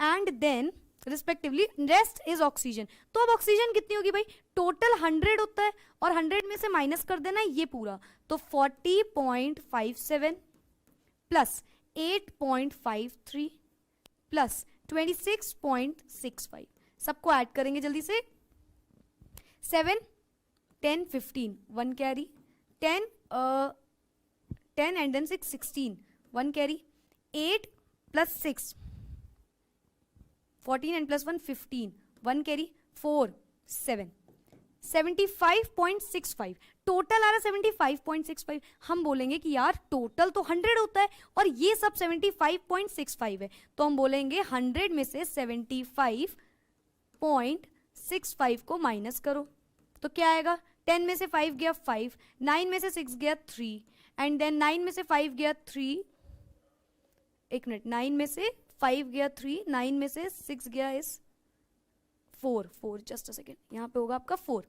And then respectively rest is oxygen. तो अब ऑक्सीजन कितनी होगी भाई, टोटल 100 होता है और 100 में से माइनस कर देना ये पूरा, तो 40.57 प्लस 8.53 प्लस 26.65, सबको ऐड करेंगे जल्दी से. 7 10 15 1 carry, 10 and then 6 16 1 carry, 8 plus 6 14 and plus 1 15 1 carry, 4 7 75.65 total आ रहा 75.65. हम बोलेंगे कि यार टोटल तो 100 होता है और ये सब 75.65 है, तो हम बोलेंगे 100 में से 75.65 को माइनस करो, तो क्या आएगा, 10 में से 5 गया 5, 9 में से 6 गया 3 एंड देन 9 में से 5 गया 3, एक मिनट, 9 में से 5 गया 3, 9 में से 6 गया इस 4, जस्ट अ सेकेंड, यहां पे होगा आपका 4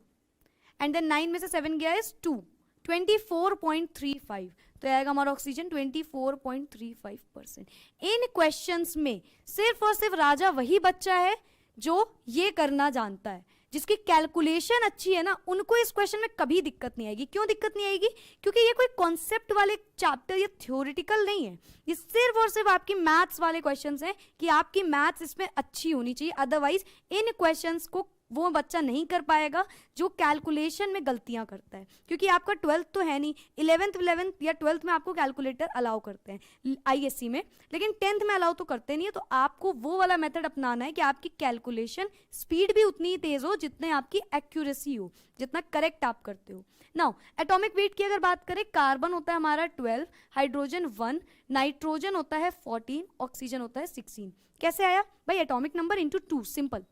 एंड देन 9 में से 7 गया इस 2, 24.35, तो आएगा हमारा ऑक्सीजन 24.35%. इन क्वेश्चंस में सिर्फ और सिर्फ राजा वही बच्चा है जो ये करना जानता है, जिसकी कैलकुलेशन अच्छी है ना, उनको इस क्वेश्चन में कभी दिक्कत नहीं आएगी. क्यों दिक्कत नहीं आएगी, क्योंकि ये कोई कॉन्सेप्ट वाले चैप्टर, ये थ्योरेटिकल नहीं है, ये सिर्फ और सिर्फ आपकी मैथ्स वाले क्वेश्चंस हैं कि आपकी मैथ्स इसमें अच्छी होनी चाहिए. अदरवाइज इन क्वेश्चंस को वो बच्चा नहीं कर पाएगा जो कैलकुलेशन में गलतियां करता है, क्योंकि आपका 12th तो है नहीं, 11th या 12th में आपको कैलकुलेटर अलाउ करते हैं आईएससी में, लेकिन 10th में अलाउ तो करते नहीं है. तो आपको वो वाला मेथड अपनाना है कि आपकी कैलकुलेशन स्पीड भी उतनी ही तेज हो जितने आपकी एक्यूरेसी हो, जितना करेक्ट आप करते हो. नाउ एटॉमिक वेट की अगर बात करें, कार्बन होता है हमारा 12, हाइड्रोजन 1, नाइट्रोजन होता है 14, ऑक्सीजन होता है 16. कैसे आया भाई, atomic number into 2, simple.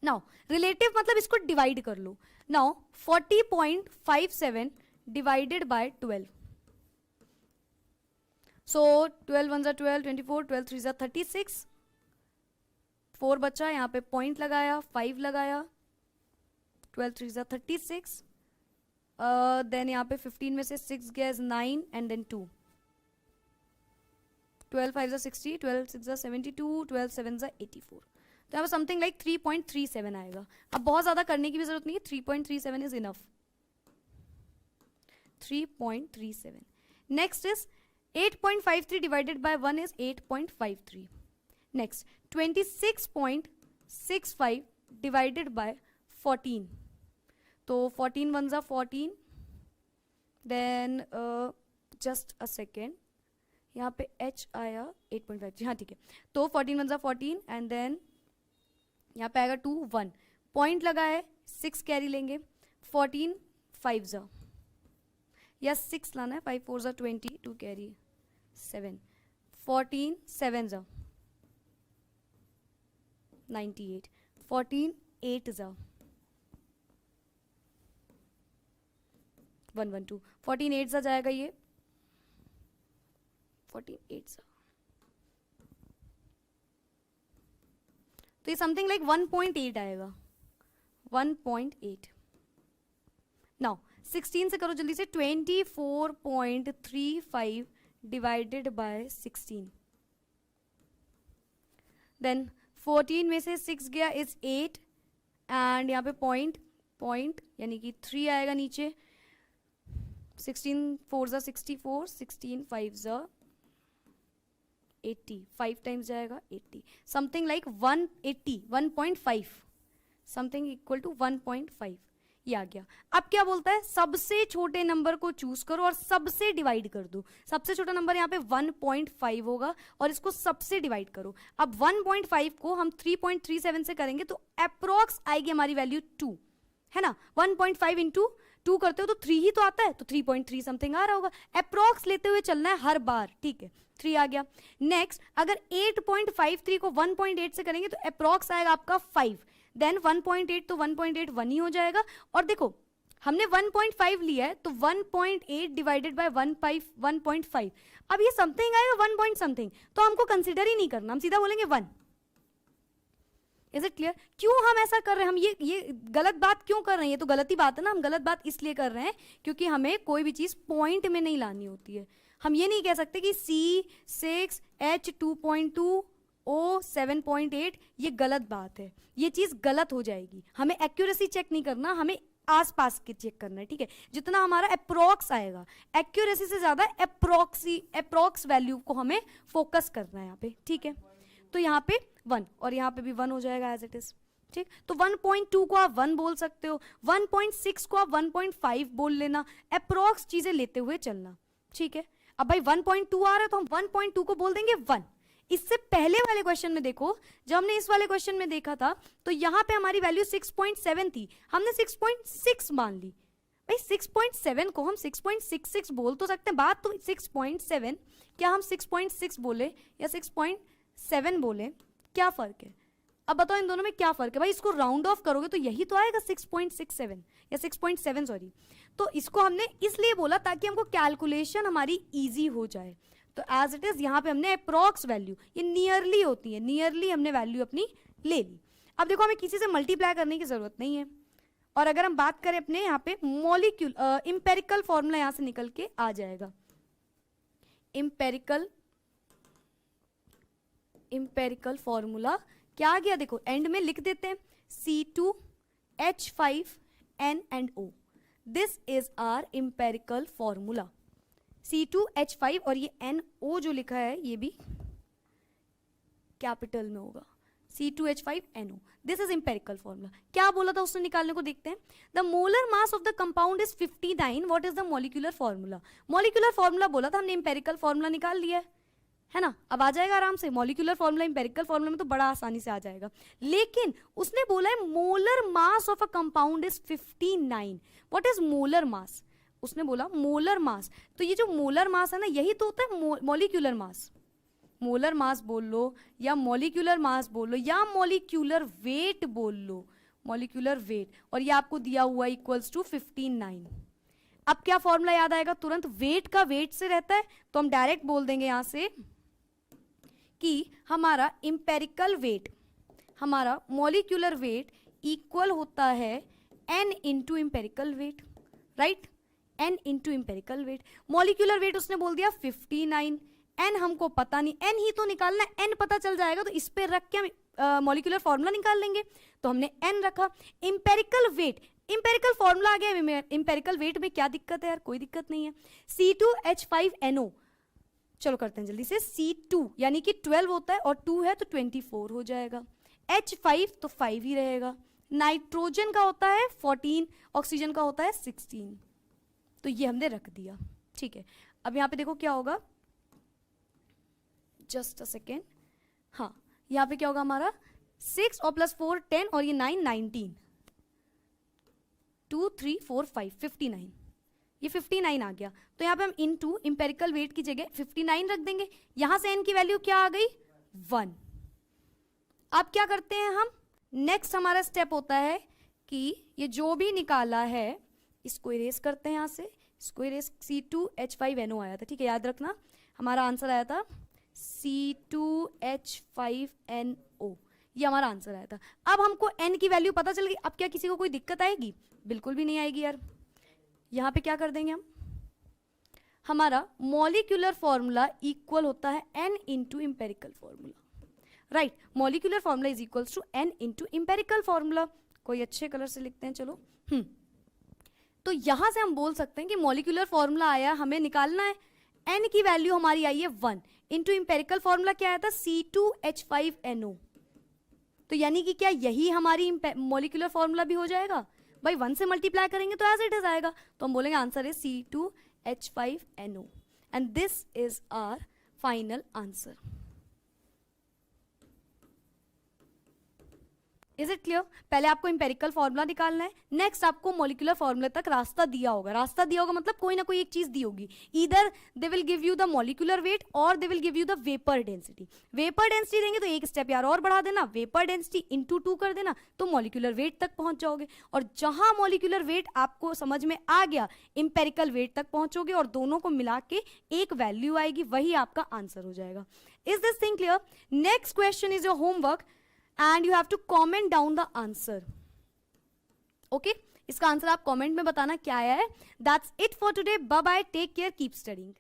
Now relative मतलब इसको डिवाइड कर लो. नाउ 40.57 डिवाइडेड बाय 12, सो 12 1 12, 24, 12 3 36, 4 बचा, यहां पे पॉइंट लगाया, 5 लगाया, 12 3 36, देन यहां पे 15 में से 6 गया इज 9 एंड देन 2, 12 5 60, 12 6 72, 12 7 84, तो यहाँ पर समथिंग लाइक 3.37 आएगा. अब बहुत ज्यादा करने की भी जरूरत नहीं है, 3.37 is enough. 3.37. Next is 8.53 divided by 1 is 8.53. Next 26.65 divided by 14, तो 14 1 14, देन जस्ट अ सेकेंड, यहाँ पे h आया 8.53, हाँ ठीक है, तो 14 1 14 एंड देन यहाँ पे आएगा 2 1, पॉइंट लगा है, 6 कैरी लेंगे, 14 5 या 6 लाना है, 5 4 20, 2 कैरी 7, 14 7 98, 14 8 112, 14 8 जाएगा ये, 14 8 तो ये समथिंग लाइक 1.8 आएगा, 1.8। नाउ 16 से करो जल्दी से, 24.35 डिवाइडेड बाय 16। देन 14 में से 6 गया इज 8 एंड यहाँ पे पॉइंट यानी कि 3 आएगा नीचे। 16 4 ज़ा 64, 16 5 ज़ा 80, 5 टाइम्स जाएगा 80, something like 180, 1.5, something equal to 1.5 ये आ गया। अब क्या बोलता है, सबसे छोटे नंबर को चूज करो और सबसे डिवाइड कर दो। सबसे छोटा नंबर यहाँ पे 1.5 होगा और इसको सबसे डिवाइड करो। अब 1.5 को हम 3.37 से करेंगे तो अप्रोक्स आएगी हमारी वैल्यू 2, है ना। 1.5 इंटू 2 करते हो तो 3 ही तो आता है, तो 3.3 समथिंग आ रहा होगा। अप्रोक्स लेते हुए चलना है हर बार, ठीक है। 3 आ गया। नेक्स्ट अगर 8.53 को 1.8 से करेंगे तो अप्रोक्स आएगा आपका 5, देन 1.8 तो 1.8 1 ही हो जाएगा। और देखो हमने 1.5 लिया है तो 1.8 डिवाइडेड बाय 1.5, अब ये समथिंग आएगा 1 पॉइंट समथिंग, तो हमको कंसिडर ही नहीं करना, हम सीधा बोलेंगे 1। Is it clear? क्यों हम ऐसा कर रहे हैं, हम ये गलत बात क्यों कर रहे हैं? ये तो गलत ही बात है ना। हम गलत बात इसलिए कर रहे हैं क्योंकि हमें कोई भी चीज पॉइंट में नहीं लानी होती है। हम ये नहीं कह सकते कि C6 H 2.2 O 7.8, ये गलत बात है, ये चीज गलत हो जाएगी। हमें एक्यूरेसी चेक नहीं करना, हमें आसपास के चेक करना है, ठीक है। जितना हमारा अप्रोक्स आएगा, एक्यूरेसी से ज्यादा अप्रोक्स वैल्यू को हमें फोकस करना है यहाँ पे, ठीक है। तो यहाँ पे 1 और यहाँ पे भी 1 हो जाएगा एज इट इज, ठीक। तो 1.2 को आप 1 बोल सकते हो, 1.6 को आप 1.5 बोल लेना, अप्रोक्स चीजें लेते हुए चलना, ठीक है। अब भाई 1.2 आ रहा है तो हम 1.2 को बोल देंगे 1। इससे पहले वाले क्वेश्चन में देखो, जब हमने इस वाले क्वेश्चन में देखा था तो यहां पे हमारी वैल्यू 6.7 थी, हमने 6.6 मान ली। भाई 6.7 को हम 6.66 बोल तो सकते हैं, बात तो 6.7, क्या हम 6.6 बोले या 6.7 बोले, क्या फर्क है? अब बताओ इन दोनों में क्या फर्क है? भाई इसको राउंड ऑफ करोगे तो यही तो आएगा 6.67 या 6.7 सॉरी। तो इसको हमने इसलिए बोला ताकि हमको कैलकुलेशन हमारी इजी हो जाए। तो एज इट इज यहाँ पे हमने अप्रॉक्स वैल्यू, ये नियरली होती है, नियरली हमने वैल्यू अपनी ले ली। अब देखो हमें किसी से मल्टीप्लाई करने की जरूरत नहीं है। और अगर हम बात करें अपने यहाँ पे इंपेरिकल फॉर्मूला यहाँ से निकल के आ जाएगा। इंपेरिकल फॉर्मूला क्या आ गया, देखो एंड में लिख देते हैं C2H5N and O। This is our empirical formula. C2H5 और ये NO जो लिखा है ये भी कैपिटल में होगा, C2H5NO। This is empirical formula. क्या बोला था उसने निकालने को, देखते हैं। The molar mass of the compound is 59, what is the molecular formula? Molecular formula बोला था, हमने इंपेरिकल फॉर्मूला निकाल लिया है ना। अब आ जाएगा आराम से मॉलिक्यूलर फॉर्मूला, इंपेरिकल फॉर्मूला में तो बड़ा आसानी से आ जाएगा। लेकिन उसने बोला है molar mass of a compound is 59। What is molar mass? उसने बोला मोलर मास, तो ये जो मोलर मास है ना, यही तो होता है मॉलिक्यूलर मास। मोलर मास बोल लो या मॉलिक्यूलर मास बोल लो या मॉलिक्यूलर वेट बोल लो, मॉलिक्यूलर वेट, और ये आपको दिया हुआ इक्वल्स टू 59। अब क्या फॉर्मूला याद आएगा तुरंत? वेट का वेट से रहता है, तो हम डायरेक्ट बोल देंगे यहां से कि हमारा इंपेरिकल वेट, हमारा मॉलिक्यूलर वेट इक्वल होता है n into empirical weight, right. n into empirical weight. Molecular weight उसने बोल दिया 59, n हमको पता नहीं, n ही तो निकालना है, n पता चल जाएगा तो इस पे रख के हम मॉलिक्यूलर फॉर्मूला निकाल लेंगे, तो हमने n रखा। इंपेरिकल वेट, इंपेरिकल फॉर्मूला आ गया, इंपेरिकल वेट में क्या दिक्कत है यार? कोई दिक्कत नहीं है। C2H5NO, चलो करते हैं जल्दी से। C2 यानी कि 12 होता है और 2 है तो 24 हो जाएगा। H5 तो 5 ही रहेगा। नाइट्रोजन का होता है 14, ऑक्सीजन का होता है 16, तो ये हमने रख दिया, ठीक है। अब यहां पे देखो क्या होगा, जस्ट अ सेकेंड। हाँ, यहां पे क्या होगा हमारा 6 और प्लस 4 10 और ये 9 19, 2 3 4 5 59, ये 59 आ गया। तो यहाँ पे हम इनटू इंपेरिकल वेट की जगह 59 रख देंगे। यहां से n की वैल्यू क्या आ गई? 1। अब क्या करते हैं हम, नेक्स्ट हमारा स्टेप होता है कि ये जो भी निकाला है इसको इरेज करते हैं, यहां से इसको इरेज। C2H5NO आया था, ठीक है, याद रखना हमारा आंसर आया था C2H5NO। ये हमारा आंसर आया था। अब हमको n की वैल्यू पता चल गई, अब क्या किसी को कोई दिक्कत आएगी? बिल्कुल भी नहीं आएगी यार। यहां पे क्या कर देंगे हम, हमारा मॉलिक्यूलर फॉर्मूला इक्वल होता है n into empirical formula, right. Molecular formula is equals to n into empirical formula. कोई अच्छे कलर से लिखते हैं, चलो। तो यहां से हम बोल सकते हैं कि मॉलिक्यूलर फॉर्मूला आया, हमें निकालना है n की वैल्यू हमारी आई है 1 इंटू इंपेरिकल फॉर्मूला क्या आया था, C2H5NO। तो यानी कि क्या यही हमारी मॉलिक्यूलर फॉर्मूला भी हो जाएगा? भाई 1 से मल्टीप्लाई करेंगे तो एज इट इज आएगा, तो हम बोलेंगे answer is C2H5NO and this is our final answer. Is it clear? पहले आपको इंपेरिकल फॉर्मूला निकालना है, नेक्स्ट आपको मॉलिक्यूलर फॉर्मूले तक रास्ता दिया होगा। रास्ता दिया होगा मतलब कोई ना कोई एक चीज दी होगी, either they will give you the molecular weight और they will give you the vapour density. Vapour density देंगे तो एक स्टेप यार और बढ़ा देना, वेपर डेंसिटी इंटू 2 कर देना, तो मॉलिक्यूलर वेट तक पहुंच जाओगे। और जहां मॉलिक्यूलर वेट आपको समझ में आ गया, इंपेरिकल वेट तक पहुंचोगे और दोनों को मिला के एक वैल्यू आएगी, वही आपका आंसर हो जाएगा। Is this thing clear? Next question is your homework and you have to comment down the answer. Okay? इसका आंसर आप कमेंट में बताना क्या आया है। That's it for today. Bye bye. Take care. Keep studying.